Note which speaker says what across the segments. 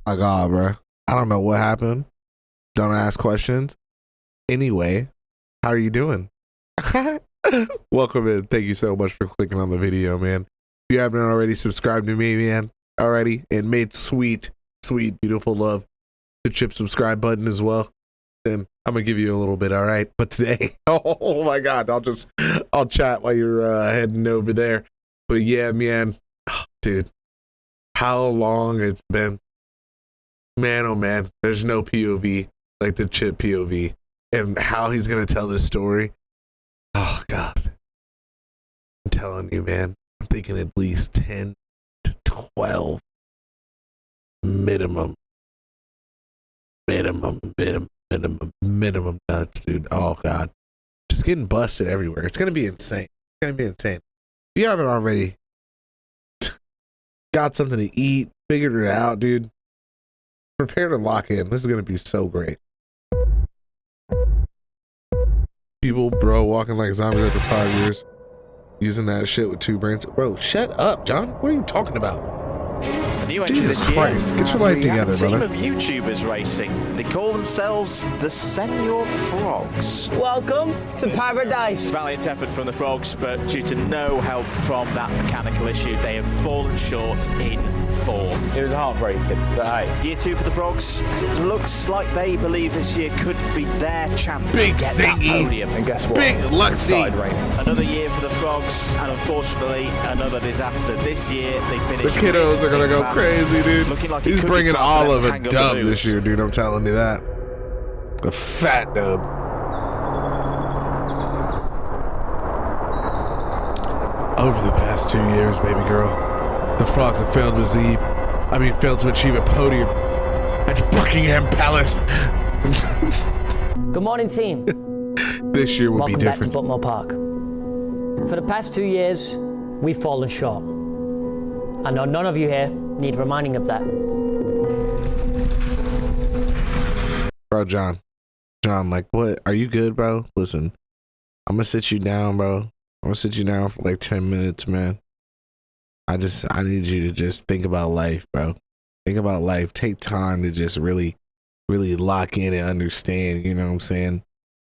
Speaker 1: My God, bro. I don't know what happened. Don't ask questions. Anyway, how are you doing? Welcome in. Thank you so much for clicking on the video, man. If you haven't already subscribed to me, man, already, and made sweet, beautiful love to chip subscribe button as well, then I'm gonna give you a little bit, all right? But today, oh my God, I'll chat while you're heading over there. But yeah, man, dude, how long it's been. Man, oh man, there's no POV like the Chip POV, and how he's gonna tell this story. Oh God, I'm telling you, man, I'm thinking at least 10 to 12 minimum nuts, dude. Oh God, just getting busted everywhere. It's gonna be insane. It's gonna be insane. If you haven't already got something to eat, figured it out, dude, prepare to lock in. This is gonna be so great. People, bro, walking like zombies after 5 years, using that shit with 2 brains. Bro, shut up, John. What are you talking about? Jesus Christ, get your life together, brother.
Speaker 2: A team of YouTubers racing. They call themselves the Senior Frogs.
Speaker 3: Welcome to paradise.
Speaker 2: Valiant effort from the Frogs, but due to no help from that mechanical issue, they have fallen short in 4th.
Speaker 3: It was heartbreaking, but hey.
Speaker 2: Year 2 for the Frogs. It looks like they believe this year could be their chance
Speaker 1: Big
Speaker 2: to get
Speaker 1: Ziggy.
Speaker 2: that podium.
Speaker 3: And guess what?
Speaker 1: Big Luxy.
Speaker 2: Another year for the Frogs, and unfortunately, another disaster. This year, they finished.
Speaker 1: The kiddos are gonna go crazy, dude.
Speaker 2: Looking like
Speaker 1: He's bringing all of a dub this year, dude. I'm telling you that. A fat dub. Over the past 2 years, baby girl, the Frogs have failed to achieve a podium at Buckingham Palace.
Speaker 3: Good morning, team.
Speaker 1: This year will be
Speaker 3: Welcome
Speaker 1: different.
Speaker 3: back to Buckmore Park. For the past 2 years, we've fallen short. I know none of you here need reminding of that.
Speaker 1: Bro, John, like, what? Are you good, bro? Listen, I'm gonna sit you down, bro. I'm gonna sit you down for like 10 minutes, man. I need you to just think about life, bro. Think about life. Take time to just really lock in and understand, you know what I'm saying?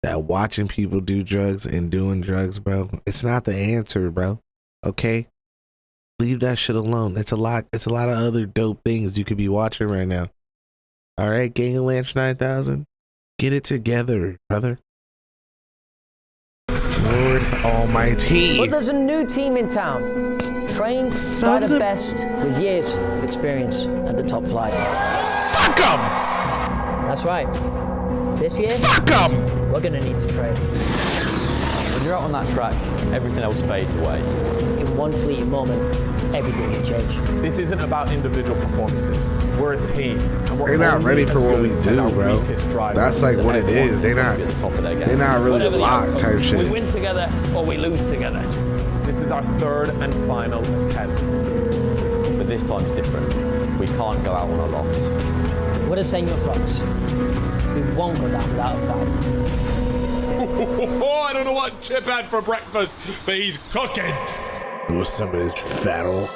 Speaker 1: That watching people do drugs and doing drugs, bro, it's not the answer, bro. Okay? Leave that shit alone. It's a lot of other dope things you could be watching right now. All right, Gang of Lanch 9000, get it together, brother. Lord Almighty.
Speaker 3: But there's a new team in town, trained by the best with years of experience at the top flight.
Speaker 1: Fuck 'em!
Speaker 3: That's right. This year,
Speaker 1: fuck 'em!
Speaker 3: We're gonna need to trade.
Speaker 4: When you're out on that track, everything else fades away.
Speaker 3: In one fleeting moment, everything can change.
Speaker 5: This isn't about individual performances. We're a team. And we're
Speaker 1: not ready for what we do, bro. That's like what it is. They're not really locked type shit.
Speaker 3: We win together or we lose together.
Speaker 5: This is our 3rd and final attempt.
Speaker 4: But this time's different. We can't go out on a loss.
Speaker 3: We're the Senior Frogs. We won't go down without a fight.
Speaker 5: Oh, I don't know what Chip had for breakfast, but he's cooking.
Speaker 1: It was some of this battle.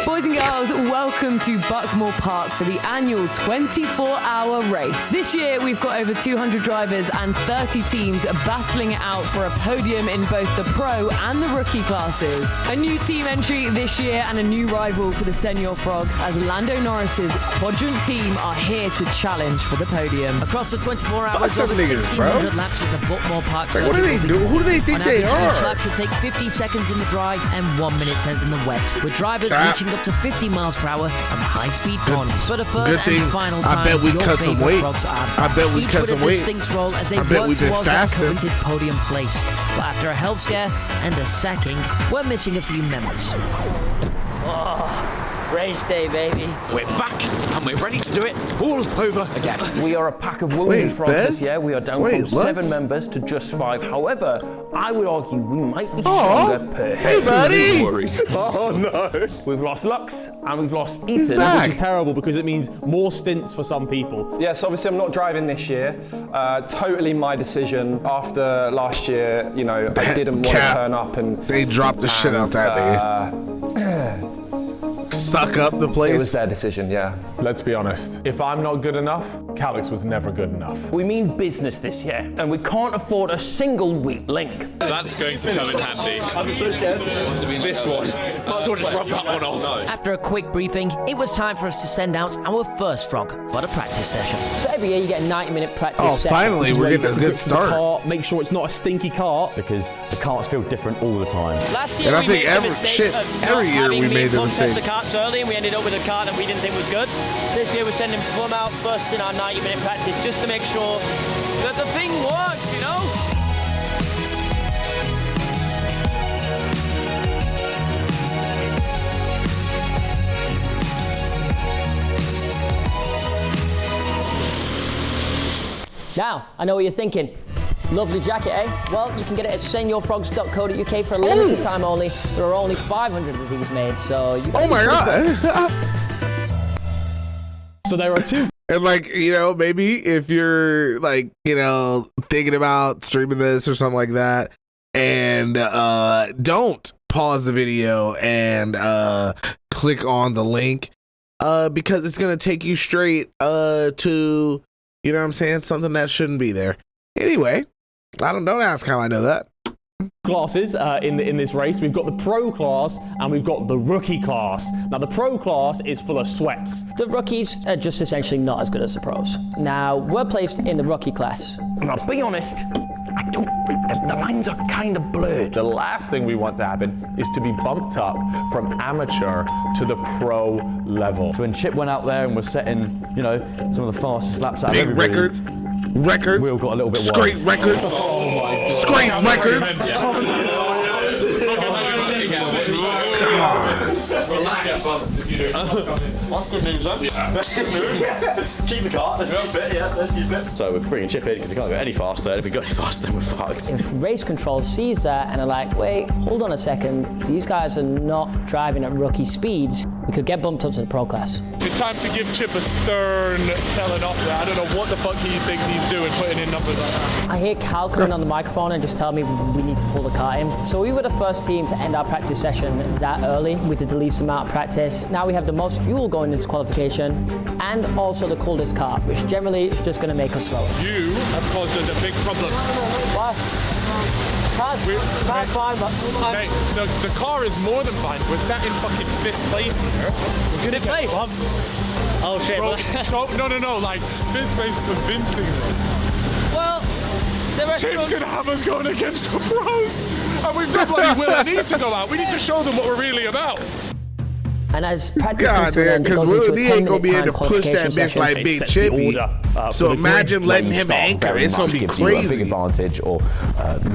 Speaker 6: Boys and girls, welcome to Buckmore Park for the annual 24-hour race. This year, we've got over 200 drivers and 30 teams battling it out for a podium in both the pro and the rookie classes. A new team entry this year and a new rival for the Senior Frogs as Lando Norris's quadrant team are here to challenge for the podium.
Speaker 3: Across the 24 hours,
Speaker 1: Fuck
Speaker 3: over
Speaker 1: them niggas,
Speaker 3: 1,600 laps at the Buckmore Park.
Speaker 1: Like, what do they do? Who do they think
Speaker 3: On
Speaker 1: they
Speaker 3: average, each
Speaker 1: are?
Speaker 3: lap should take 50 seconds in the dry and 1 minute 10 in the wet, with drivers reaching up to 50 miles per hour on high-speed corners. For the third and final time,
Speaker 1: I bet we
Speaker 3: your
Speaker 1: cut some weight.
Speaker 3: Frogs are
Speaker 1: I bet we
Speaker 3: each
Speaker 1: cut
Speaker 3: with
Speaker 1: some
Speaker 3: a
Speaker 1: weight.
Speaker 3: distinct role as they
Speaker 1: I bet
Speaker 3: work
Speaker 1: we've been
Speaker 3: towards that
Speaker 1: fasting.
Speaker 3: coveted podium place. But after a health scare and a sacking, we're missing a few members. Race day, baby.
Speaker 7: We're back and we're ready to do it all over again.
Speaker 8: We are a pack of wounded frogs this year. We are down from
Speaker 1: what?
Speaker 8: 7 members to just 5. However, I would argue we might be stronger per
Speaker 1: Hey,
Speaker 8: head.
Speaker 1: buddy!
Speaker 5: Oh no!
Speaker 8: We've lost Lux and we've lost
Speaker 1: He's
Speaker 8: Ethan.
Speaker 1: back.
Speaker 5: Which is terrible because it means more stints for some people.
Speaker 9: Yes, obviously I'm not driving this year. Totally my decision. After last year, you know, I didn't want to turn up and...
Speaker 1: They dropped the shit out that nigga. suck up the place.
Speaker 9: It was their decision, yeah. Let's be honest. If I'm not good enough, Calix was never good enough.
Speaker 8: We mean business this year, and we can't afford a single weak link.
Speaker 5: That's going to come in handy. I'm so scared. This one. Might as well just rub that one off.
Speaker 3: After a quick briefing, it was time for us to send out our first frog for the practice session.
Speaker 6: So every year you get a 90-minute practice
Speaker 1: Oh,
Speaker 6: session.
Speaker 1: finally, we're getting a good start.
Speaker 4: Cart, make sure it's not a stinky cart because the carts feel different all the time.
Speaker 2: Last year
Speaker 1: And I
Speaker 2: we
Speaker 1: think
Speaker 2: made the mistake of
Speaker 1: every
Speaker 2: not
Speaker 1: year
Speaker 2: having
Speaker 1: we
Speaker 2: lead
Speaker 1: made the
Speaker 2: contest
Speaker 1: mistake.
Speaker 2: the carts early, and we ended up with a car that we didn't think was good. This year we're sending Plum out first in our 90-minute practice just to make sure that the thing works, you know?
Speaker 6: Now, I know what you're thinking. Lovely jacket, eh? Well, you can get it at sendyourfrogs.co.uk for a limited time only. There are only 500 of these made, so you
Speaker 1: Oh my god.
Speaker 4: So there are two.
Speaker 1: And like, you know, maybe if you're like, you know, thinking about streaming this or something like that, and don't pause the video and click on the link because it's gonna take you straight to, you know what I'm saying, something that shouldn't be there. Anyway, don't ask how I know that.
Speaker 4: Classes in this race. We've got the pro class and we've got the rookie class. Now the pro class is full of sweats.
Speaker 6: The rookies are just essentially not as good as the pros. Now, we're placed in the rookie class.
Speaker 8: Now, to be honest, the lines are kind of blurred.
Speaker 9: The last thing we want to happen is to be bumped up from amateur to the pro level.
Speaker 4: So when Chip went out there and was setting, you know, some of the fastest laps out of
Speaker 1: Big
Speaker 4: everybody,
Speaker 1: records.
Speaker 4: Will got a little bit
Speaker 1: Scrape
Speaker 4: worried.
Speaker 1: records. Scrape records.
Speaker 4: Keep the car, let's keep it, yeah, let's keep it. So we're bringing Chip in because we can't go any faster, and if we go any faster then we're fucked.
Speaker 6: If race control sees that and are like, wait, hold on a second, these guys are not driving at rookie speeds, we could get bumped up to the pro class.
Speaker 5: It's time to give Chip a stern telling off there. I don't know what the fuck he thinks he's doing, putting in numbers like that.
Speaker 6: I hear Cal coming on the microphone and just tell me we need to pull the car in. So we were the first team to end our practice session that early. We did the least amount of practice. Now we have the most fuel going into qualification and also the coldest car, which generally is just going to make us slower.
Speaker 5: You have caused us a big problem.
Speaker 6: Why? Car's fine, but...
Speaker 5: Hey, the car is more than fine. We're sat in fucking 5th place here. We're gonna
Speaker 2: place? Oh shit.
Speaker 5: Bro, no, like 5th place is convincing.
Speaker 2: Well, the rest
Speaker 5: Chip's gonna have us going against the pros, and we've got bloody Will and need to go out. We need to show them what we're really about.
Speaker 6: And as practice
Speaker 1: God
Speaker 6: comes to an
Speaker 1: damn,
Speaker 6: end, it
Speaker 1: because
Speaker 6: goes into
Speaker 1: Will
Speaker 6: a
Speaker 1: D ain't gonna
Speaker 6: 10-minute
Speaker 1: be able
Speaker 6: time
Speaker 1: to push that
Speaker 6: qualification
Speaker 1: bitch
Speaker 6: session.
Speaker 1: like Big Chippy. So imagine letting him anchor. It's gonna be
Speaker 4: gives you a big
Speaker 1: crazy.
Speaker 4: advantage or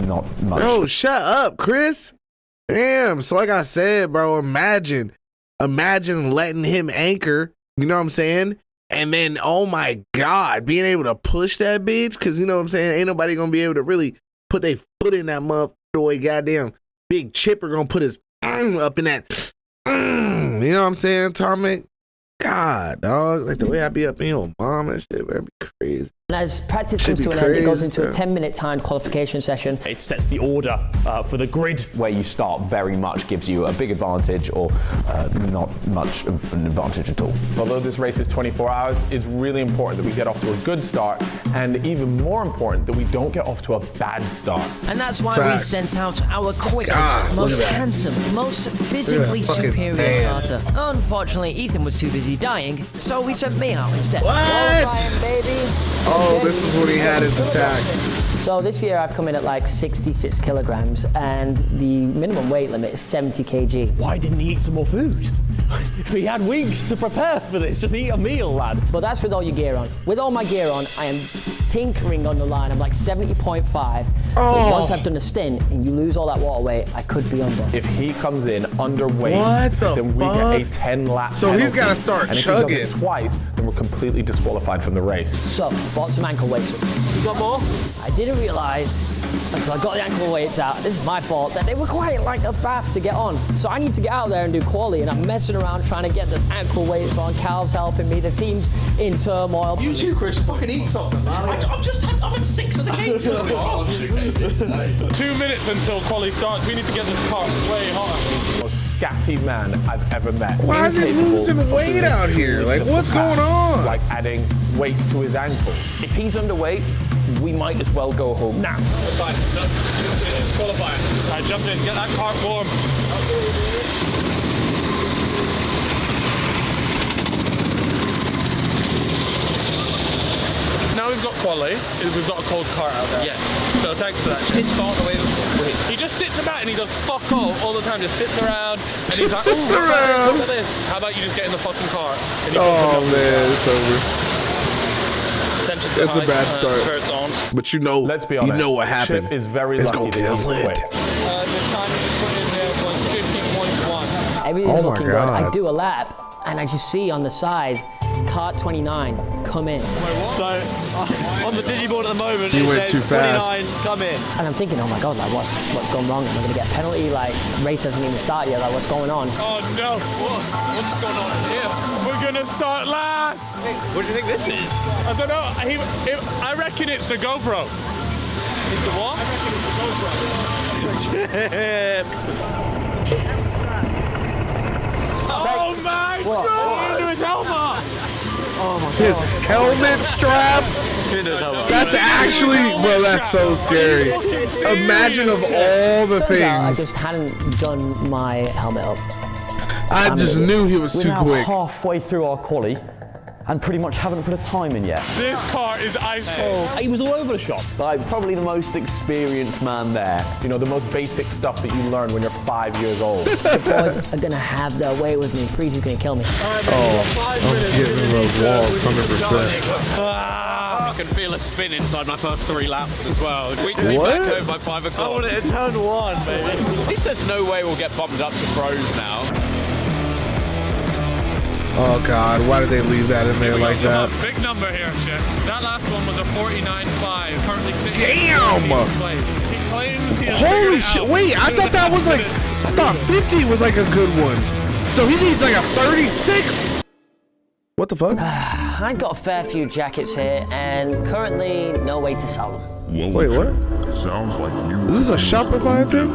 Speaker 4: not much.
Speaker 1: Bro, shut up, Chris. Damn. So like I said, bro, imagine letting him anchor. You know what I'm saying? And then, oh my God, being able to push that bitch, because you know what I'm saying? Ain't nobody gonna be able to really put their foot in that motherfucker the way goddamn Big Chipper gonna put his up in that. You know what I'm saying, Tommy? God, dog, like the way I be up in your mom and shit, that'd be crazy.
Speaker 6: And as practice
Speaker 1: Should
Speaker 6: comes to
Speaker 1: be
Speaker 6: an end, it goes
Speaker 1: crazy,
Speaker 6: into a
Speaker 1: yeah.
Speaker 6: 10-minute timed qualification session.
Speaker 4: It sets the order for the grid.
Speaker 8: Where you start very much gives you a big advantage or not much of an advantage at all.
Speaker 9: Although this race is 24 hours, it's really important that we get off to a good start, and even more important that we don't get off to a bad start.
Speaker 3: And that's why
Speaker 1: Facts.
Speaker 3: we sent out our quickest,
Speaker 1: God, look
Speaker 3: most
Speaker 1: at that.
Speaker 3: handsome, most physically
Speaker 1: Look at that fucking
Speaker 3: superior
Speaker 1: man.
Speaker 3: starter. Unfortunately, Ethan was too busy dying, so we sent me out instead.
Speaker 1: What?
Speaker 6: Baby.
Speaker 1: Oh, this is when he had his attack.
Speaker 6: So this year I've come in at like 66 kilograms and the minimum weight limit is 70 kg.
Speaker 4: Why didn't he eat some more food? We had weeks to prepare for this. Just eat a meal, lad.
Speaker 6: But that's with all your gear on. With all my gear on, I am tinkering on the line. I'm like 70.5. But once I've done a stint and you lose all that water weight, I could be under.
Speaker 9: If he comes in underweight,
Speaker 1: What the
Speaker 9: then we
Speaker 1: fuck?
Speaker 9: get a 10-lap
Speaker 1: So he's
Speaker 9: penalty.
Speaker 1: gotta start
Speaker 9: and
Speaker 1: chugging.
Speaker 9: If he does it twice, then we're completely disqualified from the race.
Speaker 6: So, bought some ankle weights.
Speaker 2: You got more?
Speaker 6: I didn't realize
Speaker 2: And so I got the ankle weights out. This is my fault. That they were quite like a faff to get on. So I need to get out there and do quali, and I'm messing around trying to get the ankle weights on. Cal's helping me. The team's in turmoil.
Speaker 7: You too, Chris. Fucking eat something, man. I've had 6 of the games.
Speaker 5: 2 minutes until quali starts. We need to get this car way hotter.
Speaker 9: Most scatty man I've ever met.
Speaker 1: Why is he losing weight out here? Like, what's going on?
Speaker 9: Like adding weights to his ankles. If he's underweight, we might as well go home now.
Speaker 5: That's fine. It's qualifying. All right, jump in. Get that car warm. Now we've got quali. We've got a cold cart out there. Yeah. So thanks for that. His fault the way he just sits about and he does fuck all the time. Just sits around. And he's like,
Speaker 1: sits around.
Speaker 5: Look at this. How about you just get in the fucking car? And
Speaker 1: Oh man, it's over. It's a bad start. But you know,
Speaker 9: let's be honest,
Speaker 1: you know what happened.
Speaker 9: Chip is very
Speaker 1: it's
Speaker 9: lucky
Speaker 1: gonna kill it.
Speaker 5: the time you put in there was 50.1.
Speaker 2: Everything's
Speaker 1: Oh my
Speaker 2: looking good.
Speaker 1: God.
Speaker 2: I do a lap, and I just see on the side, cart 29 come in.
Speaker 10: So on the digiboard at the moment,
Speaker 1: He
Speaker 10: it
Speaker 1: went
Speaker 10: says
Speaker 1: too fast.
Speaker 10: 29 come in.
Speaker 2: And I'm thinking, oh my God, like what's going wrong? Am I gonna get a penalty? Like race hasn't even started yet. Like what's going on?
Speaker 5: Oh no! What's going on here? We're gonna start last.
Speaker 10: What do you think this is?
Speaker 5: I don't know. I reckon it's the GoPro.
Speaker 10: It's the what?
Speaker 5: Oh my God!
Speaker 10: Into his helmet!
Speaker 1: His helmet straps. That's actually, bro. That's so scary. Imagine of all the
Speaker 2: Turns out I
Speaker 1: things.
Speaker 2: just hadn't done my helmet up.
Speaker 1: I just knew he was too quick.
Speaker 11: Halfway through our quali and pretty much haven't put a time in yet.
Speaker 5: This car is ice cold.
Speaker 10: He was all over the shop.
Speaker 8: Like, probably the most experienced man there.
Speaker 9: You know, the most basic stuff that you learn when you're 5 years old.
Speaker 2: The boys are gonna have their way with me. Freeze is gonna kill me.
Speaker 1: I'm getting those walls 100%.
Speaker 7: I can feel a spin inside my first 3 laps as well. We can be
Speaker 1: What?
Speaker 7: back home by 5 o'clock.
Speaker 10: I want it in turn 1, baby.
Speaker 7: At least there's no way we'll get bumped up to pros now.
Speaker 1: Oh God, why did they leave that in there like that?
Speaker 5: Big number here, Chip. That last one was a 49.5. Currently sitting
Speaker 1: Damn!
Speaker 5: in 14th place. He claims he has
Speaker 1: Holy
Speaker 5: figured
Speaker 1: shit!
Speaker 5: out
Speaker 1: Wait, I thought that was like, I thought 50 was like a good one. So he needs like a 36. What the fuck?
Speaker 2: I've got a fair few jackets here, and currently no way to sell them.
Speaker 1: Wait, what?
Speaker 12: Sounds like you.
Speaker 1: Is this a Shopify thing?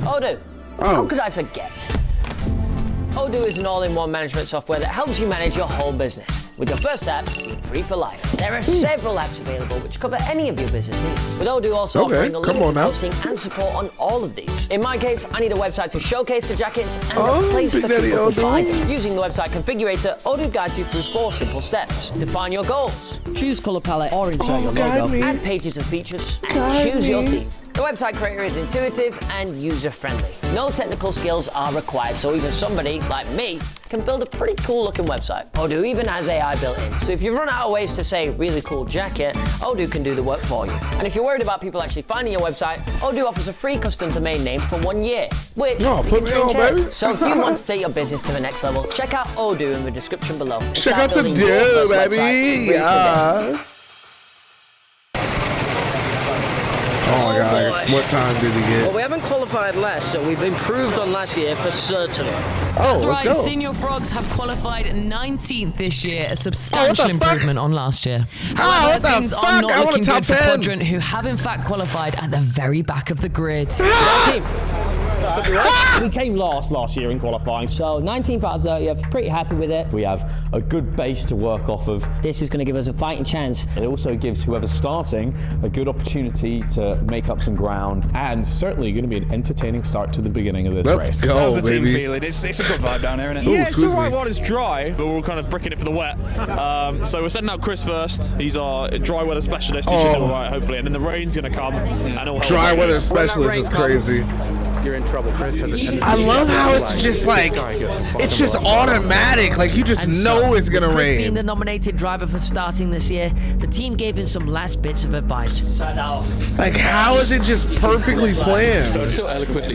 Speaker 2: Odoo. How could I forget? Odoo is an all-in-one management software that helps you manage your whole business. With your first app being free for life. There are several apps available which cover any of your business needs. With Odoo also offering unlimited hosting and support on all of these. In my case, I need a website to showcase the jackets and a place for people to buy them. Using the website configurator, Odoo guides you through 4 simple steps. Define your goals, choose color palette or insert your logo, add pages and features, and choose your theme. The website creator is intuitive and user-friendly. No technical skills are required, so even somebody like me can build a pretty cool looking website. Odoo even has AI built in, so if you run out of ways to say really cool jacket, Odoo can do the work for you. And if you're worried about people actually finding your website, Odoo offers a free custom domain name for 1 year, which you can change here. So if you want to take your business to the next level, check out Odoo in the description below.
Speaker 1: Check out the do, baby. Yeah. Oh my God, what time did he get?
Speaker 2: Well, we haven't qualified last, so we've improved on last year for certain.
Speaker 6: That's right, Senior Frogs have qualified 19th this year, a substantial improvement on last year. However, things are not looking good for Quadrant, who have in fact qualified at the very back of the grid.
Speaker 10: We came last year in qualifying.
Speaker 2: So 19th out of 30th, pretty happy with it.
Speaker 11: We have a good base to work off of.
Speaker 2: This is going to give us a fighting chance.
Speaker 8: It also gives whoever's starting a good opportunity to make up some ground, and certainly going to be an entertaining start to the beginning of this race.
Speaker 1: Let's go,
Speaker 10: How's the team
Speaker 1: baby.
Speaker 10: feeling? It's a good vibe down here, isn't it?
Speaker 1: Ooh,
Speaker 10: Yeah, it's all right
Speaker 1: me.
Speaker 10: while it's dry, but we're all kind of bricking it for the wet. So we're sending out Chris first. He's our dry weather specialist. He should do all right, hopefully. And then the rain's going to come. And all
Speaker 1: Dry weather specialist is crazy.
Speaker 9: You're in trouble. Chris has a tendency.
Speaker 1: I love how it's just like, it's just automatic. Like you just know it's gonna
Speaker 3: Chris being
Speaker 1: rain.
Speaker 3: the nominated driver for starting this year, the team gave him some last bits of advice.
Speaker 1: Like how is it just perfectly planned?
Speaker 7: So eloquently.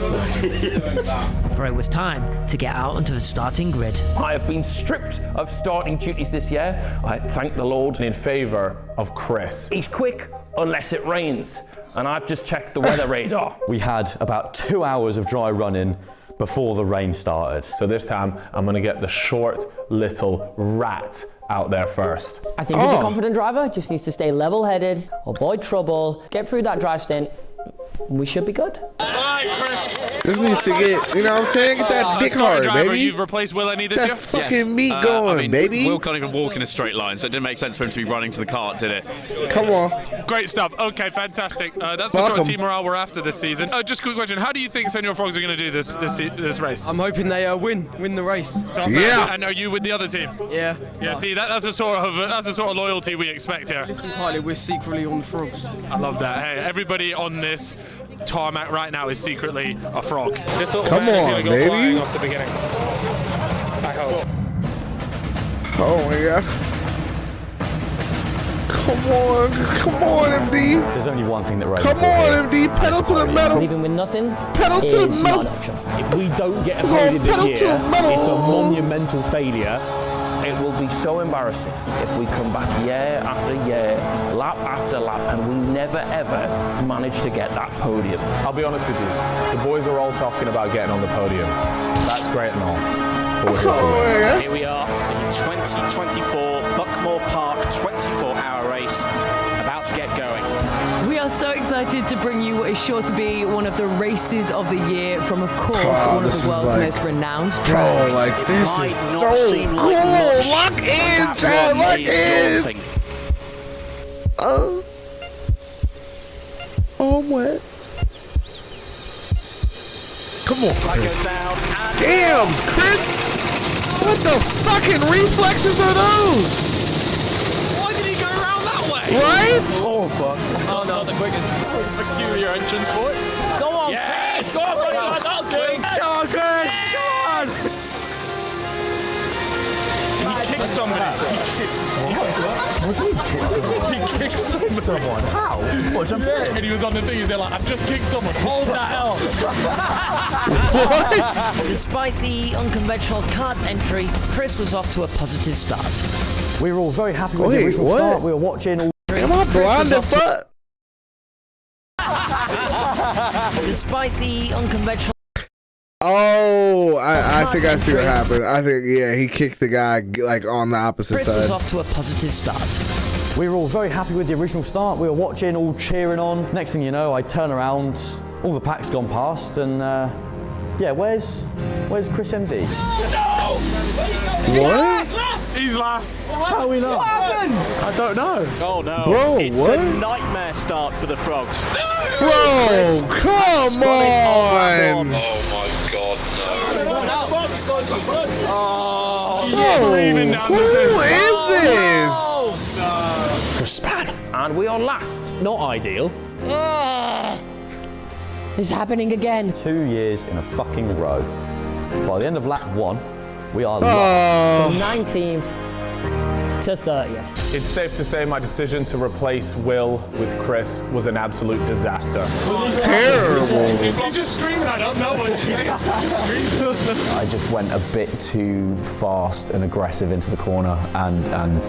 Speaker 3: For it was time to get out onto the starting grid.
Speaker 8: I have been stripped of starting duties this year. I thank the Lord in favor of Chris. He's quick unless it rains.
Speaker 9: and I've just checked the weather radar.
Speaker 11: We had about 2 hours of dry running before the rain started.
Speaker 9: So this time, I'm gonna get the short little rat out there first.
Speaker 2: I think as a confident driver, just needs to stay level-headed, avoid trouble, get through that dry stint. We should be good.
Speaker 5: All right, Chris.
Speaker 1: This needs to get, you know what I'm saying? Get that dick hard,
Speaker 7: driver,
Speaker 1: baby.
Speaker 7: You've replaced Will any this
Speaker 1: that
Speaker 7: year?
Speaker 1: fucking meat going,
Speaker 7: I mean,
Speaker 1: baby.
Speaker 7: Will can't even walk in a straight line, so it didn't make sense for him to be running to the cart, did it?
Speaker 1: Come on.
Speaker 5: Great stuff. Okay, fantastic. That's the sort of team morale we're after this season. Just a quick question. How do you think Senor Frogs are going to do this race?
Speaker 12: I'm hoping they win the race.
Speaker 1: Yeah.
Speaker 5: And are you with the other team?
Speaker 12: Yeah.
Speaker 5: Yeah. See, that's a sort of loyalty we expect here.
Speaker 12: Listen, partly we're secretly on the Frogs.
Speaker 5: I love that. Hey, everybody on this tarmac right now is secretly a frog. This little
Speaker 1: Come
Speaker 5: man is
Speaker 1: on,
Speaker 5: gonna go
Speaker 1: baby.
Speaker 5: flying off the beginning. I hope.
Speaker 1: Oh my god. Come on, MD.
Speaker 11: There's only one thing that rains.
Speaker 1: Come on, MD. Pedal to the metal.
Speaker 2: Leaving with nothing
Speaker 1: Pedal to the
Speaker 2: is
Speaker 1: metal.
Speaker 2: not an option.
Speaker 9: If we don't get a podium
Speaker 1: pedal
Speaker 9: this
Speaker 1: to
Speaker 9: year,
Speaker 1: the metal.
Speaker 9: it's a monumental failure.
Speaker 13: It will be so embarrassing if we come back year after year, lap after lap, and we never ever manage to get that podium.
Speaker 9: I'll be honest with you, the boys are all talking about getting on the podium. That's great and all, but we're here to win.
Speaker 14: Here we are in the 2024 Buckmore Park 24-hour race, about to get going.
Speaker 6: We are so excited to bring you what is sure to be one of the races of the year from, of course, one of the world's most renowned tracks.
Speaker 1: Bro, like, this is so cool. Lock in, Chad, lock in. Oh, I'm wet. Come on, Chris. Damn, Chris. What the fucking reflexes are those?
Speaker 5: Why did he go around that way?
Speaker 1: Right?
Speaker 5: Oh, fuck. Oh, no, the quickest. Peculiar entrance point.
Speaker 2: Go on,
Speaker 5: yes!
Speaker 2: Chris.
Speaker 5: Go on, buddy. Come on, Chris. Come on, Chris. Come on. He kicked somebody. He kicked someone. How? What, jump in? And he was on the thing, he's there like, I've just kicked someone. Hold that L.
Speaker 1: What?
Speaker 3: Despite the unconventional kart entry, Chris was off to a positive start.
Speaker 11: We were all very happy with the original start. We were watching all...
Speaker 1: Am I blind as fuck?
Speaker 3: Despite the unconventional...
Speaker 1: Oh, I think I see what happened. I think, yeah, he kicked the guy like on the opposite
Speaker 3: Chris
Speaker 1: side.
Speaker 3: was off to a positive start.
Speaker 11: We were all very happy with the original start. We were watching, all cheering on. Next thing you know, I turn around, all the pack's gone past, and yeah, where's Chris MD?
Speaker 5: No!
Speaker 1: What?
Speaker 5: He's last.
Speaker 9: How are we not?
Speaker 5: What happened?
Speaker 9: I don't know.
Speaker 14: Oh no.
Speaker 1: Bro,
Speaker 14: it's
Speaker 1: what?
Speaker 14: a nightmare start for the Frogs.
Speaker 1: Bro, come on!
Speaker 15: Oh my god, no.
Speaker 1: Who is this?
Speaker 9: Chris Span.
Speaker 2: And we are last.
Speaker 9: Not ideal.
Speaker 2: It's happening again.
Speaker 11: 2 years in a fucking row. By the end of lap 1, we are
Speaker 2: From 19th to 30th.
Speaker 9: It's safe to say my decision to replace Will with Chris was an absolute disaster.
Speaker 1: Terrible.
Speaker 5: He's just screaming, I don't know what he's saying.
Speaker 11: I just went a bit too fast and aggressive into the corner and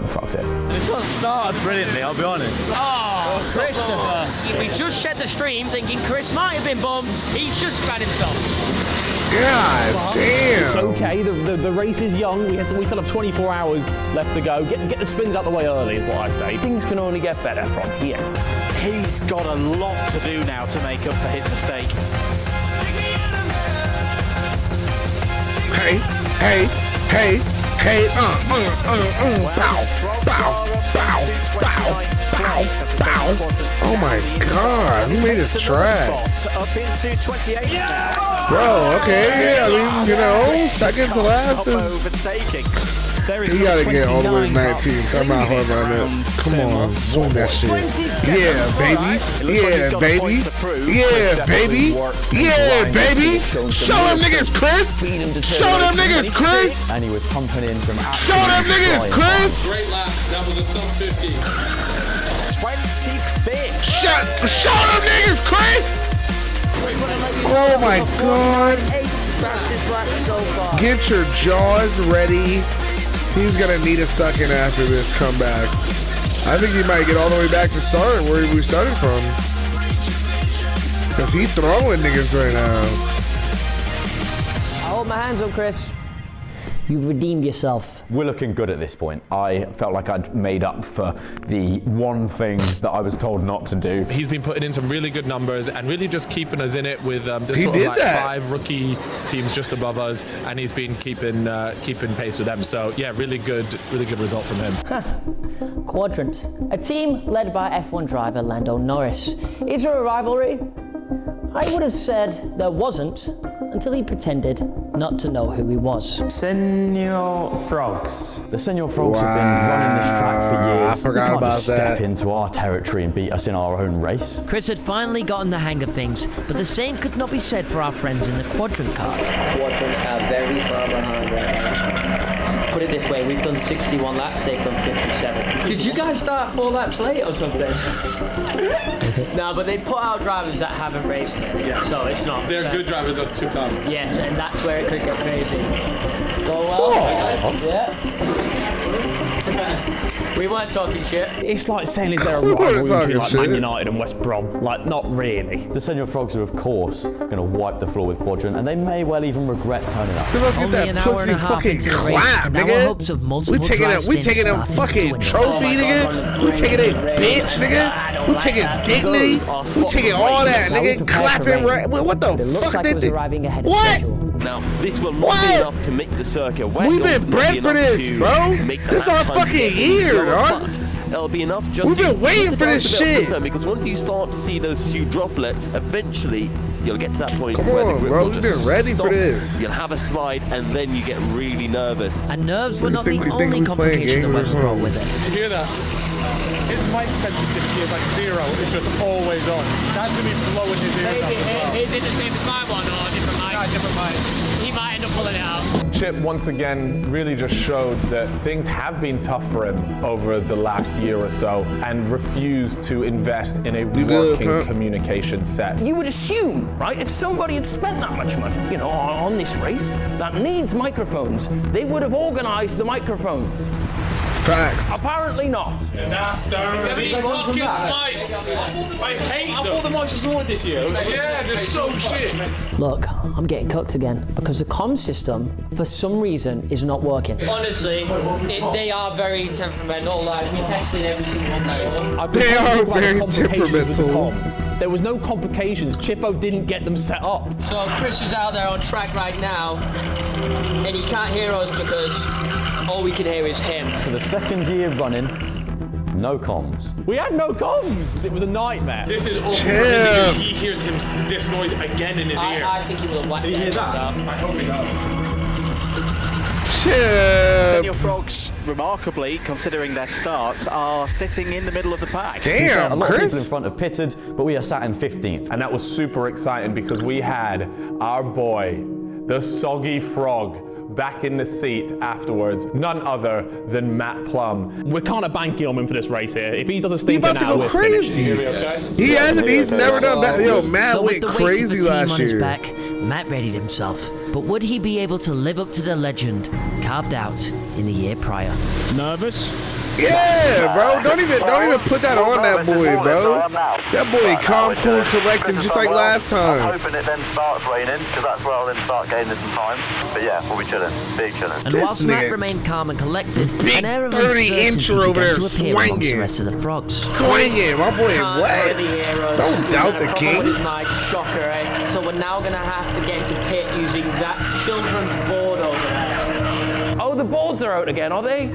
Speaker 11: fucked it.
Speaker 12: It's not started brilliantly, I'll be honest.
Speaker 2: Oh, Christopher. We just checked the stream thinking Chris might have been bumped. He's just spat himself.
Speaker 1: God damn.
Speaker 9: It's okay, the race is young, we still have 24 hours left to go. Get the spins out the way early is what I say.
Speaker 14: Things can only get better from here. He's got a lot to do now to make up for his mistake.
Speaker 1: Hey, bow, bow, bow, bow, bow, bow. Oh my god, who made this track?
Speaker 14: Up into 28 now.
Speaker 1: Bro, okay, I mean, you know, second to last is... You gotta get all the way to 19. Come on, hold on it. Come on, zoom that shit. Yeah, baby. Yeah, baby. Yeah, baby. Yeah, baby. Show them niggas, Chris. Show them niggas, Chris.
Speaker 11: And he was pumping in some...
Speaker 1: Show them niggas, Chris.
Speaker 15: Great lap. That was a sub 50.
Speaker 14: 25th.
Speaker 1: Show them niggas, Chris. Oh my god. Get your jaws ready. He's gonna need a second after this comeback. I think he might get all the way back to start where we started from. Cause he throwing niggas right now.
Speaker 2: I hold my hands up, Chris. You've redeemed yourself.
Speaker 8: We're looking good at this point. I felt like I'd made up for the one thing that I was told not to do.
Speaker 5: He's been putting in some really good numbers and really just keeping us in it with there's sort of like 5 rookie teams just above us, and he's been keeping pace with them. So yeah, really good result from him.
Speaker 2: Quadrant, a team led by F1 driver Lando Norris. Is there a rivalry? I would have said there wasn't until he pretended not to know who he was.
Speaker 11: Senior Frogs. The Senior Frogs have been running this track for years.
Speaker 1: I forgot about
Speaker 11: just
Speaker 1: that.
Speaker 11: Step into our territory and beat us in our own race.
Speaker 3: Chris had finally gotten the hang of things, but the same could not be said for our friends in the Quadrant cart.
Speaker 2: Quadrant are very far behind right now. Put it this way, we've done 61 laps, they've done 57. Did you guys start 4 laps late or something? No, but they put out drivers that haven't raced here, so it's not.
Speaker 5: They're good drivers on 2 car.
Speaker 2: Yes, and that's where it could get crazy. Go well, guys. Yeah. We weren't talking shit.
Speaker 4: It's like saying, is there a rivalry between like Man United and West Brom? Like, not really.
Speaker 11: The Senior Frogs are, of course, going to wipe the floor with Quadrant, and they may well even regret turning up.
Speaker 1: Look at that pussy fucking clap, nigga. We taking them fucking trophy, nigga. We taking it, bitch, nigga. We taking dignity. We taking all that, nigga. Clapping right. What the fuck did they? What?
Speaker 16: Now, this will not be enough to make the circuit.
Speaker 1: We've been bred for this, bro. This our fucking year, dog.
Speaker 16: It'll be enough just
Speaker 1: We've been waiting for this shit.
Speaker 16: Because once you start to see those few droplets, eventually you'll get to that point
Speaker 1: Come
Speaker 16: where
Speaker 1: on,
Speaker 16: the grip
Speaker 1: bro.
Speaker 16: will
Speaker 1: We've
Speaker 16: just
Speaker 1: been ready
Speaker 16: stop.
Speaker 1: for this.
Speaker 16: You'll have a slide and then you get really nervous.
Speaker 3: And nerves were not the only complication the weather brought with it.
Speaker 5: You hear that? His mic sensitivity is like 0. It's just always on. That's going to be blowing his ears up as well.
Speaker 2: Is it the same as my one or a different mic?
Speaker 5: No, different mic.
Speaker 2: He might end up pulling it out.
Speaker 9: Chip once again really just showed that things have been tough for him over the last year or so and refused to invest in a working communication set.
Speaker 13: You would assume, right, if somebody had spent that much money, you know, on this race that needs microphones, they would have organized the microphones.
Speaker 1: Facts.
Speaker 13: Apparently not.
Speaker 5: Disaster. These fucking mics. I hate them. I thought the mics were sorted this year. Yeah, they're so shit.
Speaker 2: Look, I'm getting cooked again because the comm system, for some reason, is not working. Honestly, they are very temperamental. Like, we're testing every single day.
Speaker 1: They are very temperamental.
Speaker 4: There was no complications. Chippo didn't get them set up.
Speaker 2: So Chris is out there on track right now, and he can't hear us because all we can hear is him.
Speaker 11: For the second year running, no comms.
Speaker 4: We had no comms. It was a nightmare.
Speaker 5: This is awful. He hears this noise again in his ear.
Speaker 2: I think he will have whacked
Speaker 5: Did you hear that?
Speaker 2: out.
Speaker 5: I hope he does.
Speaker 14: Senior Frogs, remarkably, considering their starts, are sitting in the middle of the pack.
Speaker 11: A lot of people in front have pitted, but we are sat in 15th.
Speaker 9: And that was super exciting because we had our boy, the Soggy Frog, back in the seat afterwards, none other than Matt Plum.
Speaker 4: We're kind of banking on him for this race here. If he doesn't
Speaker 1: He
Speaker 4: stink
Speaker 1: about to go crazy. He hasn't. He's never done that. Yo, Matt
Speaker 3: So
Speaker 1: went
Speaker 3: with the weight
Speaker 1: crazy
Speaker 3: of the team
Speaker 1: last
Speaker 3: on his
Speaker 1: year.
Speaker 3: back, Matt readied himself. But would he be able to live up to the legend carved out in the year prior?
Speaker 10: Nervous?
Speaker 1: Yeah, bro. Don't even put that on that boy, bro. That boy calm, cool, collective, just like last time.
Speaker 17: I'm hoping it then starts raining, because that's where I'll then start gaining some time. But yeah, we'll be chilling. Big chilling.
Speaker 3: And whilst Matt remained calm and collected, an air of
Speaker 1: 30 incher over there
Speaker 3: began to appear amongst the
Speaker 1: swinging.
Speaker 3: rest of the frogs.
Speaker 1: Swinging, my boy. What? Don't doubt the king.
Speaker 2: Is my shocker, eh? So we're now gonna have to get into pit using that children's board over there.
Speaker 13: Oh, the boards are out again, are they?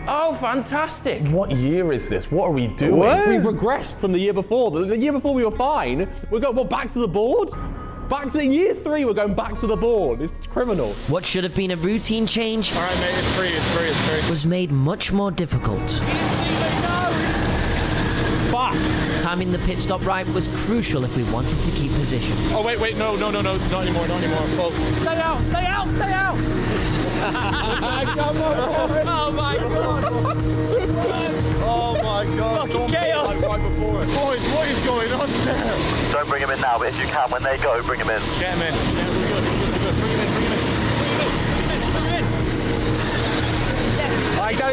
Speaker 13: Oh, fantastic.
Speaker 9: What year is this? What are we doing?
Speaker 4: We've regressed from the year before. The year before we were fine. We're going, back to the board? Back to year 3, we're going back to the board. It's criminal.
Speaker 3: What should have been a routine change
Speaker 5: All right, mate, it's free.
Speaker 3: was made much more difficult.
Speaker 4: Fuck.
Speaker 3: Timing the pit stop right was crucial if we wanted to keep position.
Speaker 5: Oh, wait, no, not anymore. Full.
Speaker 2: Stay out!
Speaker 5: Oh my god! Oh my god!
Speaker 2: Fucking chaos!
Speaker 5: Like right before it. Boys, what is going on there?
Speaker 17: Don't bring him in now, but if you can, when they go, bring him in.
Speaker 5: Get him in. Yeah, we're good. Bring him in. Alright, go.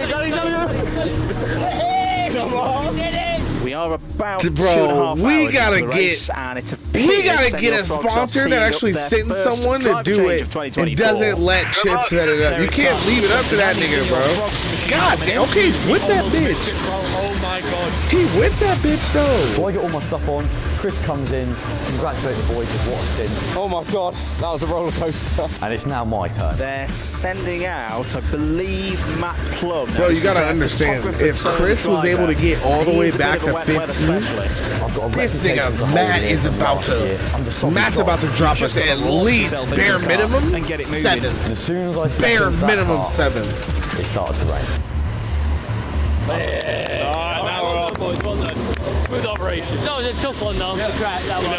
Speaker 14: We are about
Speaker 1: Bro,
Speaker 14: 2.5
Speaker 1: we
Speaker 14: hours
Speaker 1: gotta
Speaker 14: into the race, and it
Speaker 1: we gotta
Speaker 14: appears
Speaker 1: get a
Speaker 14: Senor Frogs are
Speaker 1: sponsor that
Speaker 14: teeing up
Speaker 1: actually
Speaker 14: their
Speaker 1: sends
Speaker 14: first
Speaker 1: someone to
Speaker 14: drive
Speaker 1: do
Speaker 14: change
Speaker 1: it
Speaker 14: of
Speaker 1: and
Speaker 14: 2024.
Speaker 1: doesn't let Chip set it up. You can't leave it up to that nigga, bro. God damn. Okay, with that bitch.
Speaker 10: Oh my god.
Speaker 1: He with that bitch though.
Speaker 11: So I get all my stuff on. Chris comes in, congratulate the boy because what a stint.
Speaker 4: Oh my god, that was a roller coaster.
Speaker 11: And it's now my turn.
Speaker 14: They're sending out, I believe, Matt Plum.
Speaker 1: Bro, you gotta understand, if Chris was able to get all the way back to 15, this nigga Matt is about to, Matt's about to drop us at least bare minimum 7.
Speaker 11: As soon as I step
Speaker 1: bare
Speaker 11: into that
Speaker 1: minimum
Speaker 11: car,
Speaker 1: 7.
Speaker 11: It started to rain.
Speaker 10: Alright, now we're off, boys. Well done. Smooth operation. That was a tough one, though. Yeah. Crack that one.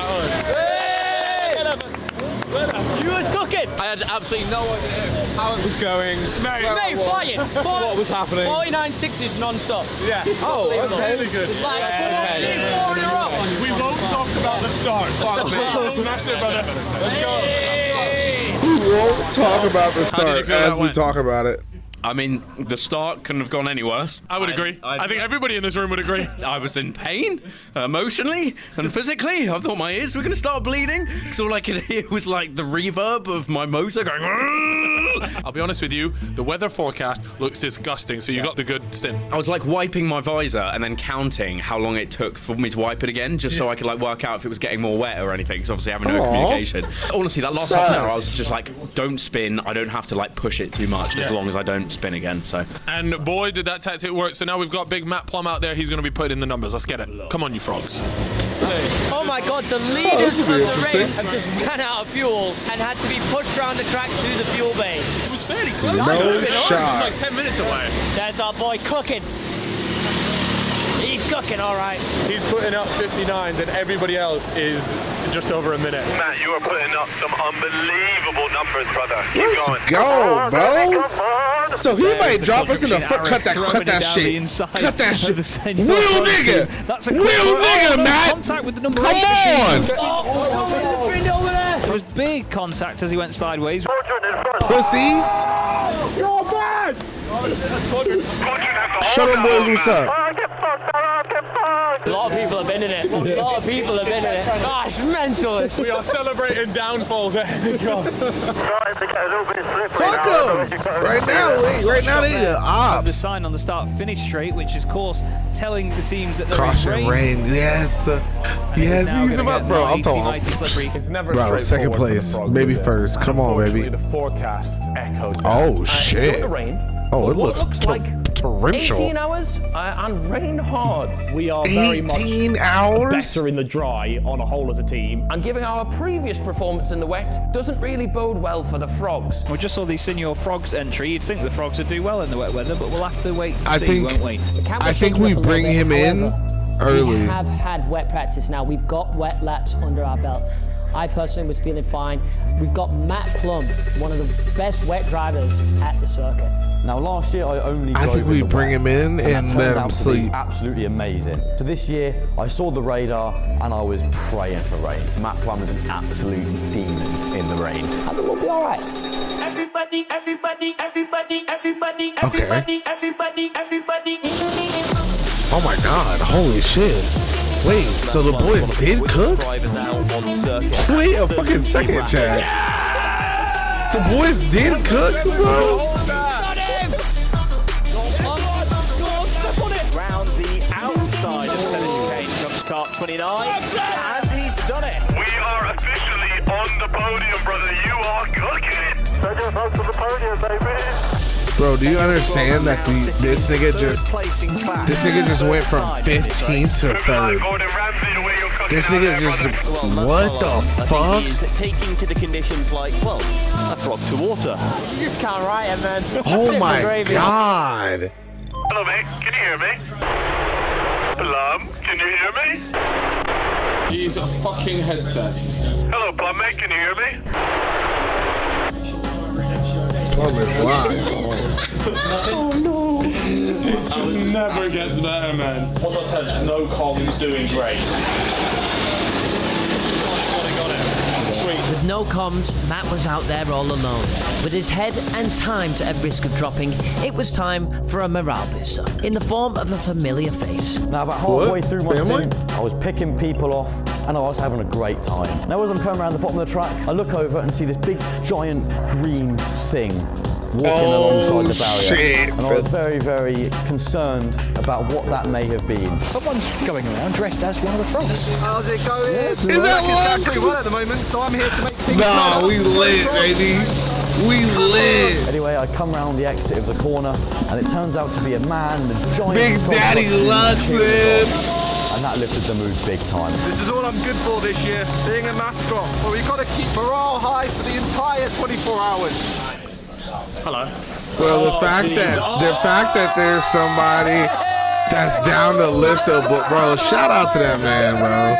Speaker 10: You was cooking.
Speaker 12: I had absolutely no idea how it was going.
Speaker 10: Mate, flying.
Speaker 12: What was happening?
Speaker 10: 49.6s non-stop.
Speaker 12: Yeah. Oh, okay. Really good.
Speaker 10: It's like 4 in a row.
Speaker 12: We won't talk about the start. Fuck me. That's it, brother. Let's go.
Speaker 1: We won't talk about the start as we talk about it.
Speaker 18: I mean, the start couldn't have gone any worse.
Speaker 10: I would agree. I think everybody in this room would agree.
Speaker 18: I was in pain, emotionally and physically. I thought my ears were going to start bleeding. So all I could hear was like the reverb of my motor going.
Speaker 10: I'll be honest with you, the weather forecast looks disgusting, so you got the good stint.
Speaker 18: I was like wiping my visor and then counting how long it took for me to wipe it again, just so I could like work out if it was getting more wet or anything, because obviously having no communication. Honestly, that last half an hour, I was just like, don't spin. I don't have to like push it too much as long as I don't spin again. So.
Speaker 10: And boy, did that tactic work. So now we've got big Matt Plum out there. He's going to be putting in the numbers. Let's get it. Come on, you frogs.
Speaker 2: Oh my god, the leaders of the race have just ran out of fuel and had to be pushed around the track to the fuel bay.
Speaker 10: It was fairly close.
Speaker 1: No shot.
Speaker 10: It was like 10 minutes away.
Speaker 2: There's our boy cooking. He's cooking, all right.
Speaker 10: He's putting up 59s and everybody else is just over a minute.
Speaker 17: Matt, you are putting up some unbelievable numbers, brother.
Speaker 1: Let's go, bro. So he might drop us in the front. Cut that shit. Cut that shit. Real nigga.
Speaker 12: That's a
Speaker 1: real nigga, Matt.
Speaker 12: Contact with the number
Speaker 1: Come
Speaker 12: 8
Speaker 1: on.
Speaker 12: machine. So it was big contact as he went sideways.
Speaker 1: Pussy.
Speaker 17: You're bad.
Speaker 1: Show them boys what's up.
Speaker 2: A lot of people have been in it. A lot of people have been in it. Ah, it's mental.
Speaker 10: We are celebrating downfalls at any cost.
Speaker 1: Fuck them. Right now they the
Speaker 12: The
Speaker 1: ops.
Speaker 12: sign on the start-finish straight, which is, of course, telling the teams that there is
Speaker 1: Caution rain. Yes. Yes, he's about, bro. I'm talking.
Speaker 4: It's never
Speaker 1: Bro, second place, maybe first. Come on, baby.
Speaker 4: The forecast echoes.
Speaker 1: Oh shit. Oh, it looks
Speaker 13: like
Speaker 1: torrential.
Speaker 13: 18 hours and rain hard.
Speaker 4: We are very much
Speaker 1: 18 hours?
Speaker 4: better in the dry on a whole as a team.
Speaker 13: And given our previous performance in the wet, doesn't really bode well for the Frogs.
Speaker 12: We just saw the Senor Frogs entry. You'd think the Frogs would do well in the wet weather, but we'll have to wait and see, won't we?
Speaker 1: I think we bring him in early.
Speaker 2: We have had wet practice now. We've got wet laps under our belt. I personally was feeling fine. We've got Matt Plum, one of the best wet drivers at the circuit.
Speaker 11: Now last year I only
Speaker 1: I think we bring him in and let him sleep.
Speaker 11: Absolutely amazing. So this year I saw the radar and I was praying for rain. Matt Plum is an absolute demon in the rain.
Speaker 2: I think we'll be all right.
Speaker 19: Everybody.
Speaker 1: Oh my god, holy shit. Wait, so the boys did cook? Wait a fucking second, Chad. The boys did cook, bro?
Speaker 14: Round the outside of Senator Kane comes kart 29, and he's done it.
Speaker 17: We are officially on the podium, brother. You are cooking. Second place to the podium, baby.
Speaker 1: Bro, do you understand that this nigga just went from 15th to 3rd? This nigga just, what the fuck?
Speaker 14: Taking to the conditions like, well, a frog to water.
Speaker 2: You just can't write it, man.
Speaker 1: Oh my god.
Speaker 17: Hello, mate. Can you hear me? Plum, can you hear me?
Speaker 5: These are fucking headsets.
Speaker 17: Hello, Plum, mate. Can you hear me?
Speaker 1: Plum is live.
Speaker 5: Oh no. This just never gets better, man.
Speaker 10: What I tell you, no comms doing great.
Speaker 3: no comms, Matt was out there all alone. With his head and times at risk of dropping, it was time for a morale booster, in the form of a familiar face.
Speaker 11: Now, about halfway through my stint, I was picking people off, and I was having a great time. Now, as I'm coming around the bottom of the track, I look over and see this big, giant green thing walking alongside the barrier. And I was very, very concerned about what that may have been.
Speaker 12: Someone's going around dressed as one of the frogs.
Speaker 19: How's it going?
Speaker 11: Is
Speaker 19: that Lux? Pretty well at the moment, so I'm here to make things
Speaker 1: Nah, we lit, baby. We lit.
Speaker 11: Anyway, I come round the exit of the corner, and it turns out to be a man with a giant
Speaker 1: Big
Speaker 11: frog
Speaker 1: Daddy Luxon.
Speaker 11: And that lifted the mood big time.
Speaker 19: This is all I'm good for this year, being a mascot. But we've got to keep morale high for the entire 24 hours.
Speaker 7: Hello.
Speaker 1: Well, the fact that there's somebody that's down to lift a book, bro. Shout out to that man, bro.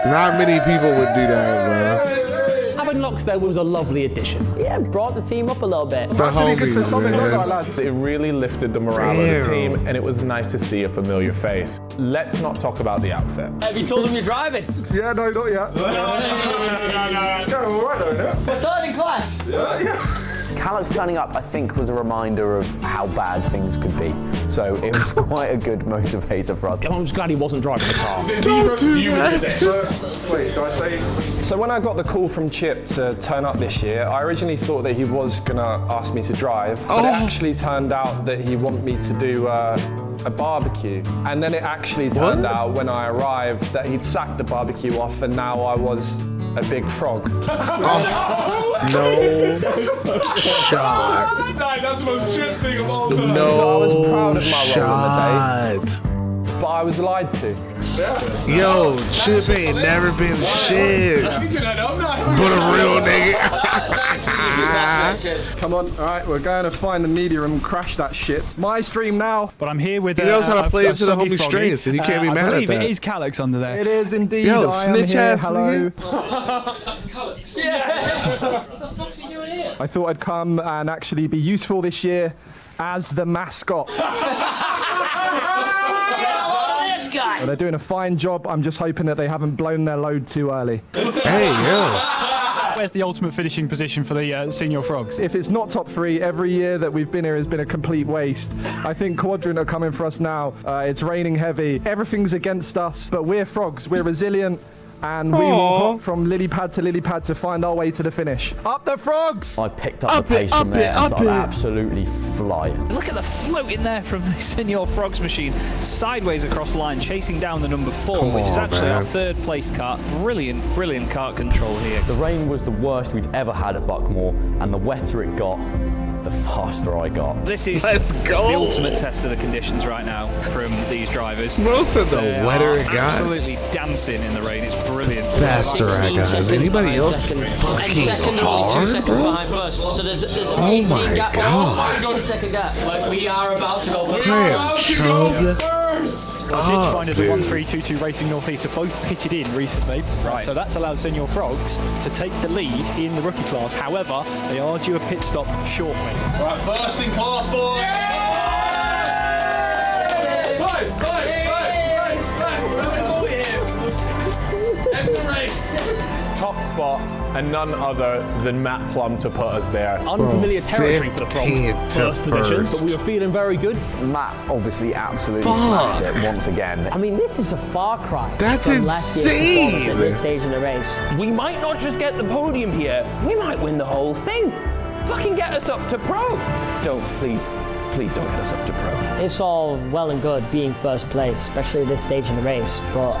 Speaker 1: Not many people would do that, bro.
Speaker 4: Having Lux there was a lovely addition.
Speaker 2: Yeah, brought the team up a little bit.
Speaker 1: The homies, man.
Speaker 9: It really lifted the morale of the team, and it was nice to see a familiar face. Let's not talk about the outfit.
Speaker 2: Have you told them you're driving?
Speaker 19: Yeah, no, not yet. Yeah, all right, though, yeah.
Speaker 2: We're third in class.
Speaker 19: Yeah.
Speaker 20: Calix turning up, I think, was a reminder of how bad things could be. So it was quite a good motivator for us.
Speaker 4: I'm just glad he wasn't driving the car.
Speaker 1: Don't do that.
Speaker 19: Wait, do I say? So when I got the call from Chip to turn up this year, I originally thought that he was gonna ask me to drive, but it actually turned out that he wanted me to do a barbecue. And then it actually turned out when I arrived that he'd sacked the barbecue off, and now I was a big frog.
Speaker 1: No shot.
Speaker 15: That's the most shit thing of all time.
Speaker 1: No
Speaker 19: I was proud of my
Speaker 1: shot.
Speaker 19: role on the day, but I was lied to.
Speaker 1: Yo, Chip ain't never been shit, but a real nigga.
Speaker 19: Come on, all right, we're going to find the media and crash that shit. My stream now.
Speaker 10: But I'm here with.
Speaker 1: He knows how to play into the homie strengths, and you can't be mad at that.
Speaker 10: I believe it is Calix under there.
Speaker 19: It is indeed.
Speaker 1: Yo, snitch ass
Speaker 19: Hello.
Speaker 15: That's Calix. Yeah. What the fuck's he doing here?
Speaker 19: I thought I'd come and actually be useful this year as the mascot. Well, they're doing a fine job. I'm just hoping that they haven't blown their load too early.
Speaker 1: Hey, yo.
Speaker 10: Where's the ultimate finishing position for the senior frogs?
Speaker 19: If it's not top 3, every year that we've been here has been a complete waste. I think Quadrant are coming for us now. It's raining heavy. Everything's against us, but we're frogs. We're resilient. And we will hop from lily pad to lily pad to find our way to the finish. Up the frogs!
Speaker 11: I picked up the pace from there and started absolutely flying.
Speaker 12: Look at the float in there from the Senior Frogs machine, sideways across the line, chasing down the number 4, which is actually our third place car. Brilliant, brilliant kart control here.
Speaker 11: The rain was the worst we'd ever had at Buckmore, and the wetter it got, the faster I got.
Speaker 12: This is the ultimate test of the conditions right now from these drivers.
Speaker 1: Most of the wetter it got.
Speaker 12: Absolutely dancing in the rain. It's brilliant.
Speaker 1: Faster I got. Is anybody else fucking hard,
Speaker 2: 2 seconds
Speaker 1: bro?
Speaker 2: behind first. So there's an
Speaker 1: Oh
Speaker 2: 18
Speaker 1: my
Speaker 2: gap.
Speaker 1: God.
Speaker 2: 18 second gap. Like we are about to go.
Speaker 1: Damn, chub.
Speaker 10: Ditchfinders at 1322 Racing Northeast have both pitted in recently. Right. So that's allowed Senior Frogs to take the lead in the rookie class. However, they are due a pit stop shortly.
Speaker 15: Right, first in class, boy.
Speaker 9: Top spot, and none other than Matt Plum to put us there.
Speaker 4: Unfamiliar territory for the Frogs. First position, but we were feeling very good.
Speaker 20: Matt obviously absolutely smashed it once again.
Speaker 2: I mean, this is a far cry.
Speaker 1: That's
Speaker 2: from last year's performance
Speaker 1: insane.
Speaker 2: at this stage in the race.
Speaker 13: We might not just get the podium here, we might win the whole thing. Fucking get us up to pro. Don't, please don't get us up to pro.
Speaker 2: It's all well and good being first place, especially at this stage in the race, but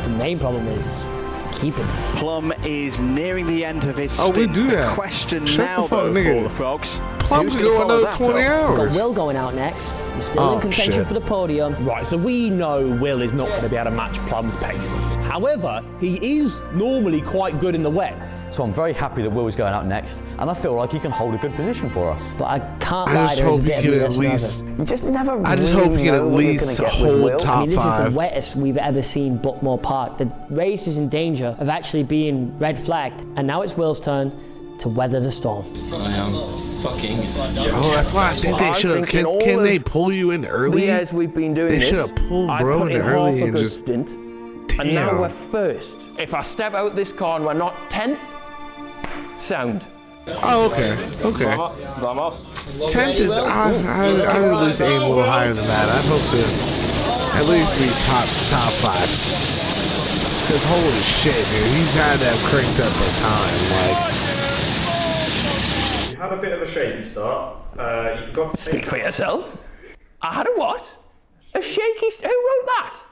Speaker 2: the main problem is keeping it.
Speaker 14: Plum is nearing the end of his
Speaker 1: Oh, we
Speaker 14: stint.
Speaker 1: do
Speaker 14: The
Speaker 1: that.
Speaker 14: question
Speaker 1: Shut
Speaker 14: now,
Speaker 1: the fuck,
Speaker 14: though,
Speaker 1: nigga.
Speaker 14: for the Frogs.
Speaker 1: Plum's
Speaker 14: who's gonna
Speaker 1: going
Speaker 14: follow
Speaker 1: another
Speaker 14: that
Speaker 1: 20
Speaker 14: up?
Speaker 2: We've
Speaker 1: hours.
Speaker 2: got Will going out next. We're still in contention
Speaker 1: shit.
Speaker 2: for the podium.
Speaker 4: Right, so we know Will is not going to be able to match Plum's pace. However, he is normally quite good in the wet.
Speaker 11: So I'm very happy that Will is going out next, and I feel like he can hold a good position for us.
Speaker 2: But I can't
Speaker 1: I
Speaker 2: lie,
Speaker 1: just
Speaker 2: there's
Speaker 1: hope
Speaker 2: a
Speaker 1: he
Speaker 2: bit
Speaker 1: can
Speaker 2: of
Speaker 1: at
Speaker 2: this
Speaker 1: least.
Speaker 2: nervous.
Speaker 20: You just never
Speaker 1: I just
Speaker 20: really
Speaker 1: hope he can
Speaker 20: know
Speaker 1: at
Speaker 20: what you're
Speaker 1: least
Speaker 20: gonna get with
Speaker 1: hold
Speaker 20: Will.
Speaker 2: I
Speaker 1: top
Speaker 2: mean, this is
Speaker 1: 5.
Speaker 2: the wettest we've ever seen Buckmore Park. The race is in danger of actually being red flagged, and now it's Will's turn to weather the storm.
Speaker 1: Oh, that's why I think they should have. Can they pull you in early?
Speaker 20: The years we've been doing
Speaker 1: They
Speaker 20: this,
Speaker 1: should have pulled
Speaker 20: I
Speaker 1: bro
Speaker 20: put
Speaker 1: in
Speaker 20: in
Speaker 1: early
Speaker 20: half a
Speaker 1: and
Speaker 20: good
Speaker 1: just.
Speaker 20: stint,
Speaker 1: Damn.
Speaker 20: and now we're first. If I step out this car and we're not 10th,
Speaker 13: Sound.
Speaker 1: Oh, okay. Okay.
Speaker 13: Vamos.
Speaker 1: 10th is, I at least aim a little higher than that. I hope to at least be top 5. Because holy shit, dude, he's had that cranked up a time. Like,
Speaker 21: you had a bit of a shaky start. You forgot to
Speaker 13: speak for yourself. I had a what? A shaky start? Who wrote that?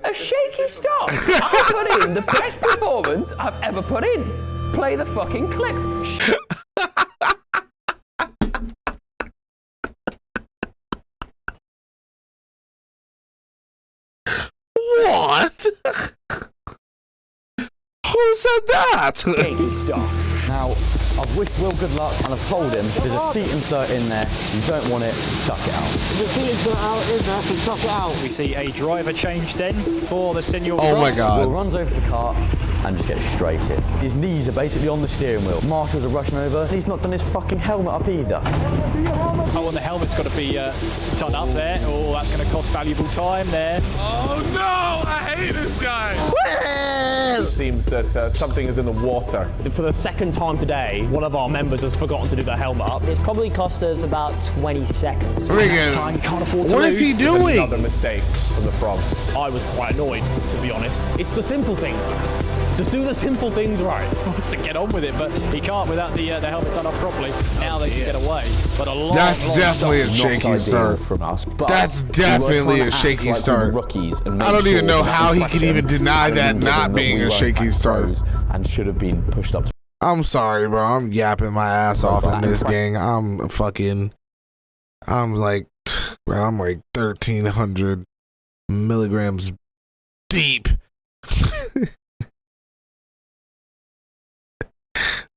Speaker 13: A shaky start. I put in the best performance I've ever put in. Play the fucking clip.
Speaker 1: What? Who said that?
Speaker 13: Shaky start.
Speaker 11: Now, I've wished Will good luck and I've told him there's a seat insert in there. You don't want it, chuck it out.
Speaker 10: The seat insert out in there, so chuck it out. We see a driver change then for the Senior
Speaker 1: Oh my God.
Speaker 11: Will runs over to the cart and just gets straight in. His knees are basically on the steering wheel. Marshals are rushing over and he's not done his fucking helmet up either.
Speaker 10: Oh, and the helmet's got to be done up there. Oh, that's going to cost valuable time there.
Speaker 5: Oh no, I hate this guy.
Speaker 9: It seems that something is in the water.
Speaker 4: For the second time today, one of our members has forgotten to do their helmet up.
Speaker 2: It's probably cost us about 20 seconds.
Speaker 4: Time, can't afford to
Speaker 1: What
Speaker 4: lose.
Speaker 1: is he doing?
Speaker 9: Another mistake from the frogs.
Speaker 4: I was quite annoyed, to be honest. It's the simple things, lads. Just do the simple things right.
Speaker 10: He wants to get on with it, but he can't without the helmet done up properly. Now they can get away. But a long,
Speaker 1: That's
Speaker 10: long
Speaker 1: definitely a
Speaker 10: stop.
Speaker 1: shaky start
Speaker 20: from us, but
Speaker 1: That's definitely a shaky start.
Speaker 20: Rookies and
Speaker 1: I don't even know how he could even deny that not being a shaky start.
Speaker 20: And should have been pushed up.
Speaker 1: I'm sorry, bro. I'm yapping my ass off in this gang. I'm like 1,300 milligrams deep.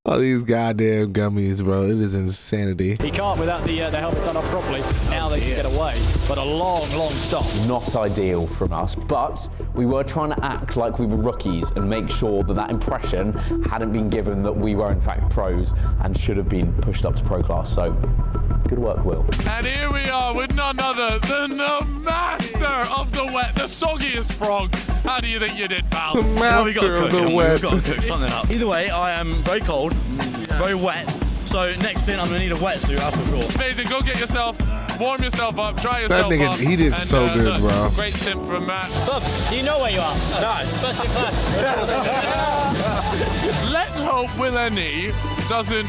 Speaker 1: All these goddamn gummies, bro. It is insanity.
Speaker 10: He can't without the helmet done up properly. Now they can get away. But a long, long stop.
Speaker 20: Not ideal from us, but we were trying to act like we were rookies and make sure that that impression hadn't been given that we were in fact pros and should have been pushed up to pro class. So, good work, Will.
Speaker 5: And here we are with none other than the master of the wet, the soggiest frog. How do you think you did, pal?
Speaker 1: The master of the wet.
Speaker 22: We've got to cook something up. Either way, I am very cold, very wet. So next thing, I'm gonna need a wetsuit, that's for sure.
Speaker 5: Amazing. Go get yourself, warm yourself up, dry yourself
Speaker 1: That nigga,
Speaker 5: up.
Speaker 1: he did so good, bro.
Speaker 5: Great tip from Matt.
Speaker 2: Look, do you know where you are?
Speaker 5: No.
Speaker 2: First in class.
Speaker 5: Let's hope Willany doesn't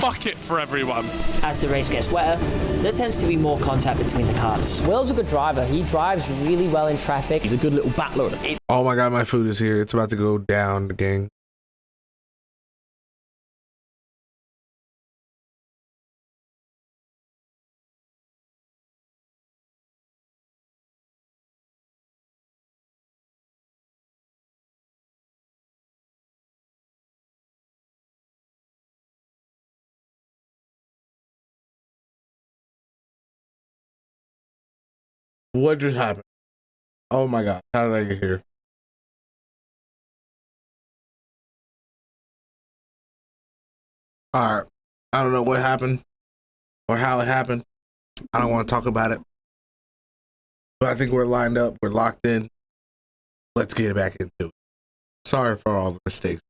Speaker 5: fuck it for everyone.
Speaker 2: As the race gets wetter, there tends to be more contact between the cars. Will's a good driver. He drives really well in traffic.
Speaker 4: He's a good little battler.
Speaker 1: Oh my God, my food is here. It's about to go down, the gang. What just happened? Oh my God, how did I get here? All right, I don't know what happened or how it happened. I don't want to talk about it. But I think we're lined up, we're locked in. Let's get back into it. Sorry for all the mistakes.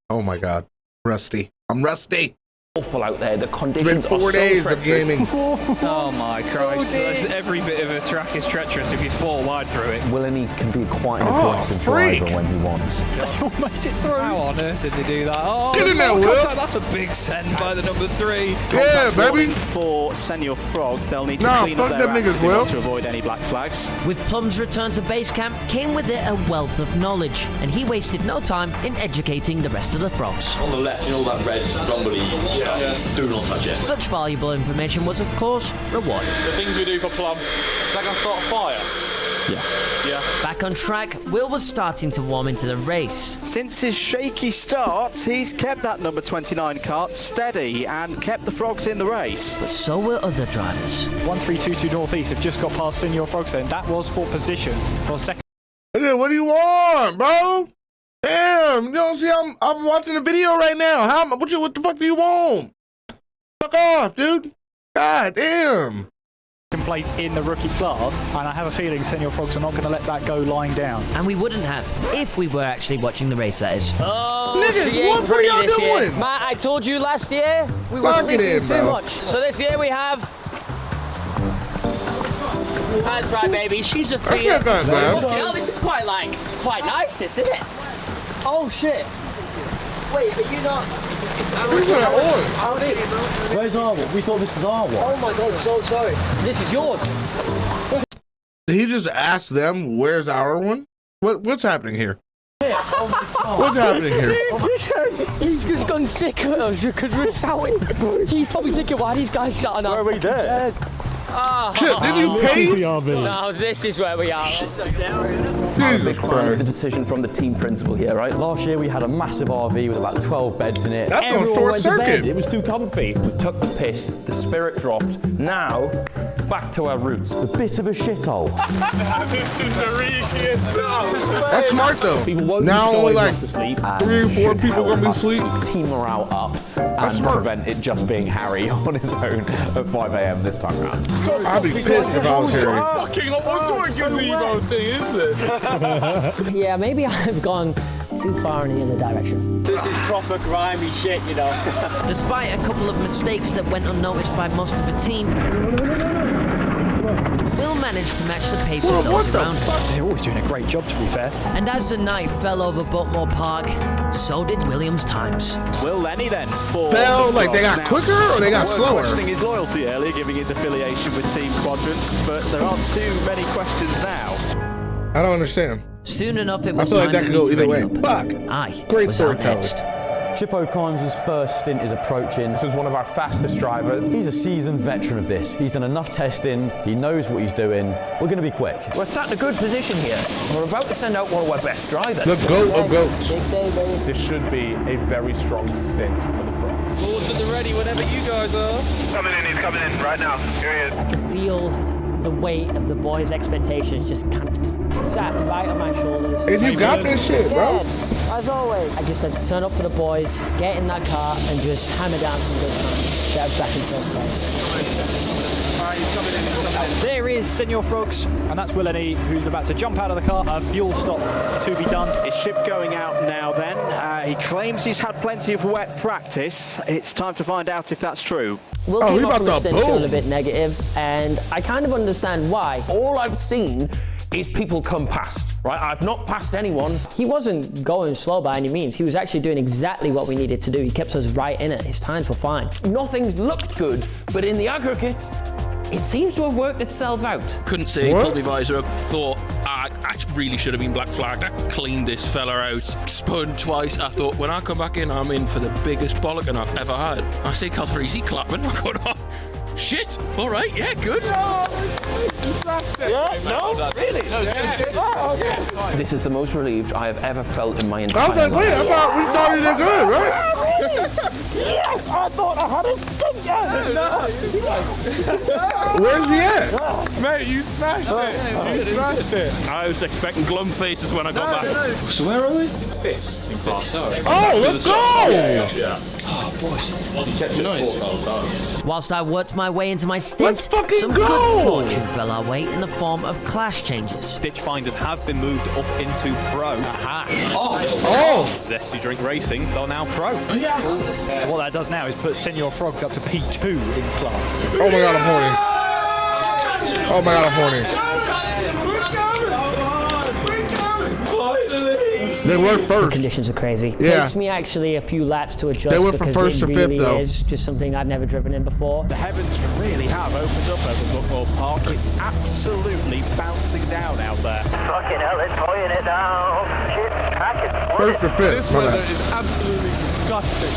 Speaker 1: Oh my God, rusty. I'm rusty.
Speaker 13: Awful out there. The
Speaker 1: It's
Speaker 13: conditions
Speaker 1: been 4
Speaker 13: are so
Speaker 1: days of
Speaker 13: treacherous.
Speaker 1: gaming.
Speaker 12: Oh my Christ. Every bit of a track is treacherous if you fall wide through it.
Speaker 20: Willany can be quite an
Speaker 1: Oh,
Speaker 20: aggressive
Speaker 1: freak.
Speaker 20: driver when he wants.
Speaker 12: They all made it through. How on earth did they do that? Oh,
Speaker 1: Get in there,
Speaker 12: no
Speaker 1: Will.
Speaker 12: contact. That's a big send by the number 3.
Speaker 1: Yeah,
Speaker 14: Contact
Speaker 1: baby.
Speaker 14: warning for Senior Frogs. They'll need to
Speaker 1: Nah,
Speaker 14: clean up
Speaker 1: fuck
Speaker 14: their
Speaker 1: them
Speaker 14: act
Speaker 1: niggas,
Speaker 14: if they
Speaker 1: Will.
Speaker 14: want to avoid any black flags.
Speaker 3: With Plum's return to base camp came with it a wealth of knowledge, and he wasted no time in educating the rest of the frogs.
Speaker 23: On the left, you know that red rumbly stuff? Do not touch it.
Speaker 3: Such valuable information was, of course, rewarded.
Speaker 7: The things we do for Plum, is that going to start a fire? Yeah.
Speaker 3: Back on track, Will was starting to warm into the race.
Speaker 14: Since his shaky start, he's kept that number 29 cart steady and kept the Frogs in the race.
Speaker 3: But so were other drivers.
Speaker 10: 1322 Northeast have just got past Senior Frogs then. That was for position for second.
Speaker 1: Hey, what do you want, bro? Damn, you don't see I'm watching the video right now. What the fuck do you want? Fuck off, dude. God damn.
Speaker 10: place in the rookie class, and I have a feeling Senior Frogs are not going to let that go lying down.
Speaker 3: And we wouldn't have if we were actually watching the race, that is.
Speaker 2: Oh,
Speaker 1: niggas, what are y'all doing?
Speaker 2: Matt, I told you last year we were sleeping too much. So this year we have... That's right, baby. She's a Fiat. Oh, this is quite nice, isn't it? Oh, shit. Wait, but you not...
Speaker 11: Where's our one? We thought this was our one.
Speaker 2: Oh my god, so sorry. This is yours.
Speaker 1: Did he just ask them where's our one? What's happening here? What's happening here?
Speaker 2: He's just gone sick at us because we're shouting. He's probably thinking, why these guys sat on our...
Speaker 11: Where are we there?
Speaker 1: Chip, didn't you pay?
Speaker 2: No, this is where we are.
Speaker 11: I'm a big fan of the decision from the team principal here, right? Last year we had a massive RV with about 12 beds in it.
Speaker 1: That's going short circuit.
Speaker 11: It was too comfy. We took the piss, the spirit dropped. Now, back to our roots. It's a bit of a shithole.
Speaker 1: That's smart though. Now only like 3 or 4 people gonna be asleep.
Speaker 20: Team morale up and prevent it just being Harry on his own at 5 a.m. this time around.
Speaker 1: I'd be pissed if I was Harry.
Speaker 15: Fucking what sort of gazebo thing is this?
Speaker 2: Yeah, maybe I've gone too far in the other direction. This is proper grimy shit, you know.
Speaker 3: Despite a couple of mistakes that went unnoticed by most of the team, Will managed to match the pace of those around him.
Speaker 10: They're always doing a great job, to be fair.
Speaker 3: And as the night fell over Buckmore Park, so did Williams' times.
Speaker 14: Will Lenny then for
Speaker 1: fell like they got quicker or they got slower?
Speaker 14: Questioning his loyalty earlier, giving his affiliation with Team Quadrants, but there aren't too many questions now.
Speaker 1: I don't understand.
Speaker 3: Soon enough, it was
Speaker 1: I feel like that could go either way. Fuck. Great storytelling.
Speaker 11: Chippo Crimes' first stint is approaching.
Speaker 19: This was one of our fastest drivers.
Speaker 11: He's a seasoned veteran of this. He's done enough testing. He knows what he's doing. We're going to be quick.
Speaker 13: We're sat in a good position here. We're about to send out one of our best drivers.
Speaker 1: The GOAT of GOATs.
Speaker 9: This should be a very strong stint for the Frogs.
Speaker 21: Boards at the ready whenever you guys are. Coming in, he's coming in right now. Here he is.
Speaker 2: I can feel the weight of the boys' expectations just kind of sat right on my shoulders.
Speaker 1: And you got this shit, bro.
Speaker 2: As always. I just had to turn up for the boys, get in that car, and just hammer down some good times. Get us back in first place.
Speaker 10: There is Senior Frogs, and that's Will Lenny, who's about to jump out of the car. A fuel stop to be done.
Speaker 14: Is Chip going out now then? He claims he's had plenty of wet practice. It's time to find out if that's true.
Speaker 2: Will came off from the stint feeling a bit negative, and I kind of understand why.
Speaker 13: All I've seen is people come past, right? I've not passed anyone.
Speaker 2: He wasn't going slow by any means. He was actually doing exactly what we needed to do. He kept us right in it. His times were fine.
Speaker 13: Nothing's looked good, but in the aggregate, it seems to have worked itself out.
Speaker 6: Couldn't see, pulled my visor up, thought I really should have been black flagged. I cleaned this fella out, spun twice. I thought when I come back in, I'm in for the biggest bollocking I've ever had. I see Calfreezy clapping, I'm going, oh, shit, all right, yeah, good.
Speaker 13: This is the most relieved I have ever felt in my entire life.
Speaker 1: I was like, wait, I thought we thought he did good, right?
Speaker 15: Yes, I thought I had a stinker.
Speaker 1: Where's he at?
Speaker 15: Mate, you smashed it. You smashed it.
Speaker 6: I was expecting glum faces when I got back.
Speaker 21: So where are we? Fifth in class.
Speaker 1: Oh, let's go!
Speaker 21: Yeah. Oh, boys. Kept it nice.
Speaker 3: Whilst I worked my way into my stint, some
Speaker 1: go!
Speaker 3: good fortune fell our way in the form of clash changes.
Speaker 10: Ditch finders have been moved up into pro. Aha!
Speaker 1: Oh!
Speaker 10: Zesty Drink Racing are now pro.
Speaker 21: Yeah.
Speaker 10: So what that does now is put Senior Frogs up to P2 in class.
Speaker 1: Oh my god, I'm horny. Oh my god, I'm horny. They were first.
Speaker 2: The conditions are crazy. It
Speaker 1: Yeah.
Speaker 2: takes me actually a few laps to adjust
Speaker 1: They went from
Speaker 2: because
Speaker 1: first
Speaker 2: it
Speaker 1: to
Speaker 2: really
Speaker 1: fifth, though.
Speaker 2: is just something I've never driven in before.
Speaker 14: The heavens really have opened up over Buckmore Park. It's absolutely bouncing down out there.
Speaker 17: Fucking hell, it's pouring it down. Shit, cracking.
Speaker 1: First to fifth.
Speaker 21: This weather is absolutely disgusting.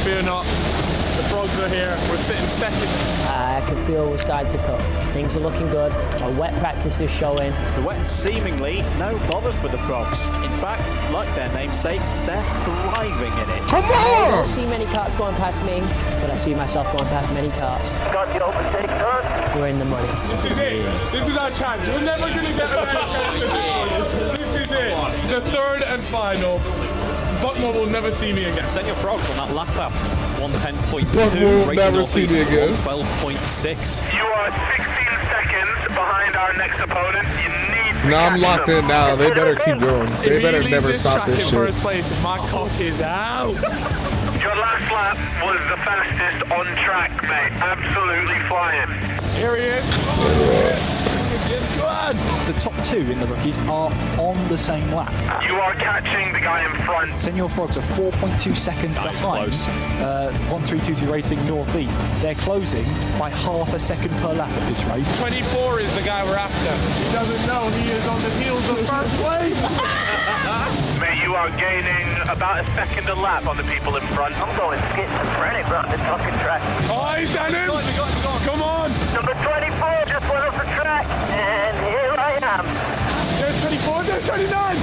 Speaker 21: Fear not. The Frogs are here. We're sitting second.
Speaker 2: I can feel we're starting to cook. Things are looking good. Our wet practice is showing.
Speaker 14: The wet seemingly no bother for the Frogs. In fact, like their namesake, they're thriving in it.
Speaker 1: Come
Speaker 2: I
Speaker 1: on!
Speaker 2: don't see many carts going past me, but I see myself going past many carts.
Speaker 17: Got the overtake done.
Speaker 2: We're in the money.
Speaker 21: This is it. This is our chance. We're never going to get another chance. This is it. The third and final. Buckmore will never see me again.
Speaker 10: Senior Frogs on that last lap.
Speaker 22: 110.2.
Speaker 1: Will never see me again.
Speaker 22: 12.6.
Speaker 17: You are 16 seconds behind our next opponent. You need to
Speaker 1: I'm
Speaker 17: catch
Speaker 1: locked
Speaker 17: them.
Speaker 1: in now. They better keep going. They better never stop this shit.
Speaker 5: First place, my cock is out.
Speaker 17: Your last lap was the fastest on track, mate. Absolutely flying.
Speaker 5: Here he is. Go on.
Speaker 10: The top two in the rookies are on the same lap.
Speaker 17: You are catching the guy in front.
Speaker 10: Senior Frogs are 4.2 seconds behind 1322 Racing Northeast. They're closing by half a second per lap at this rate.
Speaker 5: 24 is the guy we're after. He doesn't know he is on the heels of first place.
Speaker 17: Mate, you are gaining about a second a lap on the people in front. I'm going schizophrenic around this fucking track.
Speaker 5: Oh, he's done him. Come on.
Speaker 17: Number 24 just went off the track, and here I am.
Speaker 5: There's 24, there's 29.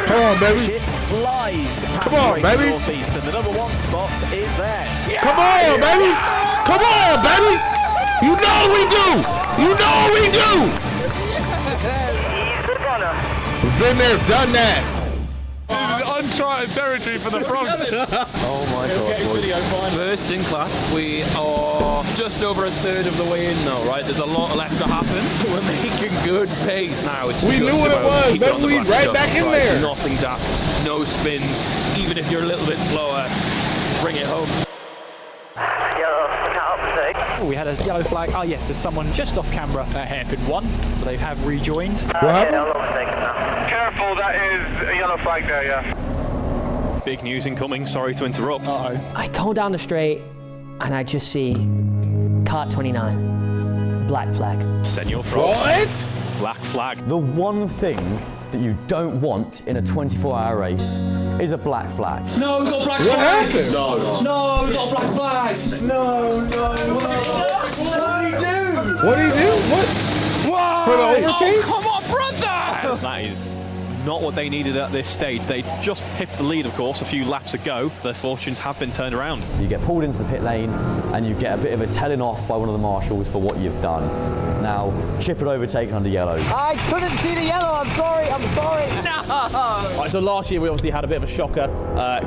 Speaker 1: Come on, baby.
Speaker 14: Chip flies.
Speaker 1: Come on, baby.
Speaker 14: Northeast, and the number 1 spot is theirs.
Speaker 1: Come on, baby. Come on, baby. You know we do. You know we do.
Speaker 17: He's the runner.
Speaker 1: Been there, done that.
Speaker 5: Uncharted territory for the Frogs.
Speaker 20: Oh my God.
Speaker 6: First in class. We are just over a third of the way in now, right? There's a lot left to happen. We're making good pace now. It's
Speaker 1: We
Speaker 6: just
Speaker 1: knew what it
Speaker 6: about
Speaker 1: was,
Speaker 6: keeping
Speaker 1: but
Speaker 6: on the
Speaker 1: we
Speaker 6: black
Speaker 1: right
Speaker 6: stuff,
Speaker 1: back in there.
Speaker 6: Nothing daft, no spins. Even if you're a little bit slower, bring it home.
Speaker 10: Oh, we had a yellow flag. Oh yes, there's someone just off camera at hairpin 1, but they have rejoined.
Speaker 1: What happened?
Speaker 17: Careful, that is a yellow flag there, yeah.
Speaker 22: Big news incoming. Sorry to interrupt.
Speaker 2: I go down the straight and I just see cart 29, black flag.
Speaker 22: Senior Frogs.
Speaker 1: What?
Speaker 22: Black flag.
Speaker 11: The one thing that you don't want in a 24-hour race is a black flag.
Speaker 7: No, we've got black
Speaker 1: What
Speaker 7: flags.
Speaker 1: happened?
Speaker 7: No, we've got black flags. No. What do you do?
Speaker 1: What do you do? What?
Speaker 7: Whoa.
Speaker 1: For the overtake?
Speaker 7: Oh, come on, brother.
Speaker 22: That is not what they needed at this stage. They just pipped the lead, of course, a few laps ago. Their fortunes have been turned around.
Speaker 11: You get pulled into the pit lane and you get a bit of a telling off by one of the marshals for what you've done. Now, Chip had overtaken under yellow.
Speaker 2: I couldn't see the yellow. I'm sorry. No.
Speaker 4: Right, so last year we obviously had a bit of a shocker.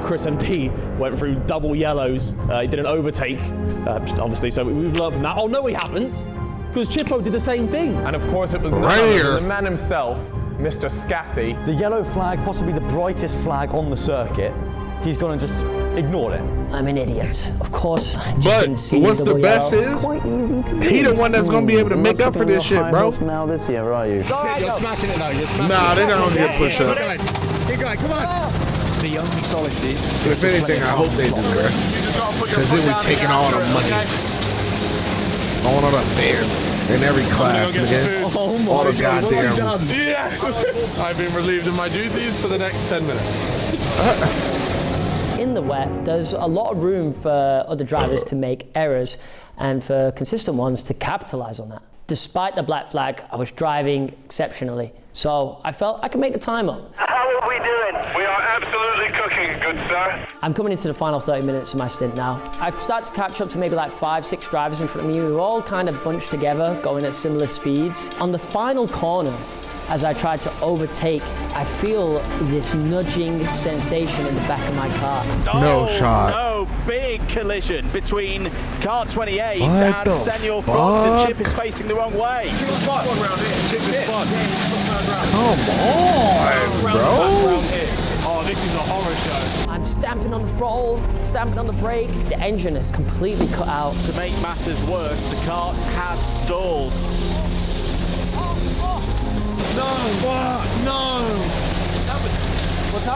Speaker 4: Chris MD went through double yellows. He did an overtake, obviously, so we've learned from that. Oh, no, we haven't, because Chippo did the same thing.
Speaker 19: And of course it was
Speaker 1: Right here.
Speaker 19: the man himself, Mr. Scatty.
Speaker 11: The yellow flag, possibly the brightest flag on the circuit, he's gone and just ignored it.
Speaker 2: I'm an idiot. Of course. I just
Speaker 1: But
Speaker 2: didn't see
Speaker 1: what's the
Speaker 2: double
Speaker 1: best
Speaker 2: yellow.
Speaker 1: is
Speaker 11: Quite easy to
Speaker 1: he the one that's gonna be able to make up for this shit, bro.
Speaker 11: Now this year, are you?
Speaker 7: You're smashing it now. You're smashing
Speaker 1: Nah, they don't get pushed up.
Speaker 7: Keep going. Come on.
Speaker 10: The only solace is...
Speaker 1: If anything, I hope they do, bro. Because then we taking all the money. All of the bands in every class, nigga. All the goddamn.
Speaker 5: Yes! I've been relieved of my duties for the next 10 minutes.
Speaker 2: In the wet, there's a lot of room for other drivers to make errors and for consistent ones to capitalize on that. Despite the black flag, I was driving exceptionally. So I felt I could make the time up.
Speaker 17: How are we doing? We are absolutely cooking, good sir.
Speaker 2: I'm coming into the final 30 minutes of my stint now. I start to catch up to maybe like 5-6 drivers in front of me who are all kind of bunched together, going at similar speeds. On the final corner, as I try to overtake, I feel this nudging sensation in the back of my car.
Speaker 1: No shot.
Speaker 14: No, big collision between car 28
Speaker 1: What
Speaker 14: and
Speaker 1: the
Speaker 14: Senior Frogs, and
Speaker 1: fuck?
Speaker 14: Chip is facing the wrong way.
Speaker 1: Come on, bro.
Speaker 7: Oh, this is a horror show.
Speaker 2: I'm stamping on the throttle, stamping on the brake. The engine is completely cut out.
Speaker 14: To make matters worse, the cart has stalled.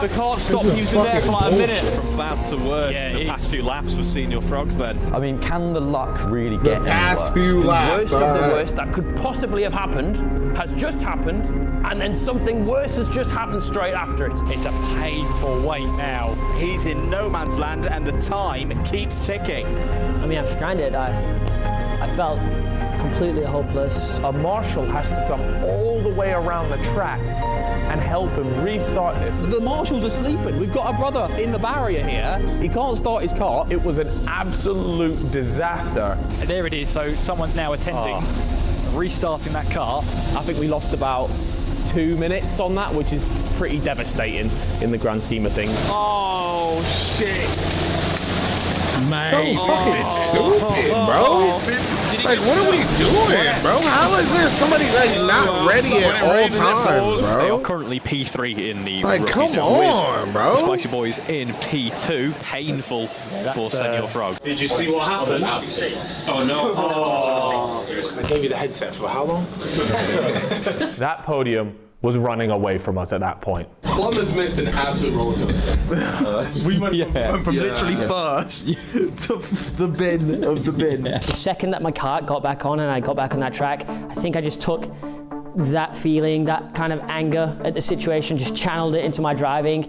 Speaker 4: The cart stopped using there for like a minute.
Speaker 22: From bad to worse in the past 2 laps for Senior Frogs then.
Speaker 11: I mean, can the luck really get any
Speaker 1: Past
Speaker 11: worse?
Speaker 1: few
Speaker 13: The
Speaker 1: laps.
Speaker 13: worst of the worst that could possibly have happened has just happened, and then something worse has just happened straight after it.
Speaker 10: It's a painful wait now.
Speaker 14: He's in no man's land and the time keeps ticking.
Speaker 2: I mean, I'm stranded. I felt completely hopeless.
Speaker 19: A marshal has to come all the way around the track and help him restart this.
Speaker 4: The marshals are sleeping. We've got a brother in the barrier here. He can't start his car.
Speaker 19: It was an absolute disaster.
Speaker 10: And there it is. So someone's now attending, restarting that car.
Speaker 4: I think we lost about 2 minutes on that, which is pretty devastating in the grand scheme of things.
Speaker 21: Oh, shit.
Speaker 1: Mate, fucking stupid, bro. Like, what are we doing, bro? How is there somebody like not ready at all times,
Speaker 22: They
Speaker 1: bro?
Speaker 22: are currently P3 in the
Speaker 1: Like,
Speaker 22: rookies
Speaker 1: come
Speaker 22: now,
Speaker 1: on,
Speaker 22: with
Speaker 1: bro.
Speaker 22: the Spicy Boys in P2. Painful for Senor Frog.
Speaker 15: Did you see what happened? Oh no. Oh.
Speaker 9: I gave you the headset for how long? That podium was running away from us at that point.
Speaker 7: Plumbers missed an absolute roller coaster.
Speaker 22: We went
Speaker 7: from
Speaker 22: literally
Speaker 7: first
Speaker 22: to the bin of the bin.
Speaker 2: The second that my cart got back on and I got back on that track, I think I just took that feeling, that kind of anger at the situation, just channeled it into my driving.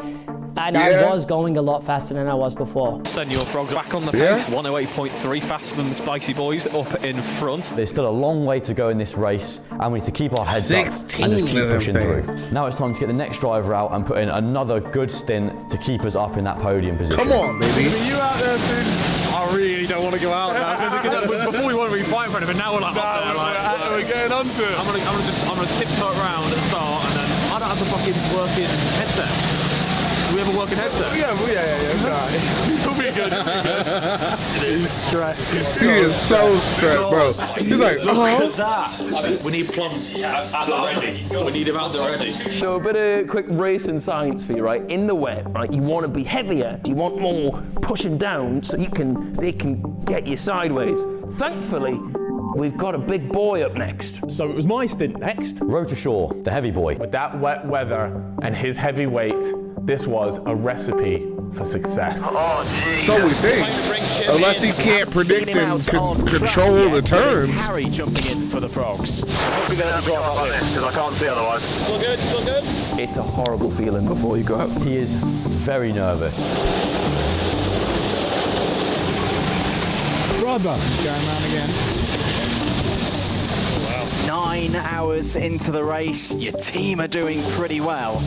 Speaker 2: And I was going a lot faster than I was before.
Speaker 22: Senor Frog back on the pace, 108.3, faster than the Spicy Boys up in front.
Speaker 11: There's still a long way to go in this race, and we need to keep our heads up and just keep pushing through. Now it's time to get the next driver out and put in another good stint to keep us up in that podium position.
Speaker 1: Come on, baby.
Speaker 21: Are you out there soon? I really don't want to go out now. Before we weren't really fighting for it, but now we're like up there. Like, we're getting onto it. I'm gonna tiptoe around at the start, and then I don't have the fucking working headset. Do we have a working headset? Yeah. You'll be good. He's stressed.
Speaker 1: He is so stressed, bro. He's like,
Speaker 15: We need plums at the ready. We need him at the ready.
Speaker 13: So a bit of quick racing science for you, right? In the wet, right? You want to be heavier. You want more pushing down so they can get you sideways. Thankfully, we've got a big boy up next.
Speaker 4: So it was my stint next.
Speaker 11: Road to shore, the heavy boy.
Speaker 9: With that wet weather and his heavy weight, this was a recipe for success.
Speaker 1: So we think, unless he can't predict and control the turns.
Speaker 14: Harry jumping in for the Frogs.
Speaker 17: Hopefully they don't drop like this, because I can't see otherwise.
Speaker 15: Still good, still good.
Speaker 13: It's a horrible feeling before you go out.
Speaker 11: He is very nervous.
Speaker 21: Brother, going around again.
Speaker 14: 9 hours into the race, your team are doing pretty well.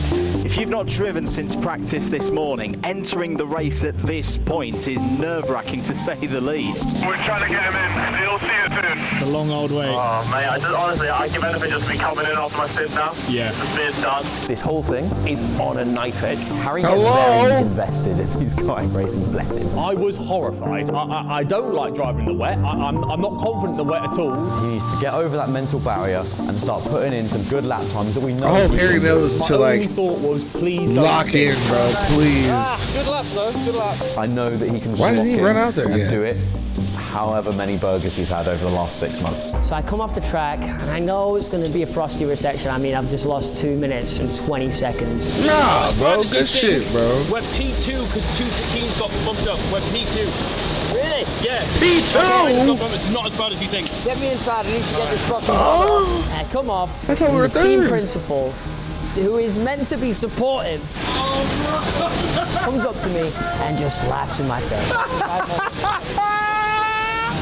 Speaker 14: If you've not driven since practice this morning, entering the race at this point is nerve-wracking to say the least.
Speaker 17: We're trying to get him in. You'll see it soon.
Speaker 21: It's a long old way.
Speaker 17: Oh, mate, honestly, I give anything just to be coming in off my sit now.
Speaker 21: Yeah.
Speaker 17: Just being done.
Speaker 13: This whole thing is on a knife edge.
Speaker 11: Harry is very invested in these karting races, bless him.
Speaker 4: I was horrified. I don't like driving in the wet. I'm not confident in the wet at all.
Speaker 11: He needs to get over that mental barrier and start putting in some good lap times that we know.
Speaker 1: I hope Harry knows to like
Speaker 4: thought was please
Speaker 1: lock in, bro. Please.
Speaker 21: Good laps, though. Good laps.
Speaker 11: I know that he can
Speaker 1: Why didn't he run out there
Speaker 11: and
Speaker 1: yet?
Speaker 11: do it however many burgers he's had over the last 6 months.
Speaker 2: So I come off the track, and I know it's going to be a frosty resection. I mean, I've just lost 2 minutes and 20 seconds.
Speaker 1: Nah, bro. Good shit, bro.
Speaker 15: We're P2 because 2 teams got bumped up. We're P2.
Speaker 2: Really?
Speaker 15: Yeah.
Speaker 1: P2?
Speaker 15: It's not as bad as you think.
Speaker 2: Get me inside. I need to get this fucking come off.
Speaker 1: I thought we were
Speaker 2: the team
Speaker 1: third.
Speaker 2: principal, who is meant to be supportive, comes up to me and just laughs in my face.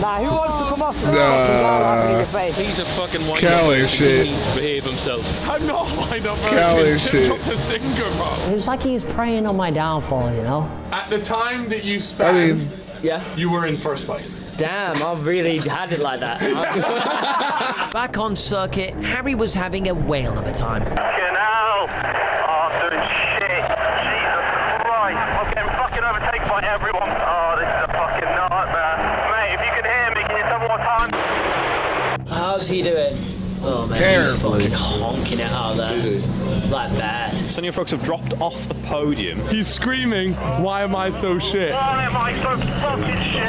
Speaker 2: Nah, who wants to come off to the face?
Speaker 6: He's a fucking white
Speaker 1: Cali shit.
Speaker 6: He needs to behave himself.
Speaker 21: I'm not lined up.
Speaker 1: Cali shit.
Speaker 21: The stinger, bro.
Speaker 2: It was like he was preying on my downfall, you know?
Speaker 21: At the time that you spat,
Speaker 2: yeah,
Speaker 21: you were in first place.
Speaker 2: Damn, I really had it like that.
Speaker 3: Back on circuit, Harry was having a whale of a time.
Speaker 17: Fucking hell. Oh, I'm doing shit. Jesus Christ. I'm getting fucking overtaken by everyone. Oh, this is a fucking nightmare. Mate, if you can hear me, can you tell me what time?
Speaker 2: How's he doing? Oh man,
Speaker 1: Terribly.
Speaker 2: he's fucking honking it out there. Like bad.
Speaker 22: Senor Frogs have dropped off the podium.
Speaker 21: He's screaming, why am I so shit?
Speaker 17: Why am I so fucking shit?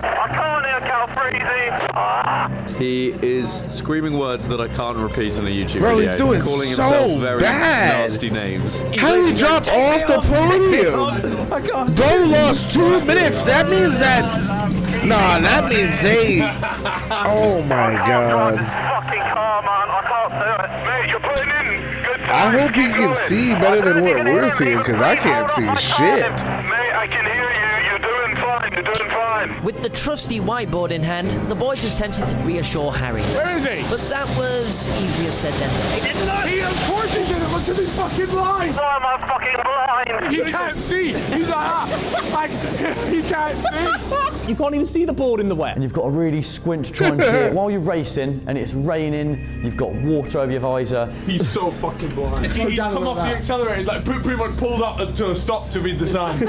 Speaker 17: I can't hear Cal Freezy.
Speaker 23: He is screaming words that I can't repeat on a YouTube
Speaker 1: Bro,
Speaker 23: video.
Speaker 1: he's doing
Speaker 23: calling
Speaker 1: so
Speaker 23: himself very
Speaker 1: bad.
Speaker 23: nasty names.
Speaker 1: How did he drop off the podium? Bro lost 2 minutes. That means that. Nah, that means they. Oh my god.
Speaker 17: Fucking car, man. I can't do it. Mate, you're putting in good time.
Speaker 1: I hope he can see better than what we're seeing, because I can't see shit.
Speaker 17: Mate, I can hear you. You're doing fine. You're doing fine.
Speaker 3: With the trusty whiteboard in hand, the boys attempted to reassure Harry.
Speaker 21: Where is he?
Speaker 3: But that was easier said than done.
Speaker 21: He, of course he did it. Look at these fucking lines.
Speaker 17: Why am I fucking blind? fucking...
Speaker 21: He can't see. He's like that. Like, he can't see.
Speaker 4: You can't even see the board in the wet.
Speaker 11: And you've got to really squint to try and see it while you're racing, and it's raining. You've got water over your visor.
Speaker 21: He's so fucking blind. He's come off the accelerator, like pretty much pulled up to a stop to read the sign.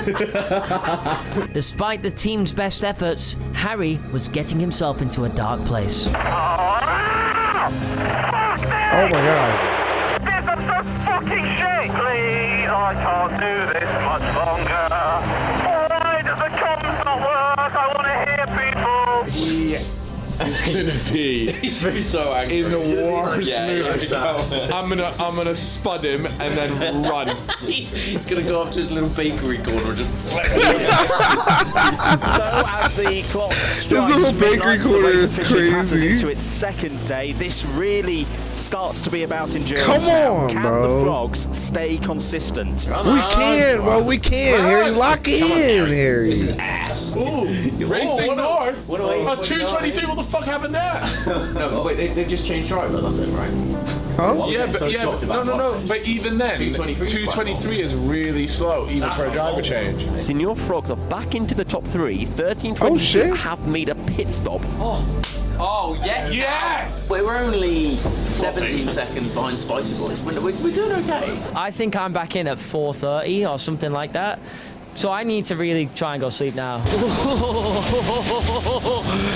Speaker 3: Despite the team's best efforts, Harry was getting himself into a dark place.
Speaker 17: Oh
Speaker 1: my god.
Speaker 17: This, I'm so fucking shit. Please, I can't do this much longer. Why does the comms not work? I want to hear people.
Speaker 21: He's gonna be.
Speaker 23: He's so angry.
Speaker 21: In the worst mood.
Speaker 23: Yeah.
Speaker 21: I'm gonna spud him and then run.
Speaker 23: He's gonna go up to his little bakery corner and just.
Speaker 14: So as the clock strikes
Speaker 1: little bakery
Speaker 14: midnight,
Speaker 1: corner
Speaker 14: the race
Speaker 1: is
Speaker 14: officially passes
Speaker 1: crazy.
Speaker 14: into its second day. This really starts to be about endurance.
Speaker 1: Come
Speaker 14: now.
Speaker 1: on,
Speaker 14: Can
Speaker 1: bro.
Speaker 14: the frogs stay consistent?
Speaker 1: We can, bro. We can. Harry, lock it in, Harry.
Speaker 23: This is ass.
Speaker 21: Ooh, Racing North.
Speaker 23: What do I?
Speaker 21: 223. What the fuck happened there?
Speaker 23: No, wait. They've just changed driver. That's it, right?
Speaker 1: Huh?
Speaker 21: Yeah, but no. But even then, 223 is really slow, even for a driver change.
Speaker 8: Senior Frogs are back into the top three. 13-22
Speaker 1: Oh, shit.
Speaker 8: have made a pit stop.
Speaker 23: Oh yes!
Speaker 21: Yes!
Speaker 23: We're only 17 seconds behind Spicy Boys. We're doing okay.
Speaker 2: I think I'm back in at 4:30 or something like that. So I need to really try and go sleep now.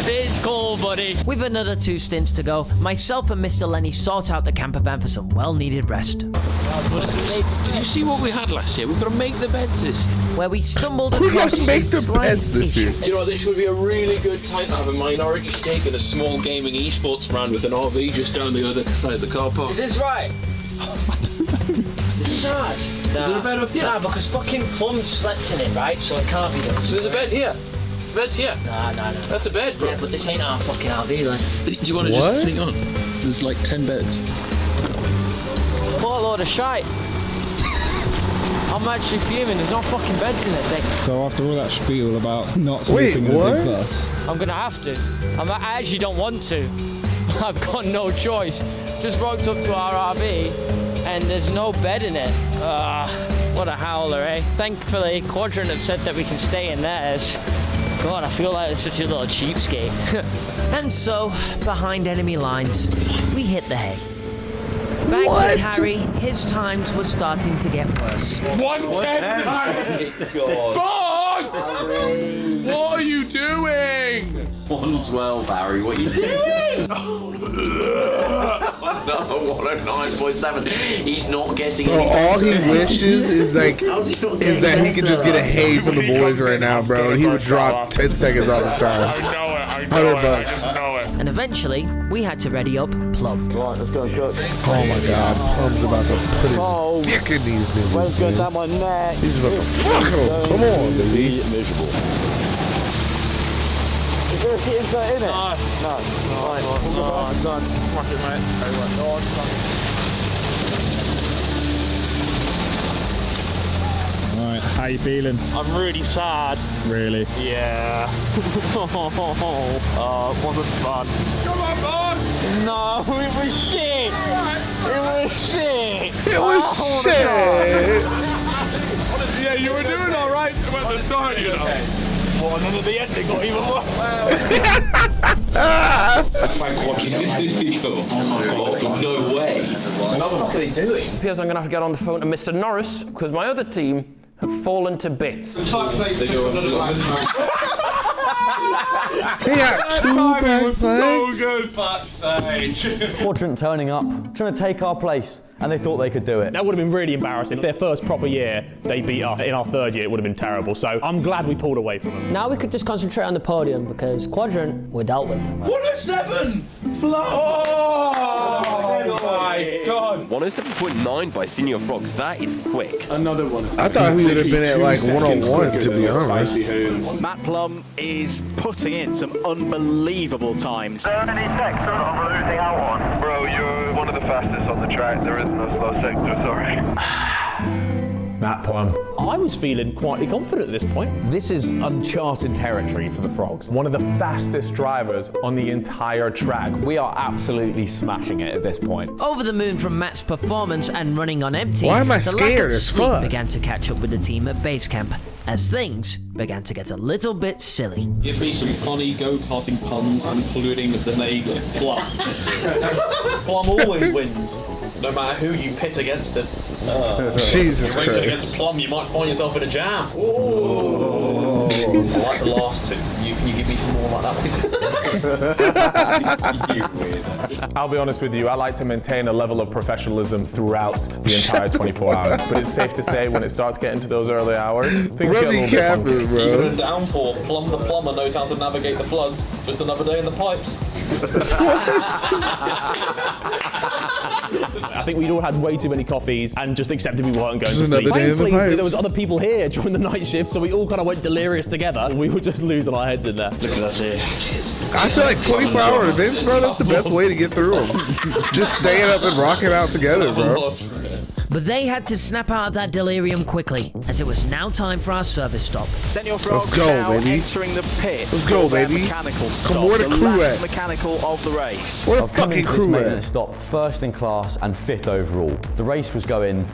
Speaker 2: It's cold, buddy.
Speaker 3: With another 2 stints to go, myself and Mr. Lenny sought out the camper van for some well-needed rest.
Speaker 6: Did you see what we had last year? We've got to make the beds this year.
Speaker 3: Where we stumbled
Speaker 1: We
Speaker 3: across
Speaker 1: gotta make
Speaker 3: a
Speaker 1: the
Speaker 3: slight
Speaker 1: beds this year.
Speaker 6: Do you know what, this would be a really good time to have a minority stake in a small gaming esports brand with an RV just down the other side of the car park.
Speaker 2: Is this right? This is hard.
Speaker 6: Is there a bed up here?
Speaker 2: Nah, because fucking Plum slept in it, right? So it can't be this.
Speaker 6: There's a bed here. The bed's here.
Speaker 2: Nah.
Speaker 6: That's a bed, bro.
Speaker 2: Yeah, but this ain't our fucking RV, like.
Speaker 6: Do you want to
Speaker 1: What?
Speaker 6: just sing on? There's like 10 beds.
Speaker 2: What a load of shite. I'm actually fuming. There's no fucking beds in it, thing.
Speaker 16: So after all that spiel about not
Speaker 1: Wait,
Speaker 16: sleeping in a
Speaker 1: what?
Speaker 16: big bus,
Speaker 2: I'm gonna have to. I actually don't want to. I've got no choice. Just rocked up to our RV and there's no bed in it. What a howler, eh? Thankfully, Quadrant have said that we can stay in theirs. God, I feel like it's such a little cheapskate.
Speaker 3: And so, behind enemy lines, we hit the hay. Back
Speaker 1: What?
Speaker 3: with Harry, his times were starting to get worse.
Speaker 21: 110. Fuck! What are you doing?
Speaker 23: 112, Harry. What are you doing? No, 109.7. He's not getting.
Speaker 1: Bro, all he wishes is like
Speaker 23: How's he not
Speaker 1: is
Speaker 23: getting
Speaker 1: that he could just get a hay from the boys right now, bro, and he would drop 10 seconds off his time.
Speaker 21: I know it.
Speaker 1: $100.
Speaker 3: And eventually, we had to ready up Plum.
Speaker 11: Right, let's go and cook.
Speaker 1: Oh my god, Plum's about to put his dick in these niggas.
Speaker 11: Going
Speaker 1: Man.
Speaker 11: down my neck.
Speaker 1: He's about to fuck him. Come on, baby.
Speaker 11: Miserable. Is there a kit insert in it? No.
Speaker 21: I'm done. Smash it, mate. No, I'm done.
Speaker 16: right? How you feeling?
Speaker 10: I'm really sad.
Speaker 16: Really?
Speaker 10: Yeah. It wasn't fun.
Speaker 21: Come on, boy!
Speaker 10: No, it was shit. It was shit.
Speaker 1: It was shit.
Speaker 21: Honestly, yeah, you were doing all right at the start, you know.
Speaker 10: Well, and then at the end it got even worse.
Speaker 23: No way.
Speaker 6: What the fuck are they doing? Appears I'm going to have to get on the phone to Mr. Norris because my other team have fallen to bits.
Speaker 21: For fuck's sake, they go another
Speaker 1: He got two black flags.
Speaker 21: So good, fuck's sake.
Speaker 11: Quadrant turning up, trying to take our place, and they thought they could do it.
Speaker 4: That would have been really embarrassing. If their first proper year, they beat us. In our third year, it would have been terrible. So I'm glad we pulled away from them.
Speaker 2: Now we could just concentrate on the podium because Quadrant we're dealt with.
Speaker 21: 107! Oh my god!
Speaker 8: 107.9 by Senior Frogs. That is quick.
Speaker 21: Another one.
Speaker 1: I thought he would have been at like 101, to be honest.
Speaker 14: Matt Plum is putting in some unbelievable times.
Speaker 17: 30 sector I'm losing out on. Bro, you're one of the fastest on the track. There is no slow sector, sorry.
Speaker 9: Matt Plum.
Speaker 4: I was feeling quietly confident at this point.
Speaker 9: This is uncharted territory for the Frogs. One of the fastest drivers on the entire track. We are absolutely smashing it at this point.
Speaker 3: Over the moon from Matt's performance and running on empty,
Speaker 1: Why am I
Speaker 3: the
Speaker 1: scared
Speaker 3: lack of
Speaker 1: as
Speaker 3: sleep
Speaker 1: fuck?
Speaker 3: began to catch up with the team at base camp as things began to get a little bit silly.
Speaker 15: Give me some funny go-karting puns, including the name Plum. Plum always wins, no matter who you pit against it.
Speaker 1: Jesus
Speaker 15: if you race
Speaker 1: Christ.
Speaker 15: against Plum, you might find yourself in a jam. Ooh.
Speaker 1: Jesus
Speaker 15: I like the last two. Can you give me some more like that?
Speaker 9: I'll be honest with you, I like to maintain a level of professionalism throughout the entire 24 hours. But it's safe to say when it starts getting to those early hours, things get a little bit funky.
Speaker 15: Even in downpour, Plum the plumber knows how to navigate the floods. Just another day in the pipes.
Speaker 4: I think we'd all had way too many coffees and just accepted we weren't going to
Speaker 1: Just
Speaker 4: sleep.
Speaker 1: another day in the
Speaker 4: Thankfully,
Speaker 1: pipes.
Speaker 4: there was other people here during the night shift, so we all kind of went delirious together, and we were just losing our heads in there. Look at us here.
Speaker 1: I feel like 24-hour events, bro, that's the best way to get through them. Just staying up and rocking out together, bro.
Speaker 3: But they had to snap out of that delirium quickly, as it was now time for our service stop.
Speaker 14: Senior Frogs
Speaker 1: Let's go,
Speaker 14: now
Speaker 1: baby.
Speaker 14: entering the pit.
Speaker 1: Let's go,
Speaker 14: for their
Speaker 1: baby.
Speaker 14: Mechanical
Speaker 1: Come
Speaker 14: stop,
Speaker 1: on, where the crew
Speaker 14: last
Speaker 1: at?
Speaker 14: mechanical of the race.
Speaker 1: Where the
Speaker 11: I've come
Speaker 1: fucking
Speaker 11: into this
Speaker 1: crew
Speaker 11: maintenance
Speaker 1: at?
Speaker 11: stop first in class and 5th overall. The race was going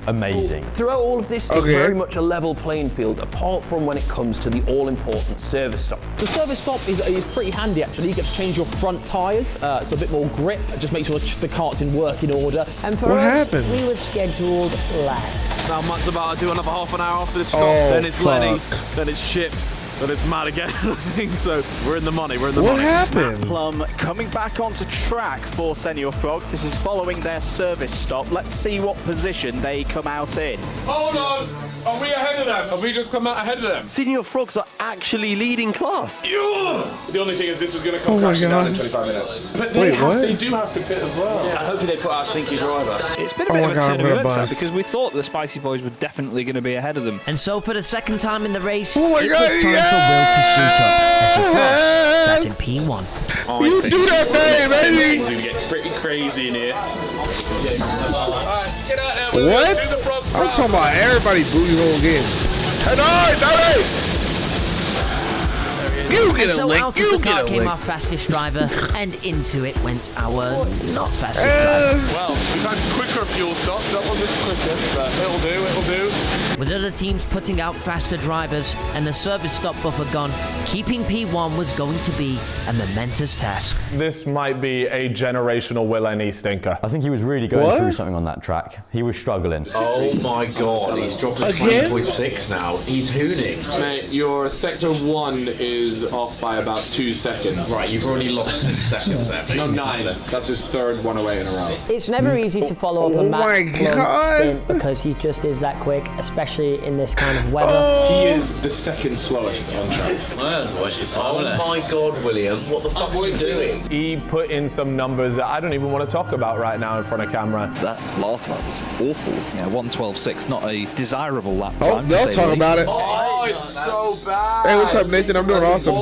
Speaker 11: amazing.
Speaker 13: Throughout all of this, it's very much a level playing field, apart from when it comes to the all-important service stop.
Speaker 4: The service stop is pretty handy, actually. You get to change your front tyres, so a bit more grip. Just make sure the cart's in working order.
Speaker 2: And for us, we were scheduled last.
Speaker 21: Now Matt's about to do another half an hour after this stop.
Speaker 1: Oh,
Speaker 21: then it's Lenny.
Speaker 1: fuck.
Speaker 21: Then it's Chip. Then it's Matt again, I think. So we're in the money. We're in the
Speaker 1: What
Speaker 21: money.
Speaker 1: happened?
Speaker 14: Plum coming back onto track for Senior Frogs. This is following their service stop. Let's see what position they come out in.
Speaker 21: Hold on. Are we ahead of them? Have we just come out ahead of them?
Speaker 8: Senior Frogs are actually leading class.
Speaker 21: The only thing is this is going to come
Speaker 1: Oh my
Speaker 21: crashing down in
Speaker 1: God.
Speaker 21: 25 minutes. But
Speaker 1: Wait, what?
Speaker 21: They do have to pit as well.
Speaker 15: Yeah, hopefully they put our stinky driver.
Speaker 10: It's been a
Speaker 1: Oh
Speaker 10: bit
Speaker 1: my
Speaker 10: of a
Speaker 1: God,
Speaker 10: turn
Speaker 1: I'm
Speaker 10: of
Speaker 1: gonna
Speaker 10: events that,
Speaker 1: bust.
Speaker 10: because we thought the Spicy Boys were definitely going to be ahead of them.
Speaker 3: And so for the second time in the race,
Speaker 1: Oh my
Speaker 3: it
Speaker 1: God,
Speaker 3: was time
Speaker 1: yes!
Speaker 3: for Will to suit up as the Frogs sat in P1.
Speaker 1: You do that thing, baby!
Speaker 21: It's going to get pretty crazy in here. Alright, get out there. Will.
Speaker 1: What?
Speaker 21: Do the Frogs
Speaker 1: I'm
Speaker 21: proud.
Speaker 1: talking about everybody booty hole game. Hey, you get
Speaker 3: And
Speaker 1: a
Speaker 3: so
Speaker 1: lick.
Speaker 3: out
Speaker 1: You
Speaker 3: of the car
Speaker 1: get a
Speaker 3: came
Speaker 1: lick.
Speaker 3: our fastest driver, and into it went our not fastest driver.
Speaker 21: Well, we've had quicker fuel stops. That wasn't quicker, but it'll do, it'll do.
Speaker 3: With other teams putting out faster drivers and the service stop buffer gone, keeping P1 was going to be a momentous task.
Speaker 9: This might be a generational Will N.E. stinker.
Speaker 11: I think he was really going
Speaker 1: What?
Speaker 11: through something on that track. He was struggling.
Speaker 15: Oh my God, he's dropped to
Speaker 1: Again?
Speaker 15: 20.6 now. He's hooning.
Speaker 21: Mate, your sector 1 is off by about 2 seconds.
Speaker 15: Right, you've already lost 6 seconds there.
Speaker 21: No, 9. That's his third 108 in a row.
Speaker 2: It's never easy to follow up a
Speaker 1: Oh my
Speaker 2: Matt Plum
Speaker 1: God.
Speaker 2: stint because he just is that quick, especially in this kind of weather.
Speaker 21: He is the second slowest on track.
Speaker 15: Oh my God, William, what the fuck are you doing?
Speaker 9: He put in some numbers that I don't even want to talk about right now in front of camera.
Speaker 12: That last lap was awful. Yeah, 1:12.6, not a desirable lap
Speaker 1: Oh,
Speaker 12: time. to
Speaker 1: they'll
Speaker 12: say the
Speaker 1: talk
Speaker 12: least.
Speaker 1: about it.
Speaker 21: Oh, it's so bad.
Speaker 1: Hey, what's up, Nathan? I'm doing awesome.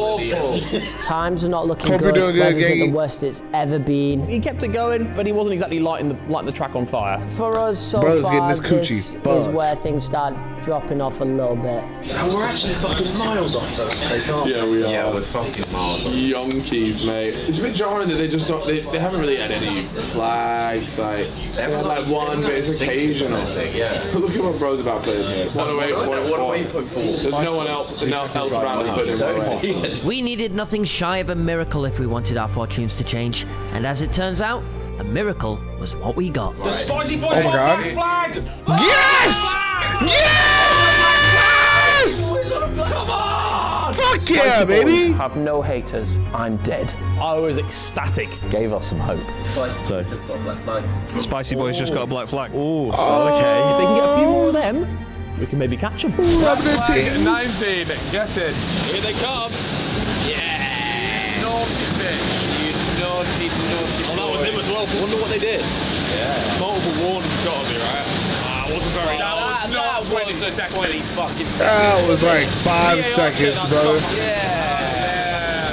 Speaker 2: Times are not looking
Speaker 1: Hope you're
Speaker 2: good.
Speaker 1: doing good,
Speaker 2: Weather's at
Speaker 1: Gangy.
Speaker 2: the worst it's ever been.
Speaker 4: He kept it going, but he wasn't exactly lighting the track on fire.
Speaker 2: For us so
Speaker 1: Brother's
Speaker 2: far,
Speaker 1: getting his coochie
Speaker 2: this is
Speaker 1: fucked.
Speaker 2: where things start dropping off a little bit.
Speaker 15: And we're actually fucking miles off those guys, aren't we?
Speaker 21: Yeah, we are.
Speaker 15: Yeah, we're fucking miles off.
Speaker 21: Yonkies, mate. It's a bit jarring that they just don't. They haven't really had any flags. Like they had like one, but it's occasional.
Speaker 15: Yeah.
Speaker 21: Look at what bro's about putting here. 108.4. There's no one else around us putting 108.
Speaker 3: We needed nothing shy of a miracle if we wanted our fortunes to change, and as it turns out, a miracle was what we got.
Speaker 21: The Spicy Boys
Speaker 1: Oh my God.
Speaker 21: flag!
Speaker 1: Yes! Yes!
Speaker 21: Come on!
Speaker 1: Fuck yeah, baby!
Speaker 13: Have no haters. I'm dead.
Speaker 4: I was ecstatic.
Speaker 11: Gave us some hope. So.
Speaker 10: Spicy Boys just got a black flag.
Speaker 11: Ooh,
Speaker 4: If they can get a few more of them, we can maybe catch them.
Speaker 1: Rubbing the titties.
Speaker 21: 19, get it. Here they come. Yeah! Naughty bitch. You naughty, naughty.
Speaker 15: Oh, that was him as well. Wonder what they did.
Speaker 21: Yeah. Multiple warnings got to be right. Ah, it wasn't very. That was not 20 seconds.
Speaker 15: 20 fucking seconds.
Speaker 1: That was like 5 seconds, brother.
Speaker 21: Yeah.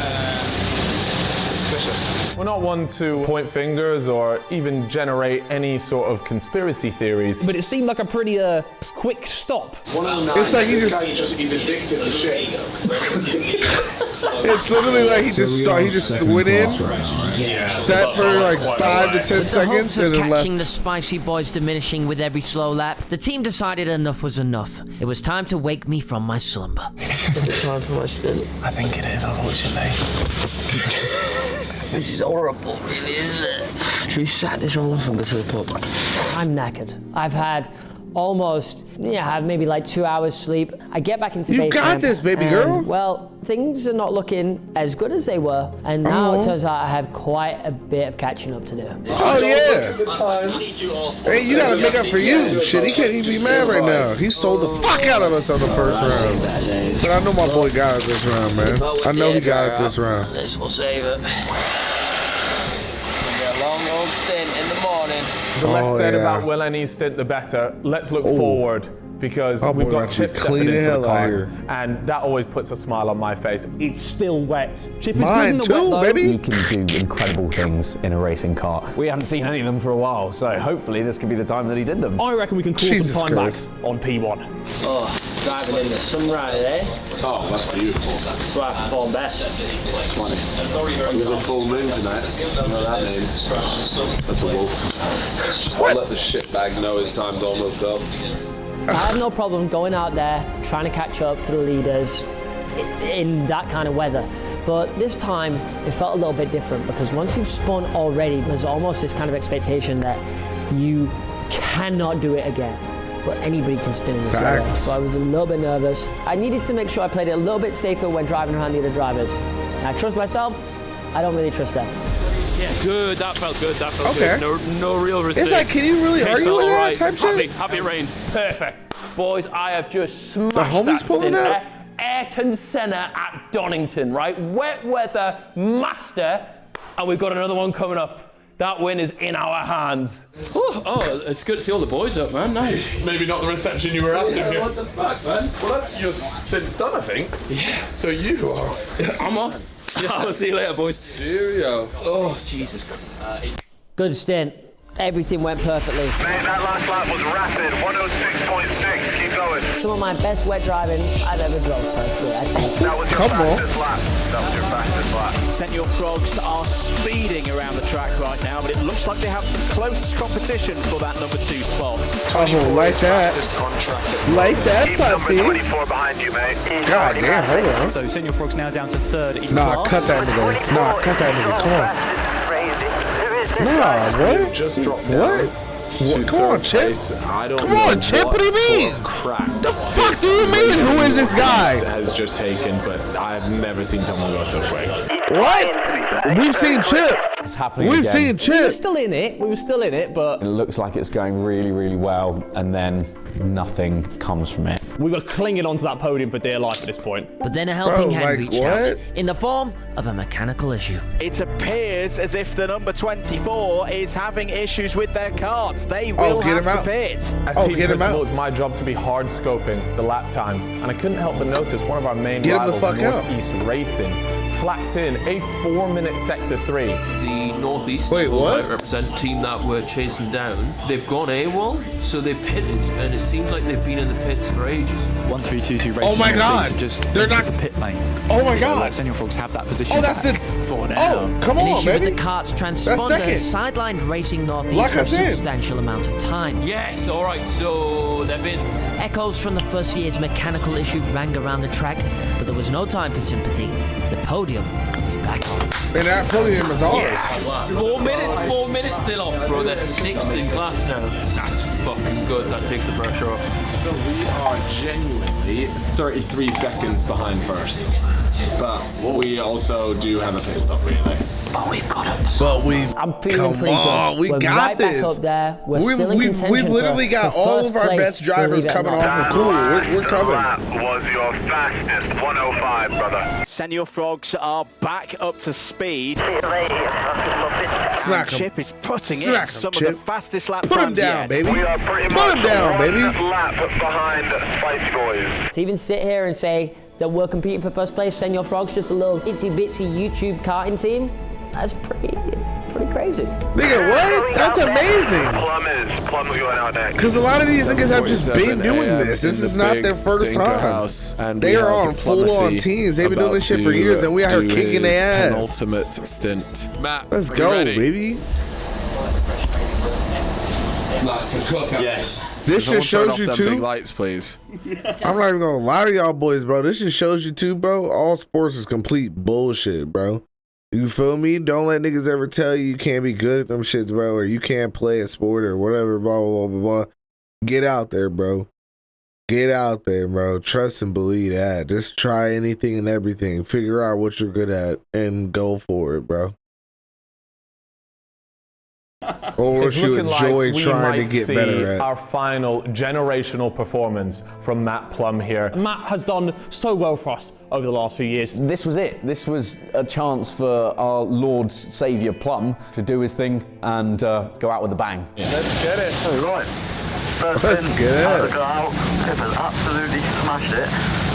Speaker 21: Suspicious.
Speaker 9: We're not one to point fingers or even generate any sort of conspiracy theories.
Speaker 4: But it seemed like a pretty quick stop.
Speaker 1: It's like he's
Speaker 9: addicted to shit.
Speaker 1: It's literally like he just went in, set for like 5 to 10 seconds, and then
Speaker 3: Catching
Speaker 1: left.
Speaker 3: the spicy boys diminishing with every slow lap, the team decided enough was enough. It was time to wake me from my slumber.
Speaker 2: Is it time for my stint?
Speaker 14: I think it is, unfortunately.
Speaker 2: This is horrible, really, isn't it? Should we set this all off and go to the pub? I'm knackered. I've had almost, maybe like 2 hours sleep. I get back into base
Speaker 1: You got
Speaker 2: camp
Speaker 1: this, baby
Speaker 2: and,
Speaker 1: girl.
Speaker 2: Well, things are not looking as good as they were, and now it turns out I have quite a bit of catching up to do.
Speaker 1: Oh yeah. Hey, you gotta make up for you. Shit, he can't even be mad right now. He sold the fuck out of us on the first round. But I know my boy got it this round, man. I know he got it this round.
Speaker 2: This will save it. A long old stint in the morning.
Speaker 9: The less said about Will Ennie's stint, the better. Let's look forward, because we've got Chip stepping into the cards, and that always puts a smile on my face.
Speaker 4: It's still wet. Chip is
Speaker 1: Mine
Speaker 4: good in the
Speaker 1: too,
Speaker 4: wet, though.
Speaker 1: baby.
Speaker 11: You can do incredible things in a racing car. We haven't seen any of them for a while, so hopefully this could be the time that he did them.
Speaker 4: I reckon we can call some time back on P1.
Speaker 2: Oh, driving in the sunrise, eh?
Speaker 23: Oh, that's beautiful.
Speaker 2: That's why I perform best.
Speaker 23: That's funny. There's a full moon tonight. You know what that means. That's a wolf. I'll let the shitbag know his time's almost up.
Speaker 2: I have no problem going out there, trying to catch up to the leaders in that kind of weather. But this time, it felt a little bit different, because once you've spun already, there's almost this kind of expectation that you cannot do it again. But anybody can spin in this weather. So I was a little bit nervous. I needed to make sure I played it a little bit safer when driving around the other drivers. And I trust myself, I don't really trust them.
Speaker 6: Yeah, good. That felt good. That felt good. No real mistakes.
Speaker 1: It's like, can you really argue with that type shit?
Speaker 6: Happy rain.
Speaker 13: Perfect. Boys, I have just smashed
Speaker 1: The homies pulling out?
Speaker 13: Ayrton Senna at Donington, right? Wet weather master, and we've got another one coming up. That win is in our hands.
Speaker 6: Oh, it's good to see all the boys up, man. Nice.
Speaker 9: Maybe not the reception you were after.
Speaker 6: Yeah, what the fuck, man?
Speaker 9: Well, that's your stint's done, I think.
Speaker 6: Yeah.
Speaker 9: So you are.
Speaker 6: I'm off. Yeah, I'll see you later, boys.
Speaker 9: Cheerio.
Speaker 6: Oh, Jesus.
Speaker 2: Good stint. Everything went perfectly.
Speaker 17: Mate, that last lap was rapid. 106.6. Keep going.
Speaker 2: Some of my best wet driving I've ever drove, personally, I think.
Speaker 17: That was your fastest lap. That was your fastest lap.
Speaker 14: Senor Frogs are speeding around the track right now, but it looks like they have some close competition for that number 2 spot.
Speaker 1: Oh, like that. Like that,
Speaker 17: Keep
Speaker 1: puppy.
Speaker 17: number 24 behind you, mate.
Speaker 1: God damn, hold on.
Speaker 10: So Senor Frog's now down to 3rd in
Speaker 1: Nah,
Speaker 10: class.
Speaker 1: cut that nigga. Nah, cut that nigga. Come on. Nah, what?
Speaker 23: Just dropped
Speaker 1: What? Come on, Chip. Come on, Chip. What do you mean? The fuck do you mean? Who is this guy?
Speaker 9: Has just taken, but I've never seen someone go so quick.
Speaker 1: What? We've seen Chip.
Speaker 11: It's happening
Speaker 1: We've
Speaker 11: again.
Speaker 1: seen
Speaker 4: We were
Speaker 1: Chip.
Speaker 4: still in it. We were still in it, but
Speaker 11: It looks like it's going really, really well, and then nothing comes from it.
Speaker 4: we were clinging onto that podium for dear life at this point.
Speaker 3: But then a helping hand
Speaker 1: like
Speaker 3: reached
Speaker 1: what?
Speaker 3: out in the form of a mechanical issue.
Speaker 14: It appears as if the number 24 is having issues with their carts. They will
Speaker 1: get
Speaker 14: have
Speaker 1: him
Speaker 14: to
Speaker 1: out.
Speaker 14: pit.
Speaker 9: As
Speaker 1: Oh,
Speaker 9: team
Speaker 1: get him
Speaker 9: principal,
Speaker 1: out.
Speaker 9: it's my job to be hard scoping the lap times, and I couldn't help but notice one of our main
Speaker 1: Get him the
Speaker 9: rivals,
Speaker 1: fuck out.
Speaker 9: Northeast Racing, slacked in a 4-minute sector 3.
Speaker 6: The Northeast
Speaker 1: Wait, what?
Speaker 6: might represent team that we're chasing down. They've gone AWOL, so they pitted, and it seems like they've been in the pits for ages.
Speaker 10: 1322
Speaker 1: Oh
Speaker 10: Racing
Speaker 1: my
Speaker 10: Northeast
Speaker 1: God.
Speaker 10: have just
Speaker 1: They're
Speaker 10: entered
Speaker 1: not-
Speaker 10: the pit lane.
Speaker 1: Oh my
Speaker 10: So
Speaker 1: God.
Speaker 10: let Senor Frogs have that position
Speaker 1: Oh, that's
Speaker 10: back
Speaker 1: the.
Speaker 10: for now.
Speaker 1: Oh, come
Speaker 3: An
Speaker 1: on,
Speaker 3: issue
Speaker 1: baby.
Speaker 3: with the cart's transponder
Speaker 1: second.
Speaker 3: sidelined Racing Northeast
Speaker 1: Lock
Speaker 3: for a
Speaker 1: us in.
Speaker 3: substantial amount of time.
Speaker 6: Yes, all right. So they're bins.
Speaker 3: Echoes from the first year's mechanical issue rang around the track, but there was no time for sympathy. The podium was back on.
Speaker 1: And that podium is ours.
Speaker 6: 4 minutes. 4 minutes still off, bro. They're 6th in class now. That's fucking good. That takes the pressure off.
Speaker 9: So we are genuinely 33 seconds behind first. But we also do have a pit stop relay.
Speaker 2: But we've got him.
Speaker 1: But we.
Speaker 2: I'm feeling
Speaker 1: Come
Speaker 2: pretty
Speaker 1: on,
Speaker 2: good.
Speaker 1: we
Speaker 2: We're
Speaker 1: got
Speaker 2: right
Speaker 1: this.
Speaker 2: back up there. We're still in contention.
Speaker 1: We've literally got
Speaker 2: for
Speaker 1: all
Speaker 2: first
Speaker 1: of our
Speaker 2: place,
Speaker 1: best drivers
Speaker 2: believe it or
Speaker 1: coming
Speaker 2: not.
Speaker 1: off of cool. We're coming.
Speaker 17: That was your fastest 105, brother.
Speaker 14: Senor Frogs are back up to speed.
Speaker 1: Smack him.
Speaker 14: Chip is putting
Speaker 1: Smack
Speaker 14: in
Speaker 1: him,
Speaker 14: some
Speaker 1: Chip.
Speaker 14: of the fastest lap
Speaker 1: Put him
Speaker 14: times
Speaker 1: down,
Speaker 14: yet.
Speaker 1: baby.
Speaker 17: We are pretty
Speaker 1: Put him
Speaker 17: much
Speaker 1: down, baby.
Speaker 17: one lap behind Spicy Boys.
Speaker 2: To even sit here and say that we're competing for first place, Senor Frogs, just a little itsy bitsy YouTube karting team, That's pretty crazy.
Speaker 1: Nigga, what? That's amazing.
Speaker 17: Plum going out next.
Speaker 1: Because a lot of these niggas have just been doing this. This is not their first time.
Speaker 23: And
Speaker 1: they are on full-on teams. They've been doing this shit for years, and we out here kicking their ass.
Speaker 23: Penultimate stint. Matt,
Speaker 1: let's go, baby.
Speaker 23: Yes.
Speaker 1: This just shows you too.
Speaker 23: Big lights, please.
Speaker 1: I'm not even gonna lie to y'all boys, bro. This just shows you too, bro. All sports is complete bullshit, bro. You feel me? Don't let niggas ever tell you can't be good at them shits, bro, or you can't play a sport or whatever, blah, blah, blah, blah. Get out there, bro. Get out there, bro. Trust and believe that. Just try anything and everything. Figure out what you're good at and go for it, bro. Or what you enjoy trying to get better at.
Speaker 9: Our final generational performance from Matt Plum here.
Speaker 4: Matt has done so well for us over the last few years.
Speaker 5: This was it. This was a chance for our Lord Saviour Plum to do his thing and go out with a bang.
Speaker 23: Yeah. Let's get it.
Speaker 17: Oh, right. First
Speaker 1: Let's
Speaker 17: in,
Speaker 1: get it.
Speaker 17: Go out. Pippa's absolutely smashed it.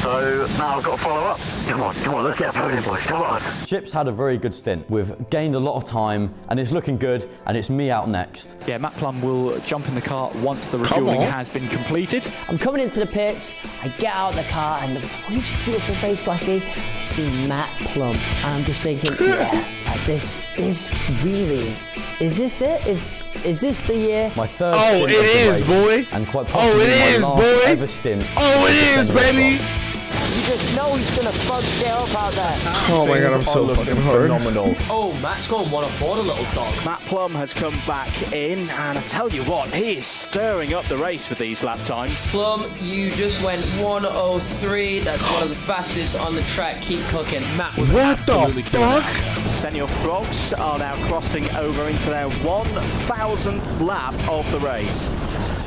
Speaker 17: So now I've got to follow up. Come on, let's get a podium, boys. Come on.
Speaker 11: Chip's had a very good stint. We've gained a lot of time, and it's looking good, and it's me out next.
Speaker 10: Yeah, Matt Plum will jump in the car once the refueling has been completed.
Speaker 2: I'm coming into the pits, I get out of the car, and there's whose beautiful face do I see? I see Matt Plum. And I'm just thinking, yeah, like this really, is this it? Is this the year?
Speaker 11: My third
Speaker 1: Oh, it is, boy.
Speaker 11: And quite possibly my last ever stint.
Speaker 1: Oh, it is, baby.
Speaker 2: You just know he's gonna fuck it up out there.
Speaker 1: Oh my god, I'm so fucking hurt.
Speaker 11: Phenomenal.
Speaker 2: Oh, Matt's going 104, the little dog.
Speaker 14: Matt Plum has come back in, and I tell you what, he is stirring up the race with these lap times.
Speaker 2: Plum, you just went 103. That's one of the fastest on the track. Keep cooking. Matt was
Speaker 1: absolutely
Speaker 14: fuck? Senior Frogs are now crossing over into their 1,000th lap of the race.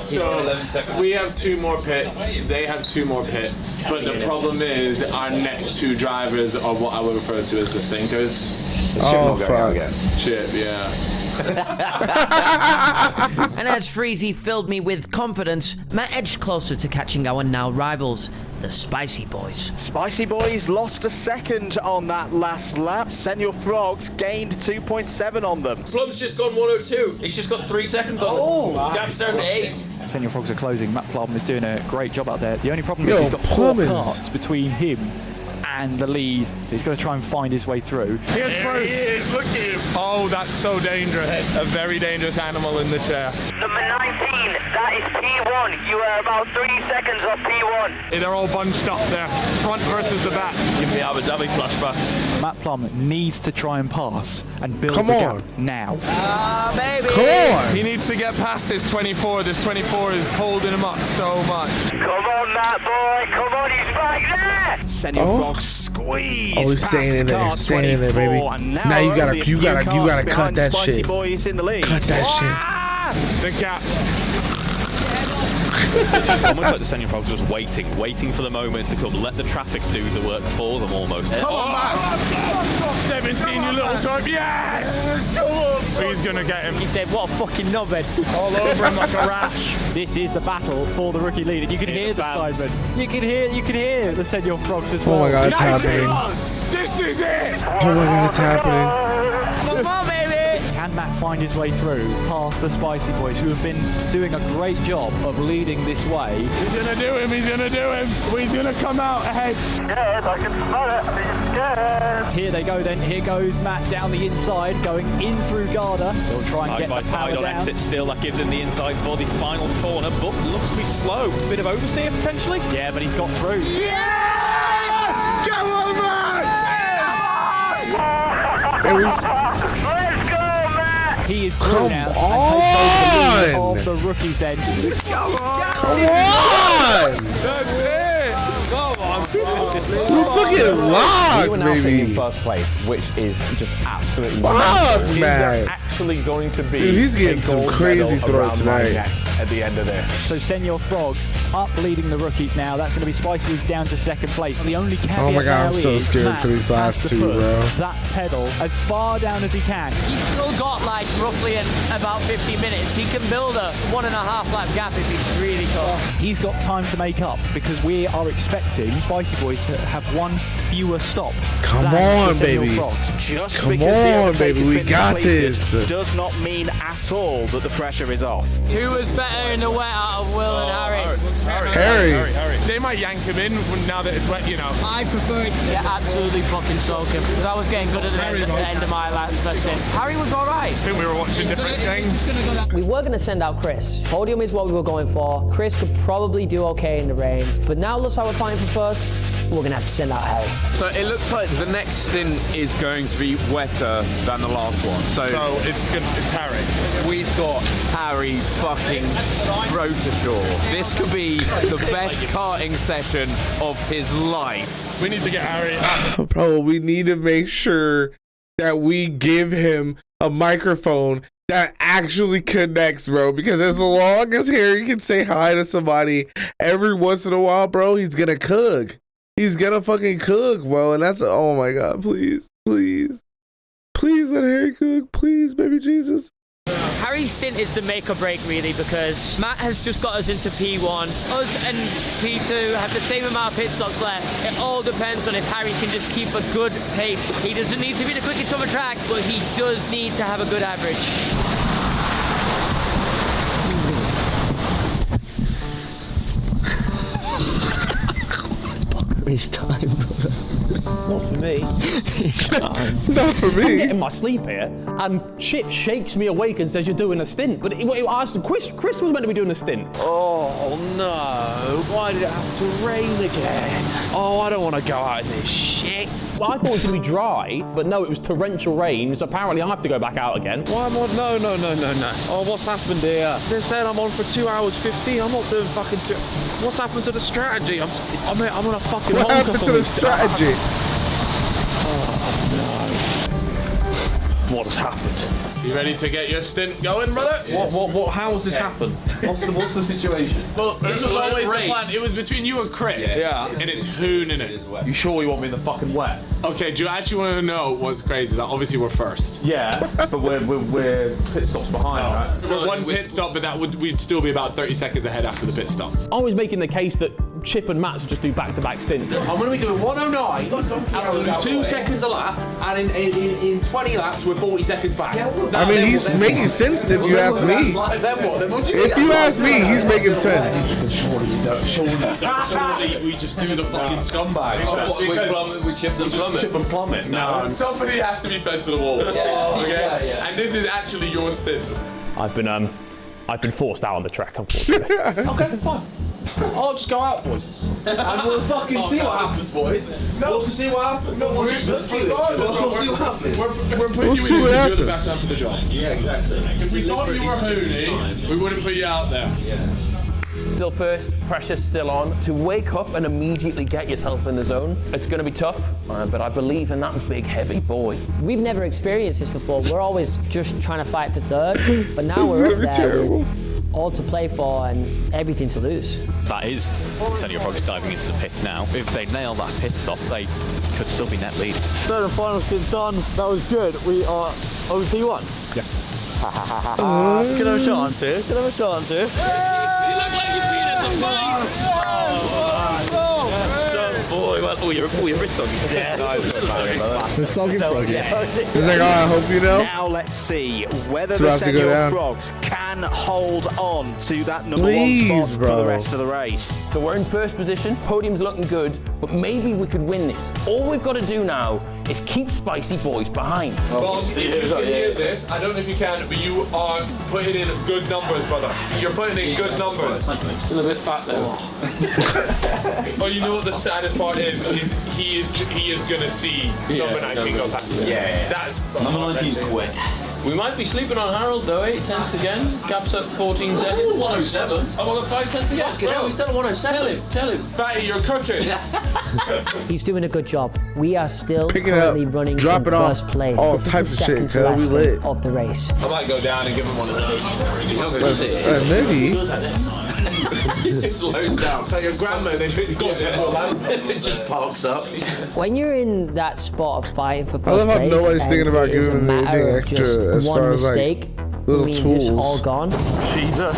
Speaker 9: So we have 2 more pits, they have 2 more pits, but the problem is our next 2 drivers are what I would refer to as the stinkers.
Speaker 1: Oh, fuck.
Speaker 9: Chip, yeah.
Speaker 3: And as Freezy filled me with confidence, Matt edged closer to catching our now rivals, the Spicy Boys.
Speaker 14: Spicy Boys lost a second on that last lap. Senior Frogs gained 2.7 on them.
Speaker 6: Plum's just gone 102. He's just got 3 seconds on him. Gap's down to 8.
Speaker 10: Senior Frogs are closing. Matt Plum is doing a great job out there. The only problem is he's got 4 cars between him and the lead, so he's got to try and find his way through.
Speaker 9: Here's Bruce.
Speaker 17: He is, look at him.
Speaker 9: Oh, that's so dangerous. A very dangerous animal in the chair.
Speaker 17: Number 19, that is P1. You are about 3 seconds off P1.
Speaker 9: They're all bunched up there, front versus the back.
Speaker 6: Give me Abu Dhabi flashbacks.
Speaker 10: Matt Plum needs to try and pass and build
Speaker 1: Come
Speaker 10: the
Speaker 1: on.
Speaker 10: gap now.
Speaker 2: Ah, baby.
Speaker 1: Come on.
Speaker 9: He needs to get past his 24. This 24 is holding him up so much.
Speaker 17: Come on, Matt boy. Come on, he's back there.
Speaker 14: Senior Frogs squeeze.
Speaker 1: Oh, he's staying in there, staying in there, baby. Now you gotta cut that
Speaker 14: Spicy
Speaker 1: shit.
Speaker 14: Boys in the lead.
Speaker 1: Cut that
Speaker 9: The gap.
Speaker 22: Almost like the Senior Frogs just waiting for the moment to come. Let the traffic do the work for them almost.
Speaker 9: Come on, Matt. 17, you little turd. Yes! Come on. He's gonna get him.
Speaker 2: He said, what a fucking knobhead.
Speaker 9: All over him like a rash.
Speaker 10: This is the battle for the rookie lead, and you can hear the Simon. You can hear the Senior Frogs as well.
Speaker 1: Oh my god, it's happening.
Speaker 9: This is it.
Speaker 1: Oh my god, it's happening.
Speaker 2: Come on, baby.
Speaker 10: Can Matt find his way through past the Spicy Boys, who have been doing a great job of leading this way?
Speaker 9: He's gonna do him. He's gonna come out ahead.
Speaker 17: Scared, I can smell it. I'm scared.
Speaker 10: Here they go then. Here goes Matt down the inside, going in through Garda. He'll try and
Speaker 22: Side
Speaker 10: get
Speaker 22: by
Speaker 10: the power
Speaker 22: side on
Speaker 10: down.
Speaker 22: exit still. That gives him the inside for the final corner, but looks to be slow. Bit of oversteer potentially.
Speaker 10: Yeah, but he's got through.
Speaker 9: Yeah! Come on, man!
Speaker 17: Let's go, Matt.
Speaker 10: He is through
Speaker 1: Come
Speaker 10: now
Speaker 1: on!
Speaker 10: and takes over the lead of the rookies then.
Speaker 1: Come on!
Speaker 9: That's it! Come on,
Speaker 1: We're fucking locked,
Speaker 11: You are now sitting in
Speaker 1: baby.
Speaker 11: first place, which is just absolutely
Speaker 1: Fuck,
Speaker 9: Is
Speaker 1: man.
Speaker 9: there actually going to be
Speaker 1: Dude, he's getting
Speaker 9: a
Speaker 1: some
Speaker 9: gold
Speaker 1: crazy
Speaker 9: medal
Speaker 1: throw
Speaker 9: around my
Speaker 1: tonight.
Speaker 9: neck? at the end of this.
Speaker 10: So Senior Frogs up leading the rookies now. That's going to be Spicy Boys down to second place. The only caveat
Speaker 1: Oh my God, I'm so
Speaker 10: is
Speaker 1: scared
Speaker 10: Matt
Speaker 1: for these last
Speaker 10: has to
Speaker 1: two,
Speaker 10: put
Speaker 1: bro.
Speaker 10: that pedal as far down as he can.
Speaker 3: He's still got like roughly about 15 minutes. He can build a 1.5 lap gap if he's really close.
Speaker 10: He's got time to make up because we are expecting Spicy Boys to have one fewer stop.
Speaker 1: Come
Speaker 10: than
Speaker 1: on,
Speaker 10: the Senior
Speaker 1: baby.
Speaker 10: Frogs.
Speaker 14: Just
Speaker 1: Come
Speaker 14: because the
Speaker 1: on,
Speaker 14: overtake
Speaker 1: baby,
Speaker 14: has
Speaker 1: we
Speaker 14: been
Speaker 1: got
Speaker 14: completed
Speaker 1: this.
Speaker 14: does not mean at all that the pressure is off.
Speaker 3: Who was better in the wet out of Will and Harry?
Speaker 1: Harry.
Speaker 9: They might yank him in now that it's wet, you know.
Speaker 3: I prefer it to get absolutely fucking soaking because I was getting good at the end of my lap. Harry was all right.
Speaker 9: I think we were watching different things.
Speaker 2: We were going to send out Chris. Podium is what we were going for. Chris could probably do okay in the rain. But now looks like we're fighting for first. We're going to have to send out Harry.
Speaker 18: So it looks like the next stint is going to be wetter than the last one. So
Speaker 9: it's Harry.
Speaker 18: We've got Harry fucking road to shore. This could be the best karting session of his life.
Speaker 9: We need to get Harry up.
Speaker 1: Bro, we need to make sure that we give him a microphone that actually connects, bro, because as long as Harry can say hi to somebody every once in a while, bro, he's gonna cook. He's gonna fucking cook, bro, and that's, oh my God, please, please, please let Harry cook, please, baby Jesus.
Speaker 3: Harry's stint is the make or break, really, because Matt has just got us into P1. Us and P2 have the same amount of pit stops left. It all depends on if Harry can just keep a good pace. He doesn't need to be the quickest on the track, but he does need to have a good average.
Speaker 2: It's time, brother.
Speaker 4: Not for me.
Speaker 2: It's time.
Speaker 1: Not for me.
Speaker 4: I'm getting my sleep here, and Chip shakes me awake and says you're doing a stint. But I asked Chris was meant to be doing a stint.
Speaker 6: Oh no, why did it have to rain again? Oh, I don't want to go out in this shit.
Speaker 4: Well, I thought it was going to be dry, but no, it was torrential rain, so apparently I have to go back out again.
Speaker 6: Why am I? No. Oh, what's happened here? They said I'm on for 2 hours 15. I'm not doing fucking What's happened to the strategy? I'm on a fucking
Speaker 1: What happened to the strategy?
Speaker 6: What has happened? You ready to get your stint going, brother?
Speaker 15: What? How has this happened? What's the situation?
Speaker 6: Well, this was always the plan. It was between you and Chris.
Speaker 15: Yeah.
Speaker 6: And it's hoon in it.
Speaker 15: You sure you want me in the fucking wet?
Speaker 6: Okay, do you actually want to know what's crazy? That obviously we're first.
Speaker 15: Yeah, but we're pit stops behind, right?
Speaker 6: We're one pit stop, but we'd still be about 30 seconds ahead after the pit stop.
Speaker 4: I was making the case that Chip and Matt should just do back-to-back stints.
Speaker 15: I'm going to be doing 109, and we'll lose 2 seconds a lap, and in 20 laps we're 40 seconds back.
Speaker 1: I mean, he's making sense if you ask me. If you ask me, he's making sense.
Speaker 15: Surely we just do the fucking scumbag.
Speaker 6: We chip and plummet.
Speaker 15: Chip and plummet.
Speaker 6: No, somebody has to be fed to the wall. Okay? Yeah. And this is actually your stint.
Speaker 4: I've been forced out on the track, unfortunately.
Speaker 15: Okay, fine. I'll just go out, boys. And we'll fucking see what happens, boys. No, we'll see what happens. No, we'll just look through it. We'll see what happens.
Speaker 6: We're putting
Speaker 1: We'll
Speaker 6: you
Speaker 1: see
Speaker 6: in
Speaker 1: what
Speaker 6: because you're the
Speaker 1: happens.
Speaker 6: best man for the job.
Speaker 15: Yeah, exactly.
Speaker 6: If we thought you were Hooney, we wouldn't put you out there.
Speaker 15: Yeah.
Speaker 13: Still first, pressure's still on. To wake up and immediately get yourself in the zone, it's going to be tough, but I believe in that big, heavy boy.
Speaker 2: We've never experienced this before. We're always just trying to fight for third, but now
Speaker 1: This is
Speaker 2: we're
Speaker 1: gonna be
Speaker 2: up there.
Speaker 1: terrible.
Speaker 2: All to play for and everything to lose.
Speaker 19: That is Senior Frogs diving into the pits now. If they nail that pit stop, they could still be net lead.
Speaker 11: Third and final stint done. That was good. We are over P1.
Speaker 19: Yeah.
Speaker 11: Can I have a chance here? Can I have a chance here?
Speaker 6: You look like you've been in the fight.
Speaker 19: Boy, well, you're a bit soggy.
Speaker 6: Yeah,
Speaker 1: The soggy frog, He's like, oh, I hope you know.
Speaker 14: Now let's see whether
Speaker 1: It's
Speaker 14: the
Speaker 1: about to go
Speaker 14: Senior
Speaker 1: down.
Speaker 14: Frogs can hold on to that number
Speaker 1: Please,
Speaker 14: one spot for
Speaker 1: bro.
Speaker 14: the rest of the race.
Speaker 13: So we're in first position, podium's looking good, but maybe we could win this. All we've got to do now is keep Spicy Boys behind.
Speaker 6: Well, if you can hear this, I don't know if you can, but you are putting in good numbers, brother. You're putting in good numbers.
Speaker 15: Still a bit fat though.
Speaker 6: Oh, you know what the saddest part is? He is gonna see number 19 go past him.
Speaker 15: Yeah.
Speaker 6: That's
Speaker 15: Number 19's quick.
Speaker 6: We might be sleeping on Harold though, 8 tenths again. Gap's up 14 seconds.
Speaker 15: 107.
Speaker 6: Oh, well, 5 tenths again. Yeah, we still at 107. Tell him.
Speaker 15: Fatty, you're cooking.
Speaker 2: He's doing a good job. We are still
Speaker 1: Pick it up,
Speaker 2: currently running
Speaker 1: drop
Speaker 2: in
Speaker 1: it off,
Speaker 2: first place.
Speaker 1: all
Speaker 2: This
Speaker 1: types
Speaker 2: is
Speaker 1: of
Speaker 2: the
Speaker 1: shit,
Speaker 2: second to
Speaker 1: cuz we
Speaker 2: last
Speaker 1: lit.
Speaker 2: stint of the race.
Speaker 15: I might go down and give him one of those. He's not going to see it.
Speaker 1: Maybe.
Speaker 15: It slows down. So your grandma, then he goes into a lamp and it just parks up.
Speaker 2: When you're in that spot of fighting for
Speaker 1: I
Speaker 2: first
Speaker 1: love how
Speaker 2: place,
Speaker 1: nobody's thinking about
Speaker 2: and it is a
Speaker 1: giving him
Speaker 2: matter
Speaker 1: anything
Speaker 2: of
Speaker 1: extra
Speaker 2: just
Speaker 1: as
Speaker 2: one
Speaker 1: far as
Speaker 2: mistake
Speaker 1: like little
Speaker 2: means
Speaker 1: tools.
Speaker 2: it's all gone.
Speaker 10: Jesus.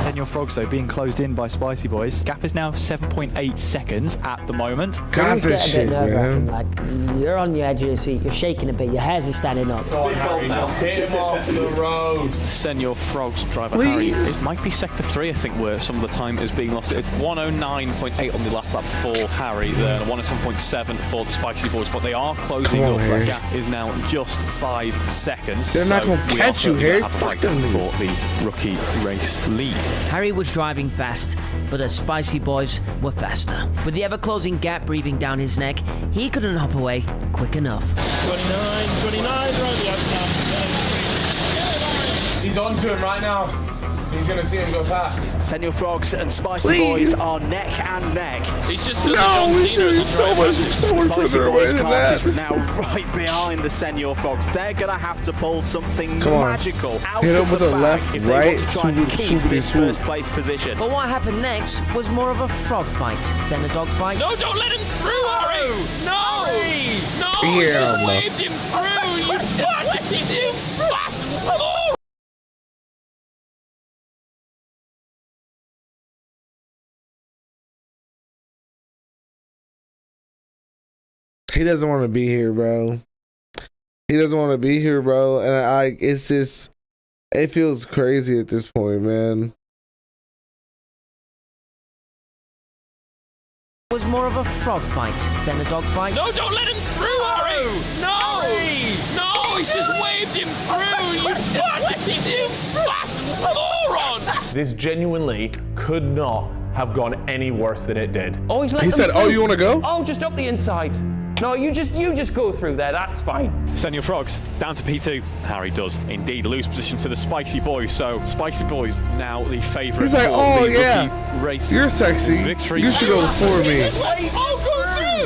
Speaker 10: Senor Frogs, though, being closed in by Spicy Boys. Gap is now 7.8 seconds at the moment.
Speaker 1: God,
Speaker 2: Things
Speaker 1: this
Speaker 2: get a
Speaker 1: shit,
Speaker 2: bit nerve-wracking.
Speaker 1: man.
Speaker 2: Like, you're on the edge of your seat, you're shaking a bit, your hairs are standing up.
Speaker 15: Go on, Harry, just hit him off the road.
Speaker 22: Senor Frogs driver Harry. It might be sector 3, I think, where some of the time is being lost. It's 109.8 on the last lap for Harry there, and 107.7 for the Spicy Boys, but they are closing up. That gap is now just 5 seconds.
Speaker 1: They're not gonna catch you, Harry. Fuck them.
Speaker 22: For the rookie race lead.
Speaker 2: Harry was driving fast, but the Spicy Boys were faster. With the ever-closing gap breathing down his neck, he couldn't hop away quick enough.
Speaker 15: 29, right the outside. He's on to him right now. He's going to see him go past.
Speaker 14: Senor Frogs and Spicy Boys are neck and neck.
Speaker 6: He's just
Speaker 1: so much further away than that.
Speaker 14: Is now right behind the Senor Frogs. They're going to have to pull something
Speaker 1: Come on.
Speaker 14: magical out
Speaker 1: Hit
Speaker 14: of
Speaker 1: him with
Speaker 14: the
Speaker 1: the
Speaker 14: bag
Speaker 1: left,
Speaker 14: if they
Speaker 1: right,
Speaker 14: want to try and keep this
Speaker 1: swoop.
Speaker 14: first place position.
Speaker 2: But what happened next was more of a frog fight than a dog fight.
Speaker 6: No, don't let him through, Harry! No! No!
Speaker 1: Yeah,
Speaker 6: You just
Speaker 1: man.
Speaker 6: waved him through! You fucking fat!
Speaker 1: He doesn't want to be here, bro. He doesn't want to be here, bro. And it's just, it feels crazy at this point, man.
Speaker 2: It was more of a frog fight than a dog fight.
Speaker 6: No, don't let him through, Harry! No! No! He's just waved him through! You fat moron!
Speaker 9: This genuinely could not have gone any worse than it did.
Speaker 13: Oh, he's let
Speaker 1: He
Speaker 13: them
Speaker 1: said,
Speaker 13: through.
Speaker 1: "Oh, you want to go?"
Speaker 13: Oh, just up the inside. No, you just go through there. That's fine.
Speaker 22: Senor Frogs down to P2. Harry does indeed lose position to the Spicy Boys. So Spicy Boys now the favourite.
Speaker 1: He's like,
Speaker 22: for
Speaker 1: "Oh
Speaker 22: the
Speaker 1: yeah,
Speaker 22: rookie race
Speaker 1: you're sexy.
Speaker 22: victory.
Speaker 1: You should go before me."
Speaker 6: Oh, go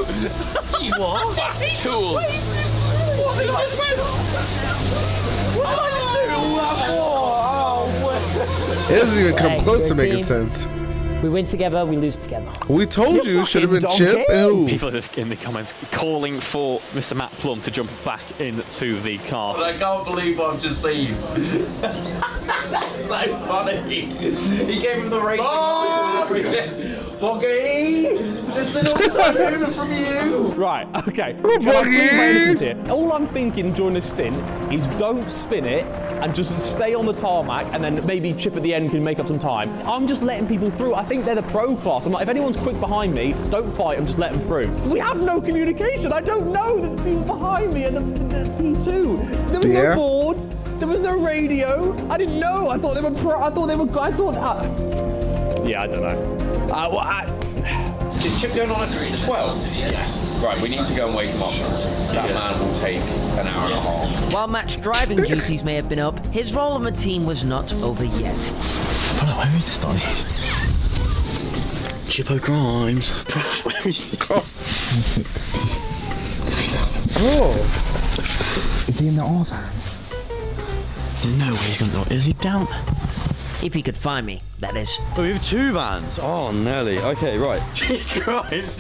Speaker 6: through! You what? Fat tool!
Speaker 13: What did I say? What did I do?
Speaker 1: It doesn't even come
Speaker 2: Hey,
Speaker 1: close to
Speaker 2: good
Speaker 1: making
Speaker 2: team.
Speaker 1: sense.
Speaker 2: We win together, we lose together.
Speaker 1: We told you, should have been
Speaker 22: fucking
Speaker 1: Chip and who?
Speaker 22: People in the comments calling for Mr. Matt Plum to jump back into the car.
Speaker 15: I can't believe what I've just seen. So funny. He gave him the race. Oh! Boggy! Just an also from you!
Speaker 4: Right, okay.
Speaker 1: Oh,
Speaker 4: Can I plead my
Speaker 1: Buggy!
Speaker 4: innocence here? All I'm thinking during this stint is don't spin it and just stay on the tarmac, and then maybe Chip at the end can make up some time. I'm just letting people through. I think they're the pro class. I'm like, if anyone's quick behind me, don't fight them, just let them through. We have no communication. I don't know that the people behind me and the P2. There was no board. There was no radio. I didn't know. I thought they were pro. I thought they were. Yeah, I don't know.
Speaker 18: Is Chip going on at 12? Yes. Right, we need to go and wake him up. That man will take an hour and a half.
Speaker 2: While Matt's driving duties may have been up, his role on the team was not over yet.
Speaker 11: Where is this Donny? Chippo Grimes. Where is he?
Speaker 1: Oh.
Speaker 11: Is he in the R van? No way he's gonna. Is he down?
Speaker 2: If he could find me, that is.
Speaker 11: Oh, we have 2 vans. Oh, Nelly. Okay, right. Grimes.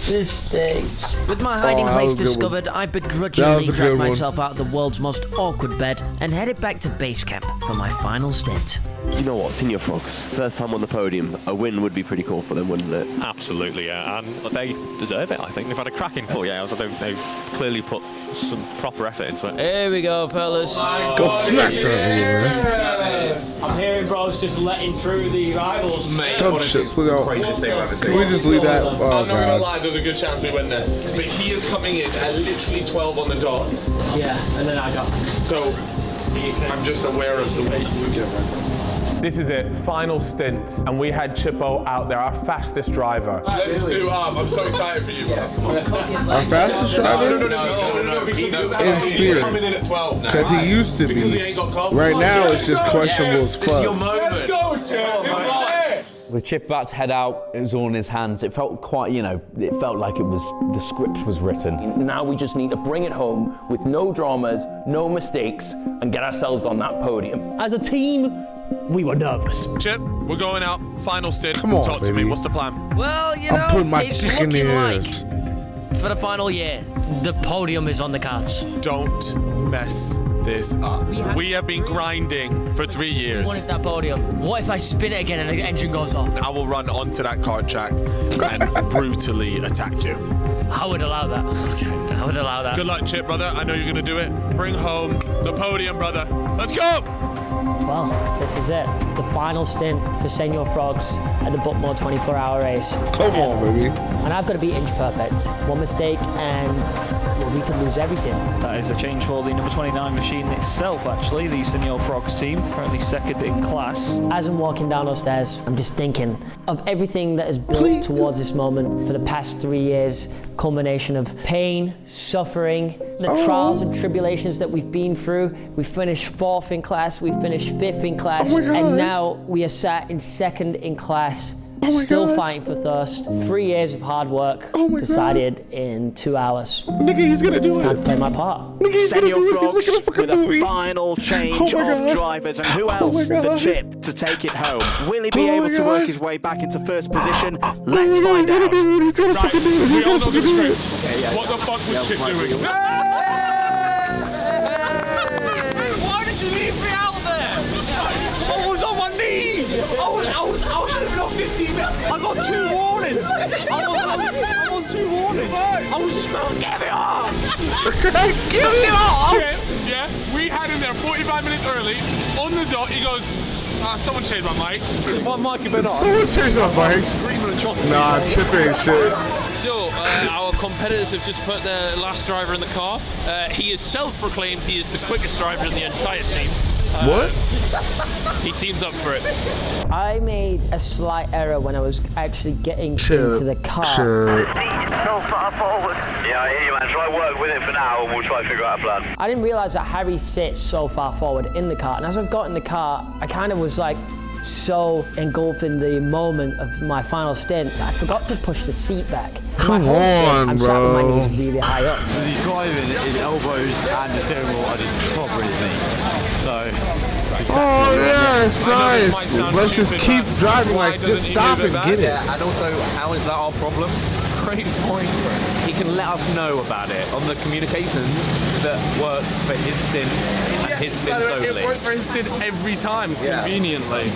Speaker 2: This stinks. With my hiding
Speaker 1: that
Speaker 2: place
Speaker 1: was a good
Speaker 2: discovered, I
Speaker 1: That
Speaker 2: begrudgingly
Speaker 1: was a
Speaker 2: dragged
Speaker 1: good one.
Speaker 2: myself out of the world's most awkward bed and headed back to base camp for my final stint.
Speaker 8: You know what, Senior Frogs, first time on the podium, a win would be pretty cool for them, wouldn't it?
Speaker 22: Absolutely, yeah, and they deserve it. I think they've had a cracking 4 hours. They've clearly put some proper effort into it.
Speaker 2: Here we go, fellas.
Speaker 1: Go smack that nigga,
Speaker 3: I'm hearing bros just letting through the rivals.
Speaker 15: Mate,
Speaker 1: Tough shit.
Speaker 15: craziest thing I've ever seen.
Speaker 1: Can we just leave that?
Speaker 15: I'm
Speaker 1: Oh
Speaker 15: not gonna
Speaker 1: god.
Speaker 15: lie, there's a good chance we win this. But he is coming in at literally 12 on the dot.
Speaker 3: Yeah, and then I got.
Speaker 15: So I'm just aware of the way you get.
Speaker 9: This is it, final stint, and we had Chippo out there, our fastest driver.
Speaker 23: Let's suit up. I'm so excited for you, bro.
Speaker 1: Our fastest driver?
Speaker 23: No.
Speaker 1: In spirit.
Speaker 23: Coming in at 12 now.
Speaker 1: Because he used to
Speaker 23: Because he
Speaker 1: be.
Speaker 23: ain't got carbs.
Speaker 1: Right now, it's just questionable as fuck.
Speaker 23: Let's go, Chip.
Speaker 5: With Chip about to head out, it was all in his hands. It felt quite, you know, it felt like it was, the script was written.
Speaker 13: Now we just need to bring it home with no dramas, no mistakes, and get ourselves on that podium. As a team, we were nervous.
Speaker 23: Chip, we're going out. Final stint.
Speaker 1: Come on,
Speaker 23: Talk to me.
Speaker 1: baby.
Speaker 23: What's the plan?
Speaker 2: Well, you
Speaker 1: I'm
Speaker 2: know,
Speaker 1: putting my
Speaker 2: it's
Speaker 1: chicken
Speaker 2: looking
Speaker 1: ears.
Speaker 2: like for the final year, the podium is on the cards.
Speaker 23: Don't mess this up. We have been grinding for 3 years.
Speaker 2: Wanted that podium. What if I spin it again and the engine goes off?
Speaker 23: I will run onto that kart track and brutally attack you.
Speaker 2: I would allow that. I would allow that.
Speaker 23: Good luck, Chip, brother. I know you're gonna do it. Bring home the podium, brother. Let's go!
Speaker 2: Well, this is it. The final stint for Senior Frogs at the Buckmore 24-hour race.
Speaker 1: Come on, baby.
Speaker 2: And I've got to be inch perfect. One mistake and well, we could lose everything.
Speaker 10: That is a change for the number 29 machine itself, actually. The Senior Frogs team, currently second in class.
Speaker 2: As I'm walking down those stairs, I'm just thinking of everything that has built towards this moment for the past 3 years. Culmination of pain, suffering, the trials and tribulations that we've been through. We finished 4th in class, we finished 5th in class, and now we are sat in 2nd in class, still fighting for thirst. 3 years of hard work, decided in 2 hours.
Speaker 1: Nigga, he's gonna do
Speaker 2: it's time
Speaker 1: it.
Speaker 2: to play my part.
Speaker 14: Senior Frogs with a final change of drivers, and who else than Chip to take it home? Will he be able to work his way back into first position? Let's find out.
Speaker 23: We all know the script. What the fuck was Chip doing?
Speaker 3: Why did you leave me out there? I was on my knees. I should have been on 15 minutes. I got 2 warnings. I'm on 2 warnings. I was screwed. Get me off.
Speaker 1: Give me off.
Speaker 23: Chip, yeah, we had him there 45 minutes early. On the dot, he goes, someone changed my mic.
Speaker 4: My mic had been on.
Speaker 1: Someone changed my mic. Nah, Chip ain't shit.
Speaker 6: So, our competitors have just put the last driver in the car. He is self-proclaimed he is the quickest driver in the entire team.
Speaker 1: What?
Speaker 6: He seems up for it.
Speaker 2: I made a slight error when I was actually getting into the car.
Speaker 17: So far forward. Yeah, I hear you, man. Try work with it for now and we'll try to figure out a plan.
Speaker 2: I didn't realize that Harry sits so far forward in the car, and as I've got in the car, I kind of was like so engulfed in the moment of my final stint that I forgot to push the seat back.
Speaker 1: Come on,
Speaker 2: I'm sat with my knees really high up.
Speaker 11: As he's driving, his elbows and the steering wheel are just clobbering his knees. So.
Speaker 1: Oh yeah, it's nice. Let's just keep driving. Like, just stop and get it.
Speaker 18: Yeah, and also, how is that our problem? Great point, Chris. He can let us know about it on the communications that works for his stint and his stints only.
Speaker 23: It worked for his stint every time, conveniently.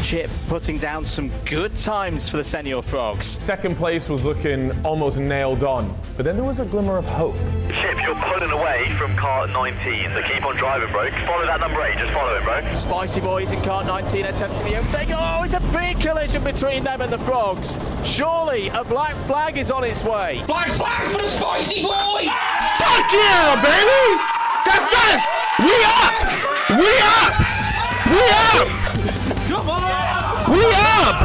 Speaker 14: Chip putting down some good times for the Senior Frogs.
Speaker 9: Second place was looking almost nailed on, but then there was a glimmer of hope.
Speaker 17: Chip, you're pulling away from car 19, so keep on driving, bro. Follow that number 8, just follow it, bro.
Speaker 14: Spicy Boys in car 19 attempting the overtake. Oh, it's a big collision between them and the Frogs. Surely a black flag is on its way.
Speaker 3: Black flag for the Spicy Boy!
Speaker 1: Fuck yeah, baby! That's us! We up! We up! We up!
Speaker 3: Come on!
Speaker 1: We up!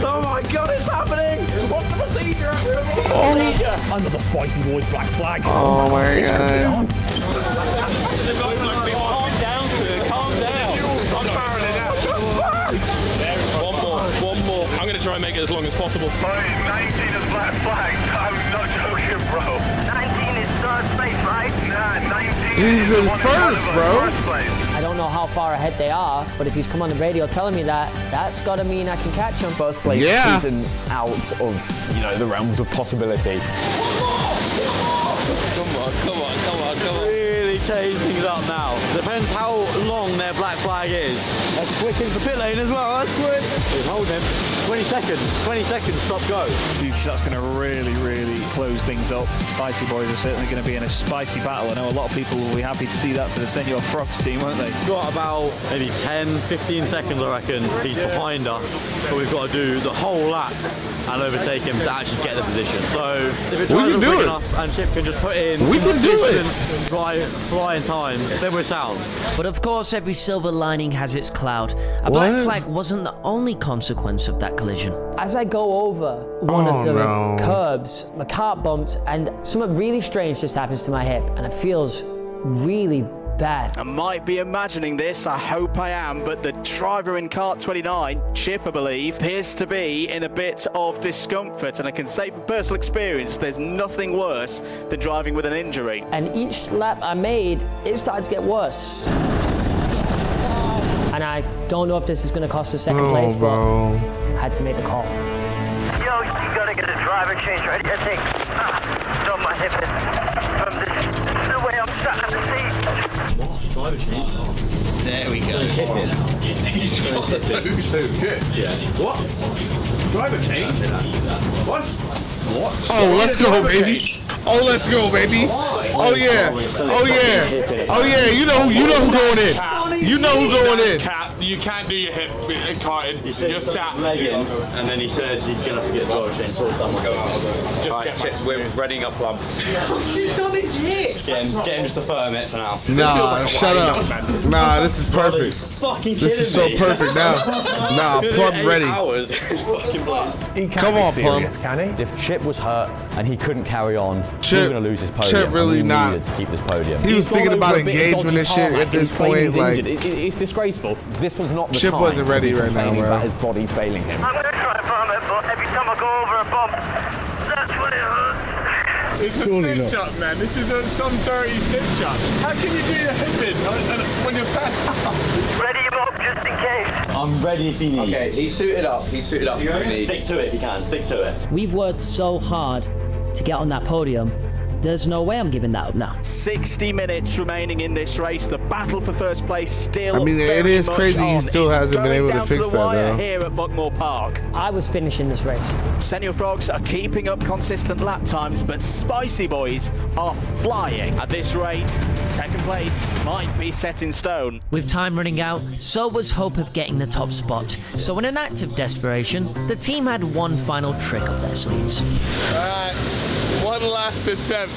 Speaker 3: Oh my god, it's happening! What's the procedure?
Speaker 4: Under the Spicy Boys black flag.
Speaker 1: Oh my god.
Speaker 3: Calm down, sir. Calm down.
Speaker 23: I'm barreling out. One more. I'm going to try and make it as long as possible.
Speaker 17: Bro, 19 is black flag. I'm not joking, bro. 19 is third place, right? Nah, 19
Speaker 1: He's in first, bro.
Speaker 2: I don't know how far ahead they are, but if he's come on the radio telling me that, that's got to mean I can catch him.
Speaker 5: First place isn't out of, you know, the realms of possibility.
Speaker 3: Come on.
Speaker 11: Really change things up now. Depends how long their black flag is. That's quick into pit lane as well. That's quick. He's holding him. 20 seconds, stop, go.
Speaker 10: That's going to really close things up. Spicy Boys are certainly going to be in a spicy battle. I know a lot of people will be happy to see that for the Senior Frogs team, won't they?
Speaker 11: Got about maybe 10-15 seconds, I reckon. He's behind us, but we've got to do the whole lap and overtake him to actually get the position. So if it tries to quick enough and Chip can just put in flying times, then we're sound.
Speaker 2: But of course, every silver lining has its cloud. allowed. A black flag wasn't the only consequence of that collision. As I go over one of the curbs, my car bumps and something really strange just happens to my hip and it feels really bad.
Speaker 14: I might be imagining this, I hope I am, but the driver in cart 29, Chip I believe, appears to be in a bit of discomfort, and I can say from personal experience there's nothing worse than driving with an injury.
Speaker 2: And each lap I made, it started to get worse. And I don't know if this is going to cost us second place, but I had to make the call.
Speaker 17: Yo, you gotta get a driver change ready. I think. Don't mind hip from the way I'm sat in the seat. What? Driver change? There we go. He's
Speaker 9: good. Yeah. What? Driver change? What? What?
Speaker 1: Oh, let's go, baby. Oh, let's go, baby. Oh yeah. Oh yeah. Oh yeah. You know who going in. You know who's going in.
Speaker 21: You can't do your hip carting. You're sat.
Speaker 7: And then he said you're gonna have to get the driver change.
Speaker 18: Just we're readying up plumb.
Speaker 7: She's done his hip. Get him just to firm it for now.
Speaker 1: Nah, shut up. Nah, this is perfect. This is so perfect now. Nah, Plum ready.
Speaker 11: Come on, Plum. If Chip was hurt and he couldn't carry on, he was going to lose his podium.
Speaker 1: Chip really not.
Speaker 11: Needed to keep this podium.
Speaker 1: He was thinking about engagement and shit at this point. Like,
Speaker 4: it's disgraceful. This was not the
Speaker 1: Chip
Speaker 4: time
Speaker 1: wasn't ready right now, bro.
Speaker 4: about his body failing him.
Speaker 17: I'm gonna try and farm it, but every time I go over a bump, that's when it hurts.
Speaker 21: It's a stick shot, man. This is some dirty stick shot. How can you do your hip in when you're sat down?
Speaker 17: Ready him up just in case.
Speaker 7: I'm ready if you need.
Speaker 18: Okay, he's suited up. He's suited up.
Speaker 7: Stick to it if you can. Stick to it.
Speaker 2: We've worked so hard to get on that podium. There's no way I'm giving that up now.
Speaker 14: 60 minutes remaining in this race. The battle for first place still.
Speaker 1: I mean, it is crazy he still hasn't been able to fix that, though.
Speaker 14: Here at Buckmore Park.
Speaker 2: I was finishing this race.
Speaker 14: Senior Frogs are keeping up consistent lap times, but Spicy Boys are flying. At this rate, second place might be set in stone.
Speaker 2: With time running out, so was hope of getting the top spot. So in an act of desperation, the team had one final trick up their sleeves.
Speaker 21: Alright, one last attempt.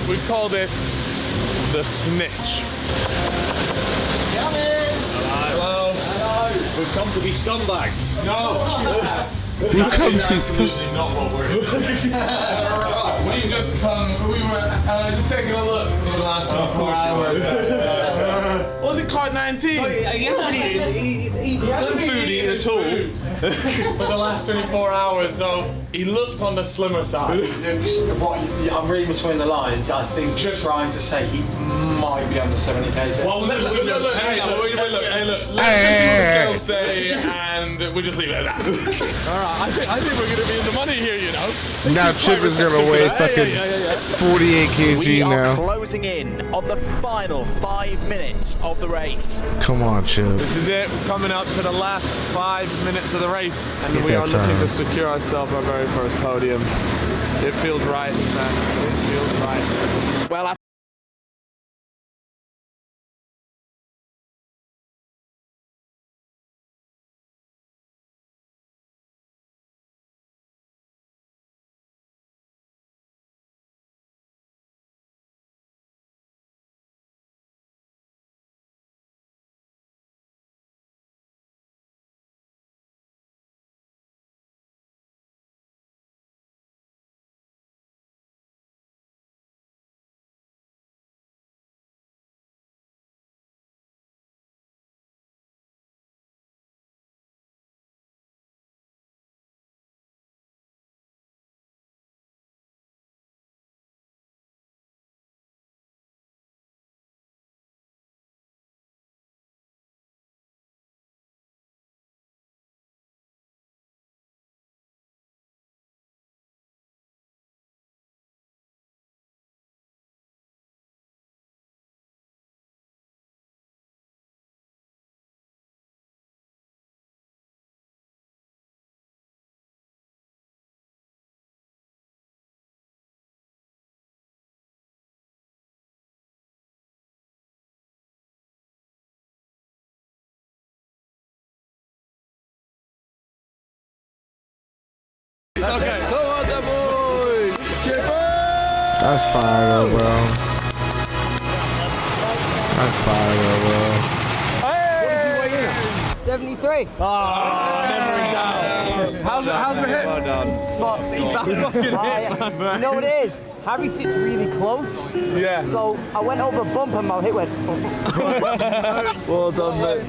Speaker 21: We call this the snitch. Hello. Hello.
Speaker 7: We've come to be scumbags.
Speaker 21: No.
Speaker 1: We've come to be
Speaker 21: scumbags. Not what we're We just come. We were just taking a look for the last 24 hours. Was it card 19?
Speaker 7: He hasn't
Speaker 21: hasn't food eaten at all for the last 24 hours, so he looks on the slimmer side.
Speaker 16: I'm reading between the lines. I think just trying to say he might be under 70 kg.
Speaker 21: Well, look, hey, look. Let's just see what the scales say, and we'll just leave it at that. All right, I think we're gonna be in the money here, you know.
Speaker 1: Now Chip is gonna weigh fucking 48 kg
Speaker 14: we
Speaker 1: now.
Speaker 14: are closing in on the final 5 minutes of the race.
Speaker 1: Come on, Chip.
Speaker 21: This is it. We're coming up to the last 5 minutes of the race, and
Speaker 1: Get
Speaker 21: we
Speaker 1: that
Speaker 21: are looking
Speaker 1: time.
Speaker 21: to secure ourselves our very first podium. It feels right, man. It feels right.
Speaker 14: Well, I
Speaker 21: Okay, come on, the boy!
Speaker 1: That's fire, though, bro. That's fire, though, bro.
Speaker 21: Hey!
Speaker 3: 73.
Speaker 21: How's the hit?
Speaker 3: Well done. You know what it is? Harry sits really close.
Speaker 21: Yeah.
Speaker 3: So I went over a bump and my hit went.
Speaker 21: Well done, mate.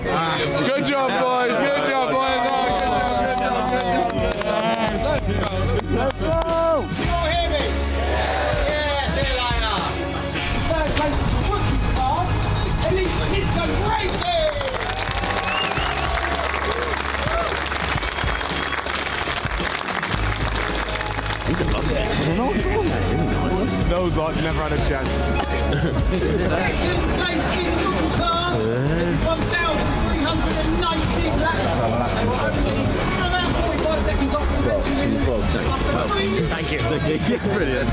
Speaker 21: Good job, boys. Good job, boys.
Speaker 3: Let's go.
Speaker 21: He's a lovely guy. Those guys never had a chance.
Speaker 3: Thank you.
Speaker 21: Brilliant.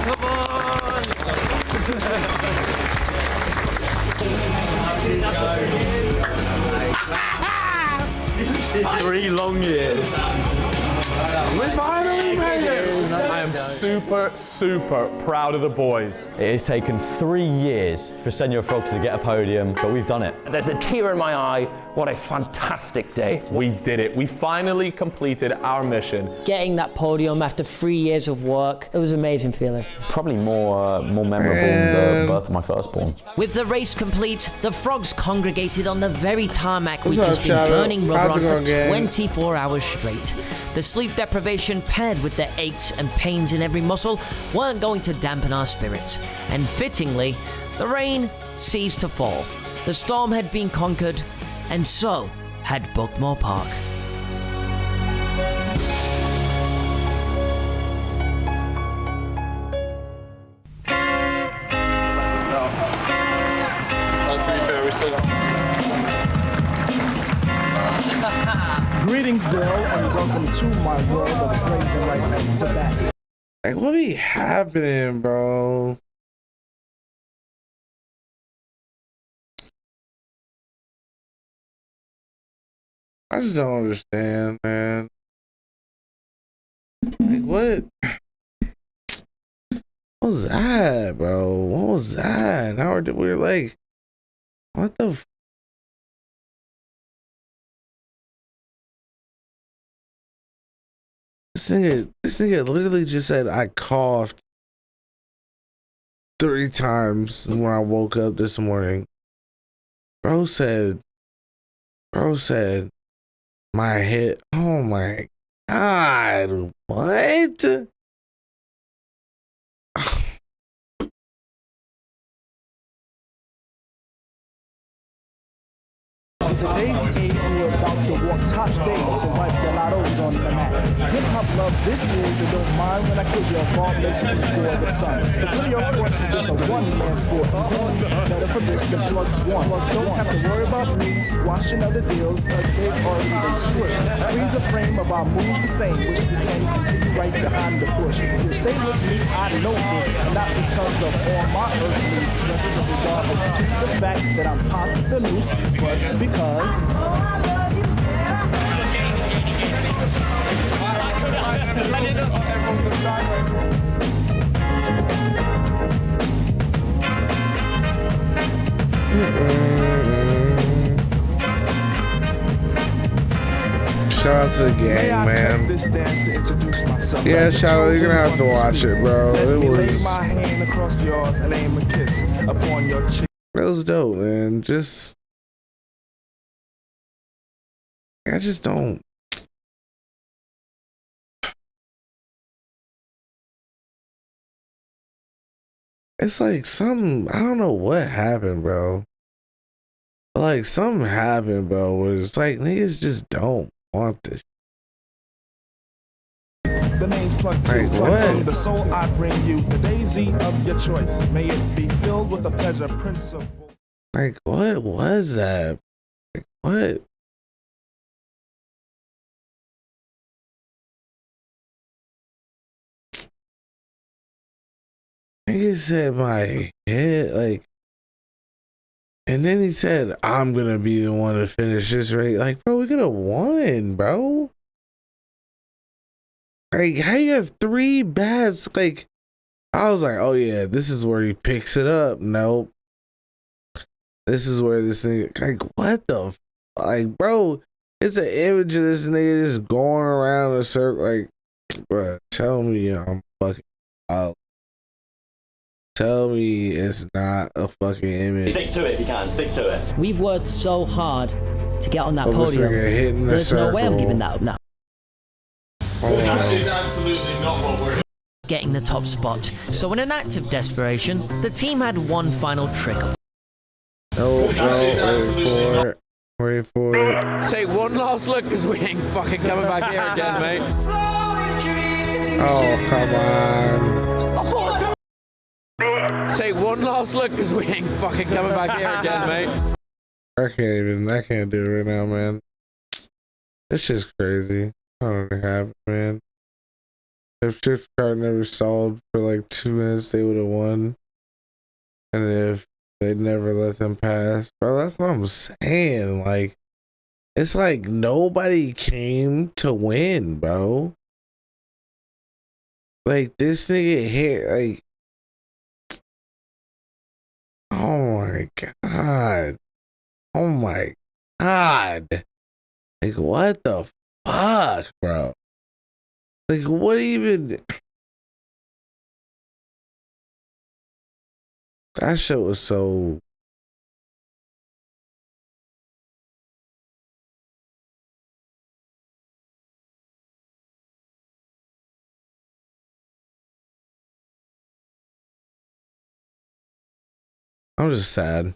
Speaker 3: Come on!
Speaker 21: 3 long years. We finally made it. I am super proud of the boys.
Speaker 11: It has taken 3 years for Senor Frogs to get a podium, but we've done it.
Speaker 13: There's a tear in my eye. What a fantastic day.
Speaker 9: We did it. We finally completed our mission.
Speaker 2: Getting that podium after 3 years of work, it was an amazing feeling.
Speaker 11: Probably more memorable than the birth of my firstborn.
Speaker 2: With the race complete, the frogs congregated on the very tarmac we'd
Speaker 1: What's up,
Speaker 2: just been
Speaker 1: Shadow?
Speaker 2: burning rubber
Speaker 1: How's it
Speaker 2: on
Speaker 1: going,
Speaker 2: for
Speaker 1: gang?
Speaker 2: 24 hours straight. The sleep deprivation paired with the aches and pains in every muscle weren't going to dampen our spirits. And fittingly, the rain ceased to fall. The storm had been conquered, and so had Buckmore Park.
Speaker 23: To be fair, we still
Speaker 12: Greetings, Bill, and welcome to my world of praise and right to back.
Speaker 1: Like, what be happening, bro? I just don't understand, man. Like, what? What was that, bro? What was that? Now we're like, what the? This nigga literally just said I coughed 3 times when I woke up this morning. Bro said, my head. Oh my God, what?
Speaker 12: Today's age, we're about to walk top stage and wipe the lottos on the map. Hip hop love this is, and don't mind when I kill your ball makes it before the sun. The video court is a one-man sport. Better for this than plug one. Don't have to worry about me squashing other deals, cause they've already been squished. Freeze the frame of our moves the same, which we can continue right behind the bush. You stay with me, I know this, and not because of all my earthly treasures, regardless to the fact that I'm past the noose, but because
Speaker 1: Shout out to the gang, man. Yeah, shout out. You're gonna have to watch it, bro. It was. That was dope, man. I just don't. It's like something, I don't know what happened, bro. But like something happened, bro, where it's like niggas just don't want this.
Speaker 12: the name's plugged to
Speaker 1: what?
Speaker 12: the soul I bring you, the daisy of your choice. May it be filled with a pleasure principle.
Speaker 1: Like, what was that? Like, what? Nigga said my head, like, and then he said, I'm gonna be the one to finish this race. Like, bro, we could have won, bro. Like, how you have 3 bats? Like, I was like, oh yeah, this is where he picks it up. Nope. This is where this nigga, like, what the, like, bro, it's an image of this nigga just going around a circle, like, bro, tell me I'm fucking out. Tell me it's not a fucking image.
Speaker 11: Stick to it if you can. Stick to it.
Speaker 2: We've worked so hard to get on that
Speaker 1: Of this
Speaker 2: podium.
Speaker 1: nigga hitting the
Speaker 2: There's no way I'm
Speaker 1: circle.
Speaker 2: giving that up now.
Speaker 23: That is absolutely not what we're.
Speaker 2: Getting the top spot. So in an act of desperation, the team had one final trick.
Speaker 1: No, wait for it. Wait for it.
Speaker 18: Take one last look because we ain't fucking coming back here again, mate.
Speaker 1: Oh, come on.
Speaker 18: Take one last look because we ain't fucking coming back here again, mate.
Speaker 1: I can't do it right now, man. It's just crazy. I don't know what happened, man. If Chip's car never stalled for like 2 minutes, they would have won. And if they never let them pass, bro, that's what I'm saying. Like, it's like nobody came to win, bro. Like, this nigga hit, like, oh my God. Oh my God. Like, what the fuck, bro? Like, what even? That shit was so. I'm just sad.